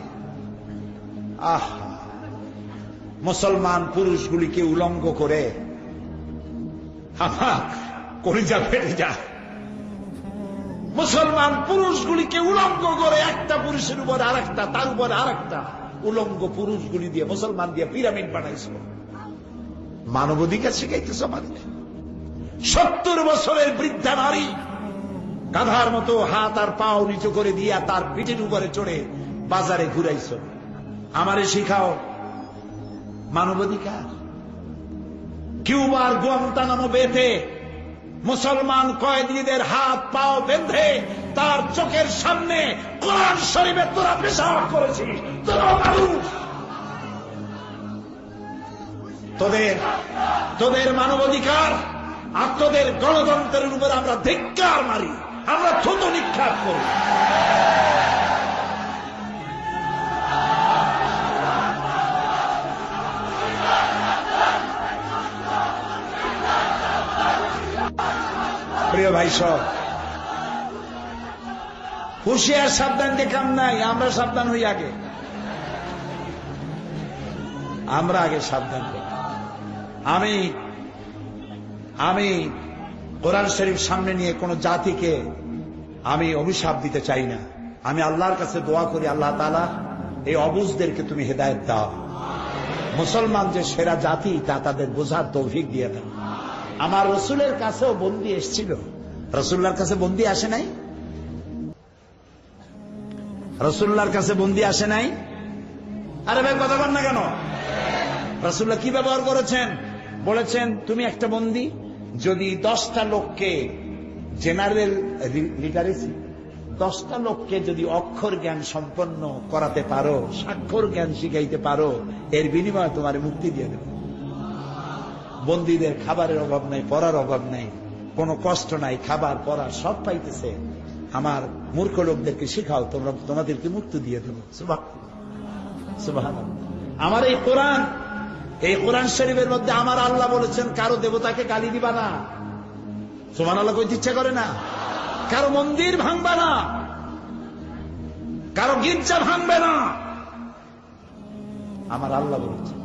আহা, মুসলমান পুরুষগুলিকে উলঙ্গ করে আমার কলিজা ফেটে যায়। মুসলমান পুরুষগুলিকে উলঙ্গ করে একটা পুরুষের উপর আরেকটা, তার উপর আরেকটা, উলঙ্গ পুরুষগুলি দিয়ে মুসলমান দিয়ে পিরামিড বানাইছিল। মানবাধিকার শিখাইতেছ আমাদের? 70 বছরের বৃদ্ধা নারী গাধার মতো হাত আর পাও নিচু করে দিয়া তার পিঠের উপরে চড়ে বাজারে ঘুরাইছ। আমারে শিখাও মানবাধিকার। কিউবার গুয়ান্তানামো বেতে মুসলমান কয়েদিদের হাত পাও বেঁধে তার চোখের সামনে কোরআন শরীফে তোরা পেশাব করেছিস। তোরা মানুষ, তোদের মানবাধিকার আর তোদের গণতন্ত্রের উপর আমরা ধিক্কার মারি, আমরা থুতু নিক্ষেপ করি। প্রিয় ভাই সব, হুঁশিয়ার সাবধান দেখাম নাই, আমরা সাবধান হই আগে। আমরা আগে সাবধান হই। আমি কোরআন শরীফ সামনে নিয়ে কোন জাতিকে আমি অভিশাপ দিতে চাই না। আমি আল্লাহর কাছে দোয়া করি, আল্লাহ তাআলা এই অবুঝদেরকে তুমি হেদায়েত দাও। মুসলমান যে সেরা জাতি তা তাদের বোঝার তৌফিক দিয়ে দাও। আমার রসুলের কাছেও বন্দী এসেছিল। রসুল্লাহর কাছে বন্দী আসে নাই? রসুল্লাহর কাছে বন্দী আসে নাই? আরে ভাই কথা বল না কেন? রসুল্লাহ কি ব্যবহার করেছেন? বলেছেন তুমি একটা বন্দী যদি 10টা লোককে জেনারেল লিটারেসি, 10টা লোককে যদি অক্ষর জ্ঞান সম্পন্ন করাতে পারো, স্বাক্ষর জ্ঞান শিখাইতে পারো, এর বিনিময়ে তোমার মুক্তি দিয়ে দেবে। বন্দীদের খাবারের অভাব নাই, পড়ার অভাব নাই, কোনো কষ্ট নাই, খাবার পড়া সব পাইতেছে। আমার মূর্খ লোকদেরকে শিখাও, তোমাদেরকে মুক্তি দিয়ে দেবো। সুবহানাল্লাহ। সুবহানাল্লাহ। আমার এই কোরআন শরীফের মধ্যে আমার আল্লাহ বলেছেন কারো দেবতাকে গালি দিবা না। সুবহানাল্লাহ কইতে ইচ্ছা করে না? কারো মন্দির ভাঙবা না, কারো গির্জা ভাঙবে না, আমার আল্লাহ বলেছেন।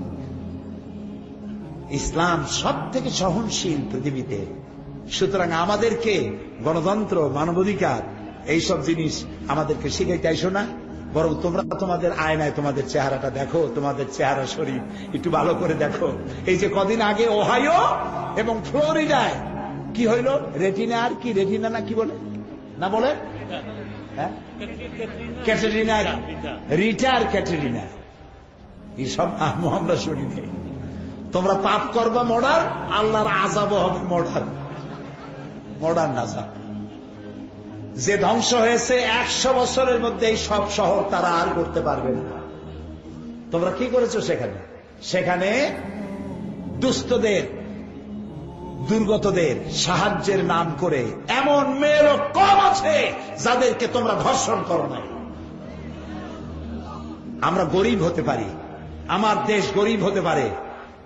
ইসলাম সব থেকে সহনশীল পৃথিবীতে। সুতরাং আমাদেরকে গণতন্ত্র, মানবাধিকার এইসব জিনিস আমাদেরকে শিখাইতে আইসো না, বরং তোমরা তোমাদের আয়নায় তোমাদের চেহারাটা দেখো, তোমাদের চেহারা শরীর একটু ভালো করে দেখো। এই যে কদিন আগে ওহাইও এবং ফ্লোরিডায় কি হইল, রেটিনা না কি বলে না বলে, হ্যাঁ ক্যাটেরিনা, রিটার ক্যাটেরিনা, এইসব আমরা শুনিনি। তোমরা পাপ করবা মর্ডার, আল্লাহর আযাবও হবে মর্ডার আযাব। যে ধ্বংস হয়েছে 100 বছরের মধ্যে এই সব শহর তারা আর করতে পারবে না। তোমরা কি করেছো সেখানে দুস্থদের, দুর্গতদের সাহায্যের নাম করে এমন মেয়েরও কম আছে যাদেরকে তোমরা ধর্ষণ করো নাই। আমরা গরিব হতে পারি, আমার দেশ গরিব হতে পারে,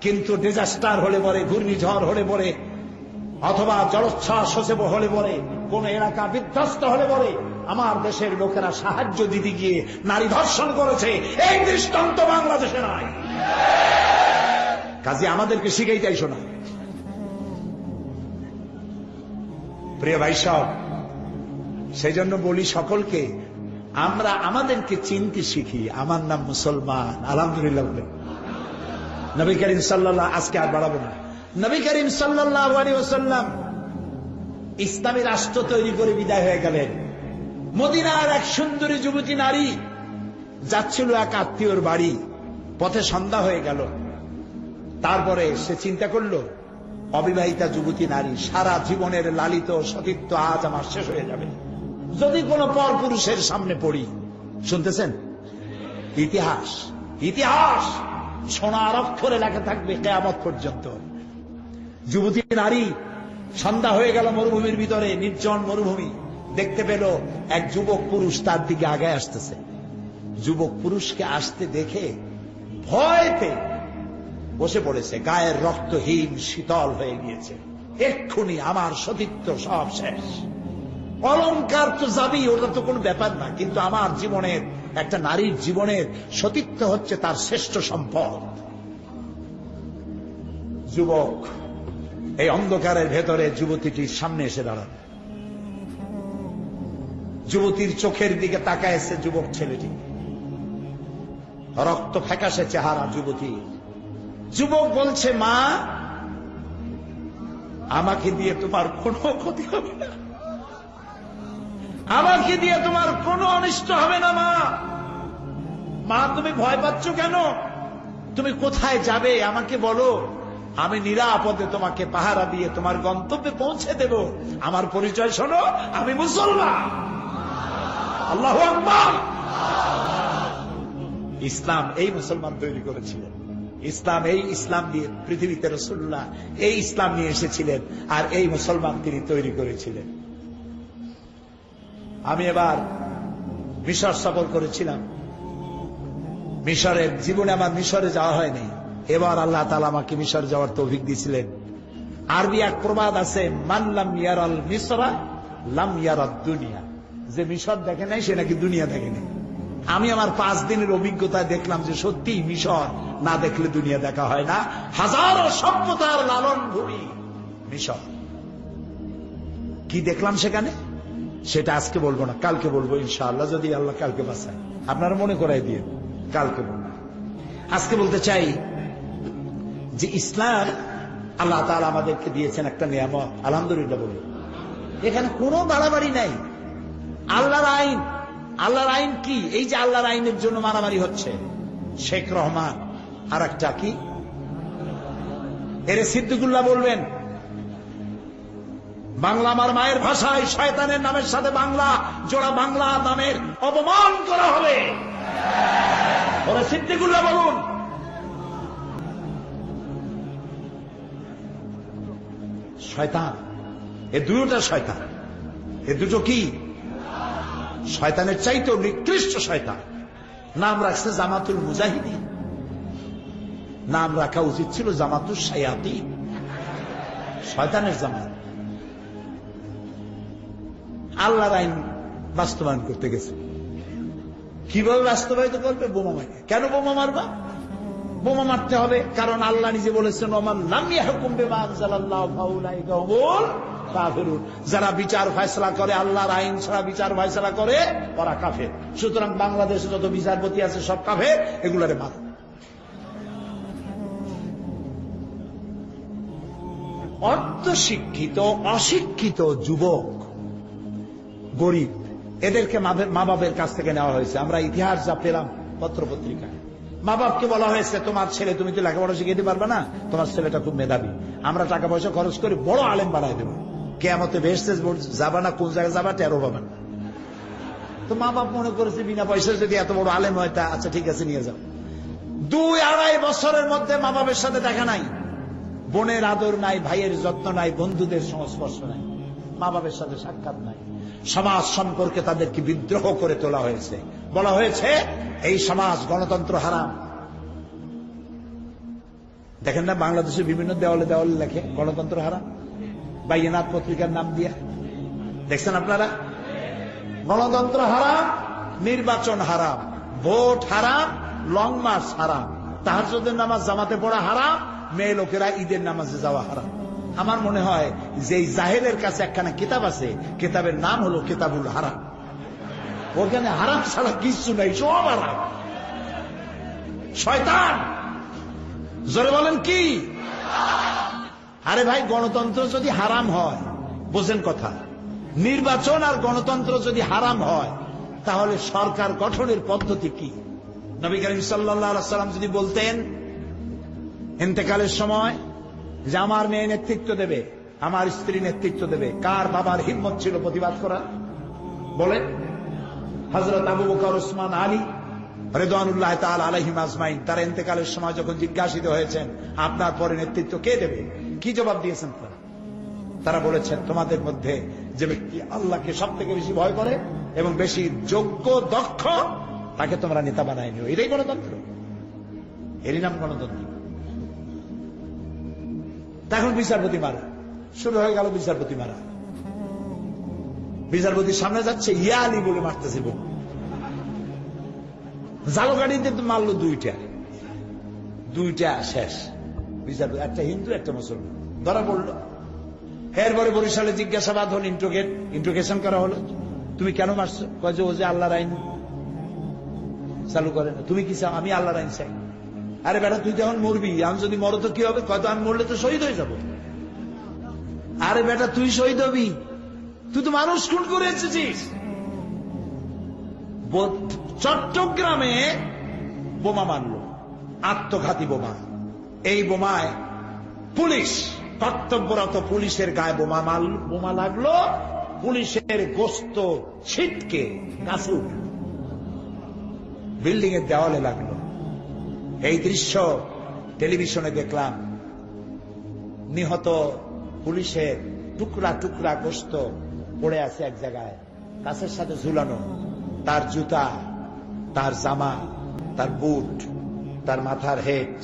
কিন্তু ডিজাস্টার হলে পরে, ঘূর্ণিঝড় হলে পরে, অথবা জলোচ্ছ্বাস হলে পরে, কোন এলাকা বিধ্বস্ত হলে পরে আমার দেশের লোকেরা সাহায্য দিতে গিয়ে নারী ধর্ষণ করেছে, এই দৃষ্টান্ত বাংলাদেশে নাই। কাজে আমাদেরকে শিখাইতে আইসো না। প্রিয় ভাই সব, সেই জন্য বলি সকলকে, আমরা আমাদেরকে চিনতে শিখি। আমার নাম মুসলমান, আলহামদুলিল্লাহ বলে। নবী করিম সাল্লাল্লাহু, আজকে আর বাড়াবো না, নবী করিম সাল্লাল্লাহু আলাইহি ওয়াসাল্লাম ইসলামী রাষ্ট্র তৈরি করে বিদায় হয়ে গেলেন। মদিনার এক সুন্দরী যুবতী নারী যাচ্ছিল এক আত্মীয়র বাড়ি, পথে সন্ধ্যা হয়ে গেল। তারপরে সে চিন্তা করলো, অবিবাহিতা যুবতী নারী, সারা জীবনের লালিত সতীত্ব আজ আমার শেষ হয়ে যাবে যদি কোনো পর পুরুষের সামনে পড়ি। শুনতেছেন? ইতিহাস সোনার অক্ষরে লেখা থাকবে কিয়ামত পর্যন্ত। যুবতী নারী, সন্ধ্যা হয়ে গেল, মরুভূমির ভিতরে, নির্জন মরুভূমি, দেখতে পেল এক যুবক পুরুষ তার দিকে আগায় আসতেছে। যুবক পুরুষকে আসতে দেখে ভয় পেয়ে বসে পড়েছে, গায়ের রক্তহীন শীতল হয়ে গিয়েছে। এক্ষুনি আমার সতীত্ব সব শেষ। অলংকার তো যাবেই, ওটা তো কোনো ব্যাপার না, কিন্তু আমার জীবনের, একটা নারীর জীবনের সতীত্ব হচ্ছে তার শ্রেষ্ঠ সম্পদ। যুবক এই অন্ধকারের ভেতরে যুবতীটির সামনে এসে দাঁড়ান। যুবতীর চোখের দিকে তাকায়ছে যুবক ছেলেটি, রক্ত ফ্যাকাশে চেহারা যুবতী। যুবক বলছে, মা, আমাকে দিয়ে তোমার কোনো ক্ষতি হবে না, আমাকে দিয়ে তোমার কোনো অনিষ্ট হবে না। মা, তুমি ভয় পাচ্ছ কেন? তুমি কোথায় যাবে আমাকে বলো, আমি নিরাপদে তোমাকে পাহারা দিয়ে তোমার গন্তব্যে পৌঁছে দেব। আমার পরিচয় শোনো, আমি মুসলমান। আল্লাহু আকবার। ইসলাম এই মুসলমান তৈরি করেছিলেন। ইসলাম দিয়ে পৃথিবীতে রাসূলুল্লাহ এই ইসলাম নিয়ে এসেছিলেন, আর এই মুসলমান তিনি তৈরি করেছিলেন। আমি এবার মিশর সফর করেছিলাম। মিশরের জীবনে আমার মিশরে যাওয়া হয়নি, এবার আল্লাহ তাআলা আমাকে মিশর যাওয়ার তৌফিক দিয়েছিলেন। আরবি এক প্রবাদ আছে, মান লাম ইয়ারাল মিসরা লাম ইয়ারাদ দুনিয়া, যে মিশর দেখে নাই সে নাকি দুনিয়া দেখে নাই। আমি আমার 5 দিনের অভিজ্ঞতায় দেখলাম যে সত্যি মিশর না দেখলে দুনিয়া দেখা হয় না। হাজারো সভ্যতার লালন ভূমি মিশর। কি দেখলাম সেখানে সেটা আজকে বলবো না, কালকে বলবো ইনশাআল্লাহ, যদি আল্লাহ কালকে বাঁচায়। আপনারা মনে করাই দিয়ে কালকে বলবো। আজকে বলতে চাই যে ইসলাম আল্লাহ তাআলা আমাদেরকে দিয়েছেন একটা নিয়ামত, আলহামদুলিল্লাহ বলি। এখানে কোনো বাড়াবাড়ি নাই। আল্লাহর আইন কি? এই যে আল্লাহর আইনের জন্য মারামারি হচ্ছে, শেখ রহমান আর একটা কি, এর সিদ্দিকুল্লাহ বলবেন, বাংলা আমার মায়ের ভাষায়, শয়তানের নামের সাথে বাংলা জোড়া বাংলা নামের অপমান করা হবে। ওরা সিদ্দিকুল্লাহ বলুন। শয়তান, এ দুটোটা শয়তান। এ দুটো কি? শয়তানের চাইতেও নিকৃষ্ট শয়তান। নাম রাখছে জামাতুল মুজাহিদিন, নাম রাখা উচিত ছিল জামাতুল শায়াতিন, শয়তানের জামাত। আল্লাহর আইন বাস্তবায়ন করতে গেছে। কিভাবে বাস্তবায়িত করবে? বোমা মারে। কেন বোমা মারবা? বোমা মারতে হবে কারণ আল্লাহ নিজে বলেছেন, ওমান লাম ইয়াহকুম বিমা আনজালাল্লাহু ফাউলাইকা হুমুল কাফিরুন। যারা বিচার ফয়সালা করে, আল্লাহর আইন ছাড়া বিচার ফয়সালা করে, ওরা কাফের। সুতরাং বাংলাদেশে যত বিচারপতি আছে সব কাফের, এগুলারে মারো। অর্ধ শিক্ষিত অশিক্ষিত যুবক, গরিব, এদেরকে মা বাবের কাছ থেকে নেওয়া হয়েছে। আমরা ইতিহাস যা পেলাম পত্র পত্রিকায়, মা বাপকে বলা হয়েছে, তোমার ছেলে, তুমি তো লেখাপড়া শিখাইতে পারবে না, তোমার ছেলেটা খুব মেধাবী, আমরা টাকা পয়সা খরচ করে বড় আলেম বানাই দেবো, কেয়ামতে বেহেশতে যাবা না, কোন জায়গায় যাবা টেরো পাবা না। তো মা বাপ মনে করেছে বিনা পয়সা যদি এত বড় আলেম হয়, তা আচ্ছা ঠিক আছে নিয়ে যাও। 2-2.5 বছরের মধ্যে মা বাপের সাথে দেখা নাই, বোনের আদর নাই, ভাইয়ের যত্ন নাই, বন্ধুদের সংস্পর্শ নাই, মা বাপের সাথে সাক্ষাৎ নাই। সমাজ সম্পর্কে তাদেরকে বিদ্রোহ করে তোলা হয়েছে, বলা হয়েছে এই সমাজ গণতন্ত্র হারাম। দেখেন না বাংলাদেশের বিভিন্ন দেওয়ালে দেওয়ালে লেখে গণতন্ত্র হারাম, বাইনাত পত্রিকার নাম দিয়ে, দেখছেন আপনারা? গণতন্ত্র হারাম, নির্বাচন হারাম, ভোট হারাম, লং মার্চ হারাম, তাহাজ্জুদের নামাজ জামাতে পড়া হারাম, মেয়ে লোকেরা ঈদের নামাজে যাওয়া হারাম। আমার মনে হয় যে জাহেলের কাছে একখানা কিতাব আছে, কিতাবের নাম হলো কিতাবুল হারাম। ওখানে হারাম ছাড়া কিছু নাই, সব হারাম। শয়তান, জোরে বলেন কি? আরে ভাই, গণতন্ত্র যদি হারাম হয়, বোঝেন কথা, নির্বাচন আর গণতন্ত্র যদি হারাম হয়, তাহলে সরকার গঠনের পদ্ধতি কি? নবী করিম সাল্লাল্লাহু আলাইহি ওয়াসাল্লাম যদি বলতেন ইন্তেকালের সময় যে আমার মেয়ে নেতৃত্ব দেবে, আমার স্ত্রী নেতৃত্ব দেবে, কার বাবার হিম্মত ছিল প্রতিবাদ করা? বলেন। হযরত আবু বকর, ওসমান, আলী রিদওয়ানুল্লাহ তাআলা আলাইহিম আজমাইন, তারা ইন্তেকালের সময় যখন জিজ্ঞাসিত হয়েছেন আপনার পরে নেতৃত্ব কে দেবে, কি জবাব দিয়েছেন তারা? তারা বলেছেন, তোমাদের মধ্যে যে ব্যক্তি আল্লাহকে সব থেকে বেশি ভয় করে এবং বেশি যোগ্য দক্ষ, তাকে তোমরা নেতা বানায় নিও। এটাই গণতন্ত্র, এরই নাম গণতন্ত্র। এখন বিচারপতি মারা শুরু হয়ে গেল, বিচারপতি মারা। বিচারপতির সামনে যাচ্ছে, ইয়া আলী বলে মারতেছে, জালো গাড়িতে মারলো দুইটা শেষ। বিচারপতি, একটা হিন্দু একটা মুসলমান, ধরা পড়লো। এরপরে বরিশালে জিজ্ঞাসাবাদ হল, ইন্ট্রোগেশন করা হলো, তুমি কেন মারছো? কয় যে ও যে আল্লাহর আইন চালু করে না। তুমি কি চাও? আমি আল্লাহর আইন চাই। আরে বেটা, তুই যখন মরবি, আমি যদি মরো তো কি হবে? কয়তো আমি মরলে তো শহীদ হয়ে যাবো। আরে বেটা, তুই শহীদ হবি? তুই তো মানুষ খুন করে এসেছিস। চট্টগ্রামে বোমা মারল, আত্মঘাতী বোমা। এই বোমায় পুলিশ, কর্তব্যরত পুলিশের গায়ে বোমা লাগলো, পুলিশের গোস্ত ছিটকে গাছে উঠল, বিল্ডিং এর দেওয়ালে লাগলো। এই দৃশ্য টেলিভিশনে দেখলাম। নিহত পুলিশের টুকরা টুকরা গোস্ত পড়ে আছে এক জায়গায়, গাছের সাথে ঝুলানো। তার জুতা, তার জামা, তার বুট, তার মাথার হেড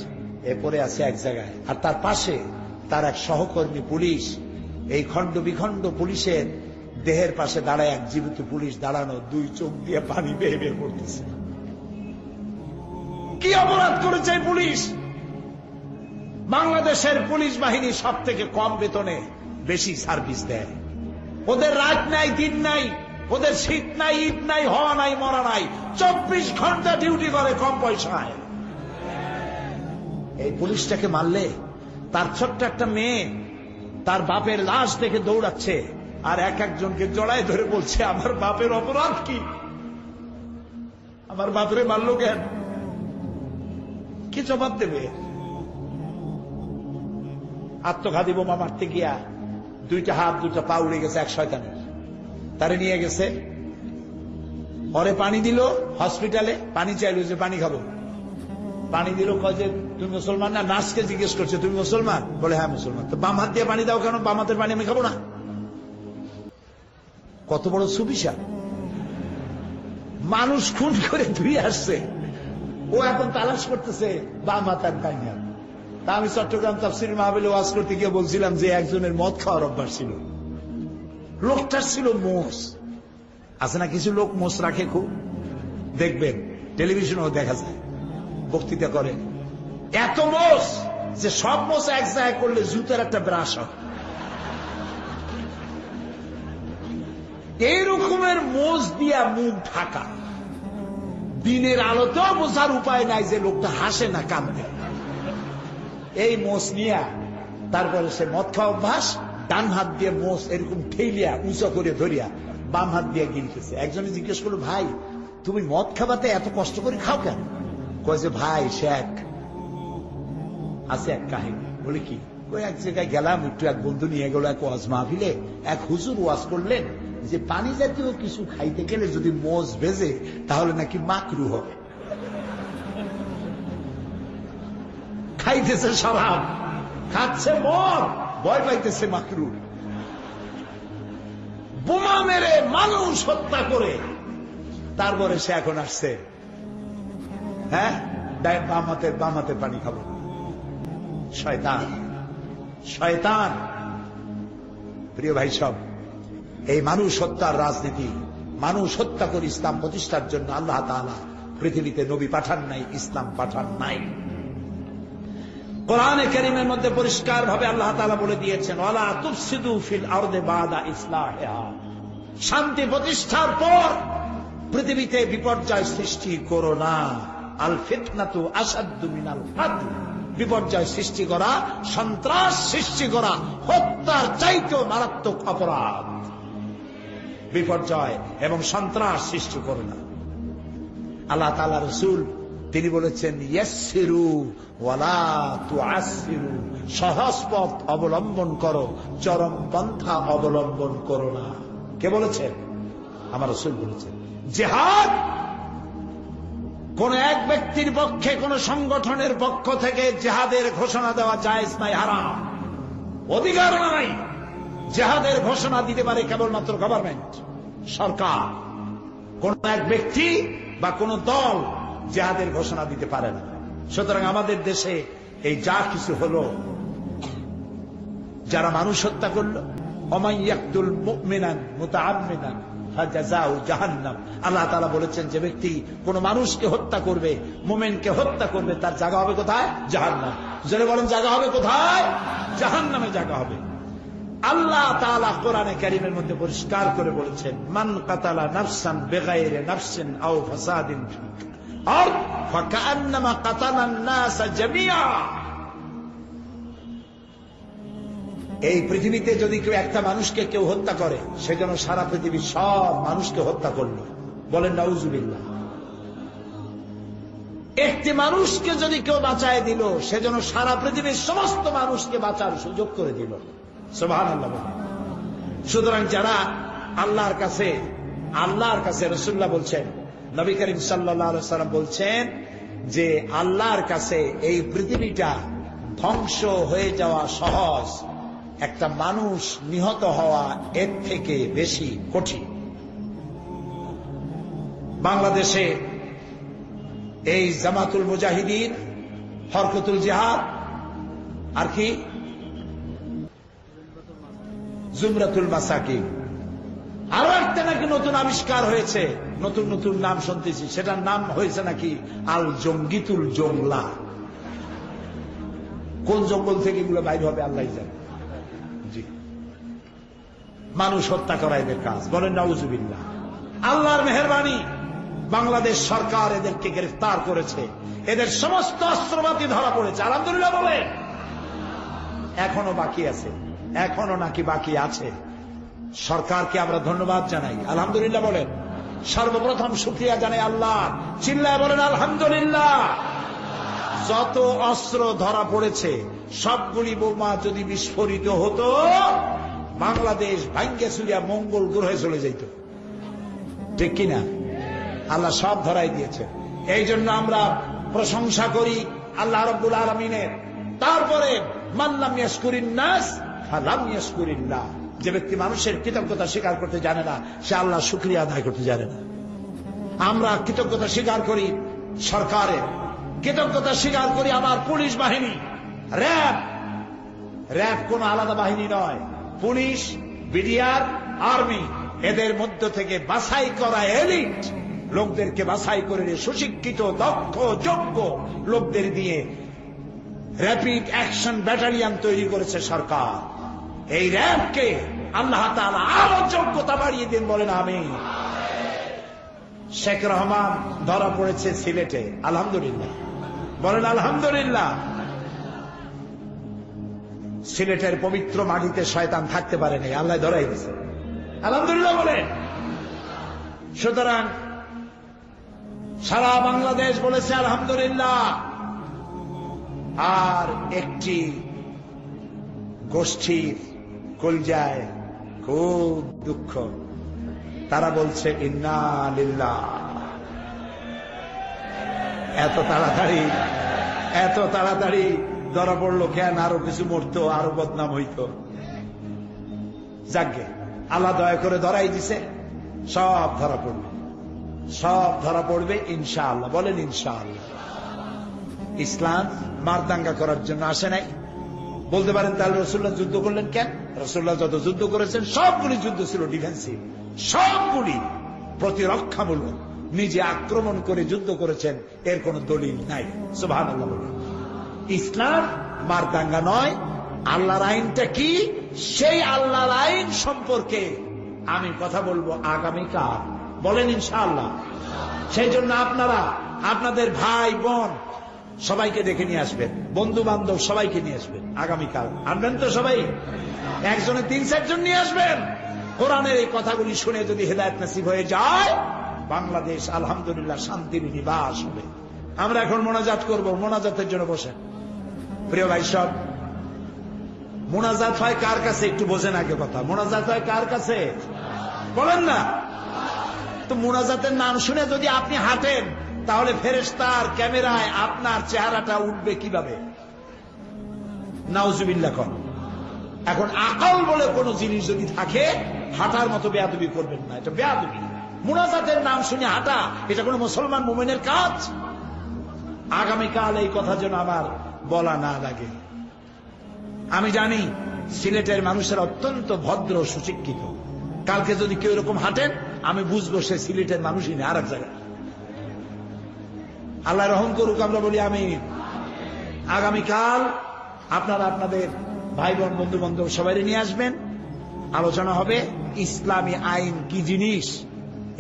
এ পড়ে আছে এক জায়গায়। আর তার পাশে তার এক সহকর্মী পুলিশ, এই খণ্ড বিখণ্ড পুলিশের দেহের পাশে দাঁড়ায় এক জীবিত পুলিশ দাঁড়ানো, দুই চোখ দিয়ে পানি বেয়ে বেয়ে পড়তেছে। কি অপরাধ করেছে পুলিশ? বাংলাদেশের পুলিশ বাহিনী সব থেকে কম বেতনে বেশি সার্ভিস দেয়। ওদের রাত নাই, দিন নাই, ওদের শীত নাই, ঈদ নাই, হওয়া নাই, মরা নাই, 24 ঘন্টা ডিউটি করে কম পয়সায়। এই পুলিশটাকে মারলে তার ছোট্ট একটা মেয়ে তার বাপের লাশ দেখে দৌড়াচ্ছে, আর এক একজনকে জড়ায় ধরে বলছে, আমার বাপের অপরাধ কি? আমার বাপরে মারলো কেন? কি জবাব দেবে? আত্মঘাতী বোমা মারতে গিয়া দুইটা হাত দুইটা পা উড়ে গেছে এক শয়তানের। তারে নিয়ে গেছে, পরে পানি দিল হসপিটালে, পানি চাইলো যে পানি খাবো, পানি দিল। কয় যে তুমি মুসলমান না? নার্সকে জিজ্ঞেস করছে, তুমি মুসলমান? বলে হ্যাঁ মুসলমান। তো বাম হাত দিয়ে পানি দাও কেন? বাম হাতের পানি আমি খাবো না। কত বড় সুবিশা! মানুষ খুন করে ধুয়ে আসছে, ও এখন তালাশ করতেছে বাম হাতার ডাইন হাত। তা আমি চট্টগ্রাম তাফসীর মাহফিলে ওয়াজ করতে গিয়ে বলছিলাম যে একজনের মদ খাওয়ার অভ্যাস ছিল, লোকটার ছিল মোষ। আছে না কিছু লোক মোষ রাখে খুব, দেখবেন টেলিভিশনেও দেখা যায়, বক্তৃতা করে, এত মোষ যে সব মোষ এক জায়গায় করলে জুতার একটা ব্রাশ হয়। এই রকমের মোষ দিয়া মুখ ঢাকা, দিনের আলোতেও বোঝার উপায় নাই যে লোকটা হাসে না কাঁদে। এই মোষ নিয়া তারপরে সে মদ খাওয়া অভ্যাস, ডান হাত দিয়ে মোষ এরকম ঠেলিয়া উঁচা করে ধরিয়া বাম হাত দিয়ে গিলতেছে। একজনে জিজ্ঞেস করলো, ভাই তুমি মদ খাবাতে এত কষ্ট করে খাও কেন? কয় যে ভাই শেখ আছে এক কাহিনী। বলে কি? ওই এক জায়গায় গেলাম, একটু এক বন্ধু নিয়ে গেল এক ওয়াজ মাহফিলে। এক হুজুর ওয়াজ করলেন যে পানি জাতীয় কিছু খাইতে গেলে যদি মোষ ভেজে তাহলে নাকি মাকরু হবে। খাইতেছে শরাব, খাচ্ছে মদ, ভয় পাইতেছে মাকরু। বোমা মেরে মানুষ হত্যা করে তারপরে সে এখন আসছে, হ্যাঁ বাম হাতে পানি খাবো। শয়তান, শয়তান। প্রিয় ভাই সব, এই মানুষ হত্যার রাজনীতি, মানুষ হত্যা করে ইসলাম প্রতিষ্ঠার জন্য আল্লাহ তাআলা পৃথিবীতে নবী পাঠান নাই, ইসলাম পাঠান নাই। কোরআনে কারীমের মধ্যে পরিষ্কার ভাবে আল্লাহ তাআলা বলে দিয়েছেন, ওয়ালা তুফসিদু ফিল আরদি বাদা ইসলাহিহা, শান্তি প্রতিষ্ঠার পর পৃথিবীতে বিপর্যয় সৃষ্টি করো না। আল ফিতনাতু আশাদ্দু মিনাল কাতল, বিপর্যয় সৃষ্টি করা, সন্ত্রাস সৃষ্টি করা হত্যার চাইতেও মারাত্মক অপরাধ। বিপর্যয় এবং সন্ত্রাস সৃষ্টি করো না। আল্লাহ তাআলা রাসূল তিনি বলেছেন, ইয়াসসিরু ওয়ালা তুআসসিরু, সহজ পথ অবলম্বন করো, চরম পন্থা অবলম্বন করো না। কে বলেছেন? আমার রাসূল বলেছেন। জিহাদ কোন এক ব্যক্তির পক্ষে, কোন সংগঠনের পক্ষ থেকে জিহাদের ঘোষণা দেওয়া জায়েজ নাই, হারাম, অধিকার নাই। জিহাদের ঘোষণা দিতে পারে কেবলমাত্র গভর্নমেন্ট, সরকার। কোন এক ব্যক্তি বা কোন দল জিহাদের ঘোষণা দিতে পারে না। সুতরাং আমাদের দেশে এই যা কিছু হলো, যারা মানুষ হত্যা করলো, ওমাইয়াকতুল মুমিনান মুতাআম্মিদান ফাজাযাউ জাহান্নাম, আল্লাহ তাআলা বলেছেন যে ব্যক্তি কোন মানুষকে হত্যা করবে, মুমিনকে হত্যা করবে, তার জায়গা হবে কোথায়? জাহান্নাম। যারা বলেন জায়গা হবে কোথায়? জাহান্নামে জায়গা হবে। আল্লাহ তাআলা কোরআনে কারীমের মধ্যে পরিষ্কার করে বলেছেন, মান কাতালা নাফসান বিগাইরি নাফসিন আও ফাসাদিন ফিল আরদ ফাকান্নামা কাতালান নাস জামিআ। এই পৃথিবীতে যদি কেউ একটা মানুষকে কেউ হত্যা করে, সে যেন সারা পৃথিবীর সব মানুষকে হত্যা করলো। বলেন নাউজুবিল্লাহ। একটি মানুষকে যদি কেউ বাঁচায় দিল, সে যেন সারা পৃথিবীর সমস্ত মানুষকে বাঁচার সুযোগ করে দিল। সুবহানাল্লাহ। সুতরাং যারা আল্লাহর কাছে রাসূলুল্লাহ বলছেন, নবী করিম সাল্লাল্লাহু আলাইহি ওয়াসাল্লাম বলছেন যে আল্লাহর কাছে এই পৃথিবীটা ধ্বংস হয়ে যাওয়া সহজ, একটা মানুষ নিহত হওয়া এর থেকে বেশি কঠিন। বাংলাদেশে এই জামাতুল মুজাহিদিন, হরকতুল জিহাদ, আর কি জুমরাতুল মাসাকিন, আরো একটা নাকি নতুন আবিষ্কার হয়েছে, নতুন নতুন নাম শুনতেছি, সেটার নাম হয়েছে নাকি আল জঙ্গিতুল জংলা। কোন জঙ্গল থেকে এগুলো বাইর হবে আল্লাহ জানে। জি, মানুষ হত্যা করা এদের কাজ। বলেন নাউজুবিল্লাহ। আল্লাহর মেহেরবানি, বাংলাদেশ সরকার এদেরকে গ্রেফতার করেছে, এদের সমস্ত অস্ত্রপাতি ধরা পড়েছে। আলহামদুলিল্লাহ বলেন। এখনো বাকি আছে, এখনো নাকি বাকি আছে। সরকারকে আমরা ধন্যবাদ জানাই, আলহামদুলিল্লাহ বলেন। সর্বপ্রথম শুকরিয়া জানাই আল্লাহ, চিল্লায় বলেন আলহামদুলিল্লাহ। যত অস্ত্র ধরা পড়েছে সবগুলি বোমা যদি বিস্ফোরিত হতো, বাংলাদেশ ভাঙ্গে চুরিয়া মঙ্গল গ্রহে চলে যেত, ঠিক কিনা? আল্লাহ সব ধরাই দিয়েছে। এই জন্য আমরা প্রশংসা করি আল্লাহ রাব্বুল আলামিনের। তারপরে মান লাম ইয়াশকুরিন নাস ফালাম ইয়াশকুরিল্লাহ, যে ব্যক্তি মানুষের কৃতজ্ঞতা স্বীকার করতে জানে না, সে আল্লাহ শুকরিয়া আদায় করতে জানে না। আমরা কৃতজ্ঞতা স্বীকার করি, সরকারের, কৃতজ্ঞতা স্বীকার করি আমার পুলিশ বাহিনী, র্যাব কোন আলাদা বাহিনী নয়, পুলিশ, বিডিআর, আর্মি, এদের মধ্য থেকে বাছাই করা এলিট লোকদেরকে বাছাই করে সুশিক্ষিত, দক্ষ, যোগ্য লোকদের দিয়ে র্যাপিড অ্যাকশন ব্যাটালিয়ন তৈরি করেছে সরকার। এই র্যাবকে আল্লাহ তাআলা আরো যোগ্যতা বাড়িয়ে দিন, বলেন আমিন। শেখ রহমান ধরা পড়েছে সিলেটে, আলহামদুলিল্লাহ, বলেন আলহামদুলিল্লাহ। সিলেটের পবিত্র মাটিতে শয়তান থাকতে পারেনি, আল্লাহ ধরাই দিয়েছে, আলহামদুলিল্লাহ বলেন। সুতরাং সারা বাংলাদেশ বলেছে আলহামদুলিল্লাহ। আর একটি গোষ্ঠীর কলজায় খুব দুঃখ, তারা বলছে ইন্না লিল্লাহ। এত তাড়াতাড়ি ধরা পড়লো কেন? আরো কিছু মরতো, আরো বদনাম হইতো। যাকে আল্লাহ দয়া করে ধরাই দিছে, সব ধরা পড়বে ইনশাআল্লাহ, বলেন ইনশাআল্লাহ। ইসলাম মারদাঙ্গা করার জন্য আসে নাই। বলতে পারেন তাহলে রাসূলুল্লাহ যুদ্ধ করলেন কেন? রাসূলুল্লাহ যত যুদ্ধ করেছেন সবগুলি যুদ্ধ ছিল ডিফেন্সিভ, সবগুলি প্রতিরক্ষামূলক, নিজে আক্রমণ করে যুদ্ধ করেছেন, এর কোন দলিল নাই। সুবহানাল্লাহ। ইসলাম মারদাঙ্গা নয়। আল্লাহর আইনটা কি, সেই আল্লাহর আইন সম্পর্কে আমি কথা বলবো আগামীকাল, বলেন ইনশাআল্লাহ। সেই জন্য আপনারা আপনাদের ভাই বোন সবাইকে ডেকে নিয়ে আসবেন, বন্ধু বান্ধব সবাইকে নিয়ে আসবেন আগামীকাল। আনবেন তো সবাই? একজনে 3-4 জন নিয়ে আসবেন। কোরআনের এই কথাগুলি শুনে যদি হেদায়েত নসিব হয়ে যায়, বাংলাদেশ আলহামদুলিল্লাহ শান্তির নিবাস হবে। আমরা এখন মোনাজাত করব, মোনাজাতের জন্য বসেন। প্রিয় ভাই সব, মোনাজাত হয় কার কাছে একটু বোঝেন আগে কথা। মোনাজাত হয় কার কাছে বলেন না? তো মোনাজাতের নাম শুনে যদি আপনি হাঁটেন, তাহলে ফেরেশতার ক্যামেরায় আপনার চেহারাটা উঠবে কিভাবে? নাউজুবিল্লাহ কর। এখন আকল বলে কোন জিনিস যদি থাকে, হাঁটার মতো বেয়াদবি করবেন না, এটা বেয়াদবি। মোনাজাতের নাম শুনে হাঁটা, এটা কোন মুসলমান মুমিনের কাজ? আগামীকাল এই কথা যেন আমার বলা না লাগে। আমি জানি সিলেটের মানুষের অত্যন্ত ভদ্র, সুশিক্ষিত। কালকে যদি কেউ এরকম হাঁটেন, আমি বুঝবো সে সিলেটের মানুষই নেই, আর এক জায়গায়। আল্লাহ রহম করুক, আমরা বলি আমিন। আগামীকাল আপনারা আপনাদের ভাই বোন, বন্ধু বান্ধব সবাই নিয়ে আসবেন। আলোচনা হবে ইসলামী আইন কি জিনিস,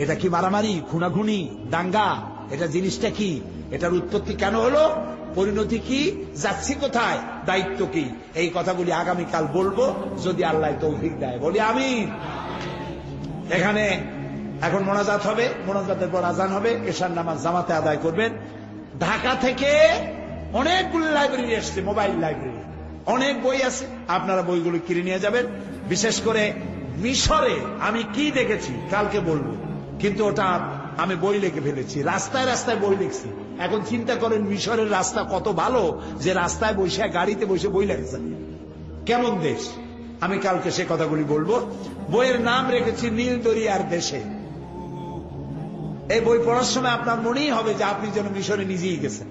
এটা কি মারামারি, খুনাখুনি, দাঙ্গা, এটা জিনিসটা কি, এটার উৎপত্তি কেন হলো, পরিণতি কি, যাচ্ছি কোথায়, দায়িত্ব কি, এই কথাগুলি আগামীকাল বলবো যদি আল্লাহ তৌফিক দেয়, বলি আমিন। এখানে এখন মোনাজাত হবে, মোনাজাতের পর আজান হবে, এশার নামাজ জামাতে আদায় করবেন। ঢাকা থেকে অনেকগুলো লাইব্রেরি আসছে, মোবাইল লাইব্রেরি, অনেক বই আছে, আপনারা বইগুলো কিনে নিয়ে যাবেন। বিশেষ করে মিশরে আমি কি দেখেছি কালকে বলবো, কিন্তু ওটা আমি বই লিখে ফেলেছি, রাস্তায় রাস্তায় বই লিখছি। এখন চিন্তা করেন মিশরের রাস্তা কত ভালো, যে রাস্তায় বসে, গাড়িতে বসে বই লেখছে। কেমন দেশ, আমি কালকে সে কথাগুলি বলবো। বইয়ের নাম রেখেছি নীল দরিয়ার দেশে। এই বই পড়ার সময় আপনার মনেই হবে যে আপনি যেন মিশরে নিজেই গেছেন।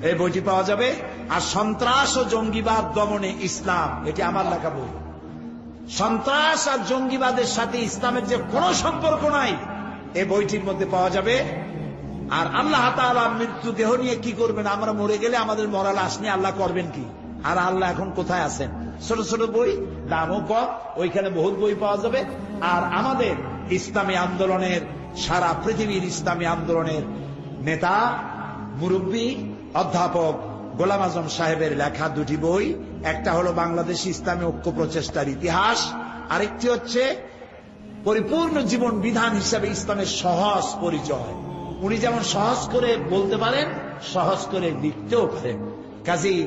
এই বইটি পাওয়া যাবে। আর সন্ত্রাস ও জঙ্গিবাদ দমনে ইসলাম, এটি আমার লেখা বই। সন্ত্রাস আর জঙ্গিবাদের সাথে ইসলামের যে কোনো সম্পর্ক নাই, এই বইটির মধ্যে পাওয়া যাবে। আর আল্লাহ তাআলা মৃত্যু দেহ নিয়ে কি করবেন, আমরা মরে গেলে আমাদের মরা লাশ নিয়ে আল্লাহ করবেন কি, আর আল্লাহ এখন কোথায় আছেন। ছোট ছোট বই, দামও কম, ওইখানে বহুত বই পাওয়া যাবে। আর আমাদের ইসলামী আন্দোলনের, সারা পৃথিবীর ইসলামী আন্দোলনের নেতা, মুরব্বী, অধ্যাপক গোলাম আজম সাহেবের লেখা 2টি বই। একটা হলো বাংলাদেশ ইসলামী ঐক্য প্রচেষ্টার ইতিহাস, আরেকটি হচ্ছে পরিপূর্ণ জীবন বিধান হিসাবে ইসলামের সহজ পরিচয়। উনি যেমন সহজ করে বলতে পারেন, সহজ করে লিখতেও পারেন। কাজেই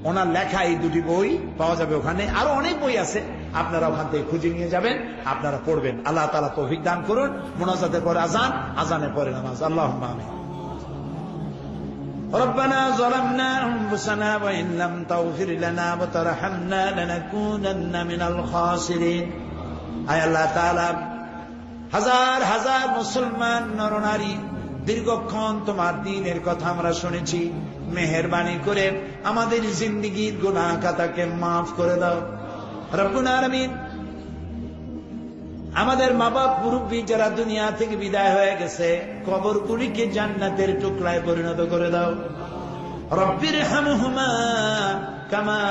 ওনার লেখা এই 2টি বই পাওয়া যাবে ওখানে। আরো অনেক বই আছে, আপনারা ওখান থেকে খুঁজে নিয়ে যাবেন, আপনারা পড়বেন। আল্লাহ তাআলা তৌফিক দান করুন। মোনাজাতের পরে আজান, আজানের পরে নামাজ। আল্লাহুম্মা আমিন। ربنا ظلمنا أنفسنا وإن لم تغفر لنا وترحمنا لنكونن من الخاسرين। আয় আল্লাহ তাআলা, হাজার হাজার মুসলমান নরনারী দীর্ঘক্ষণ তোমার দ্বীনের কথা আমরা শুনেছি, মেহেরবানি করে আমাদের জিন্দেগীর গুনাহ খাতাকে মাফ করে দাও রব্বুল আলামিন। আমাদের মা বাপ মুরব্বী যারা দুনিয়া থেকে বিদায় হয়ে গেছে, কবরগুলিকে জান্নাতের টুকরায় পরিণত করে দাও। রব্বির হামহুমা কামা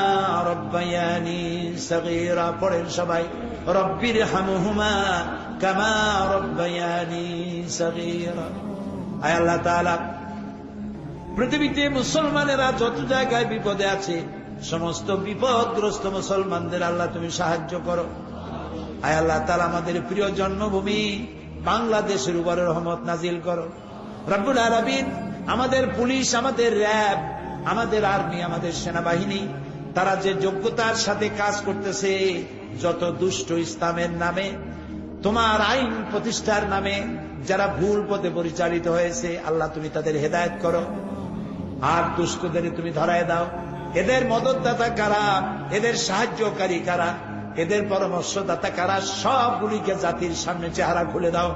রব্বায়ানি সগীরা, পড়েন সবাই, রব্বির হামহুমা কামা রব্বায়ানি সগীরা। আয় আল্লাহ তাআলা, পৃথিবীতে মুসলমানেরা যত জায়গায় বিপদে আছে, সমস্ত বিপদগ্রস্ত মুসলমানদের আল্লাহ তুমি সাহায্য করো। আয় আল্লাহ তাআলা, আমাদের প্রিয় জন্মভূমি বাংলাদেশের উপরে রহমত নাজিল করো রব্বুল আলামিন। আমাদের পুলিশ, আমাদের র্যাব, আমাদের আর্মি, আমাদের সেনাবাহিনী, তারা যে যোগ্যতার সাথে কাজ করতেছে, যত দুষ্ট ইসলামের নামে, তোমার আইন প্রতিষ্ঠার নামে যারা ভুল পথে পরিচালিত হয়েছে, আল্লাহ তুমি তাদের হেদায়েত করো, আর দুষ্টদের তুমি ধরায় দাও। এদের মদতদাতা কারা, এদের সাহায্যকারী কারা, এদের পরামর্শদাতা কারা, সবগুলিকে জাতির সামনে চেহারা খুলে দাও।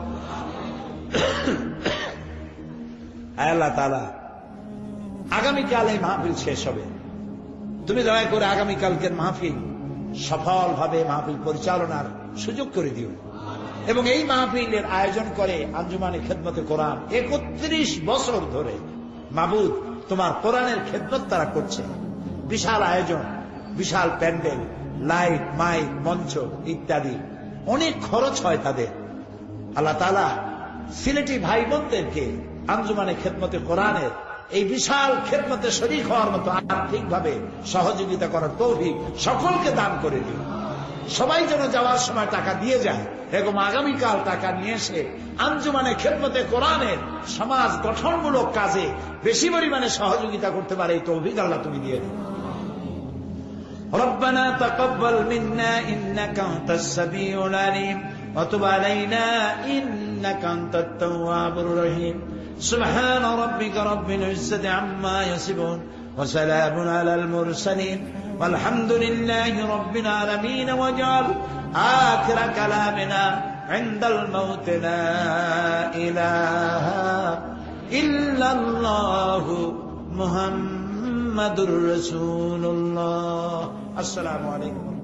আল্লাহ তাআলা, আগামীকাল এই মাহফিল শেষ হবে, তুমি দয়া করে আগামীকালকের মাহফিল সফলভাবে মাহফিল পরিচালনার সুযোগ করে দিও। এবং এই মাহফিলের আয়োজন করে আঞ্জুমানে খেদমতে কোরআন 31 বছর ধরে মাবুদ তোমার কোরআনের খেদমত তারা করছে। বিশাল আয়োজন, বিশাল প্যান্ডেল, লাইট, মাইক, মঞ্চ ইত্যাদি, অনেক খরচ হয় তাদের। আল্লাহ তাআলা সিলেটি ভাই বোনদেরকে আঞ্জুমানে খেদমতে কোরআনের এই বিশাল খেদমতে শরীক হওয়ার মতো আর্থিকভাবে সহযোগিতা করার তৌফিক সকলকে দান করে দিন। সবাই যেন যাওয়ার সময় টাকা দিয়ে যায়, এরকম আগামীকাল টাকা নিয়ে এসে আঞ্জুমানে খেদমতে কোরআনের সমাজ গঠনমূলক কাজে বেশি পরিমাণে সহযোগিতা করতে পারে এই তৌফিক আল্লাহ তুমি দিয়ে দিন। ربنا تقبل منا إنك أنت السميع العليم وتب علينا إنك أنت التواب الرحيم سبحان ربك رب العزة عما يصفون وسلام على المرسلين والحمد لله رب العالمين واجعل آخر كلامنا عند الموت لا إله إلا الله محمد رسول الله. السلام عليكم.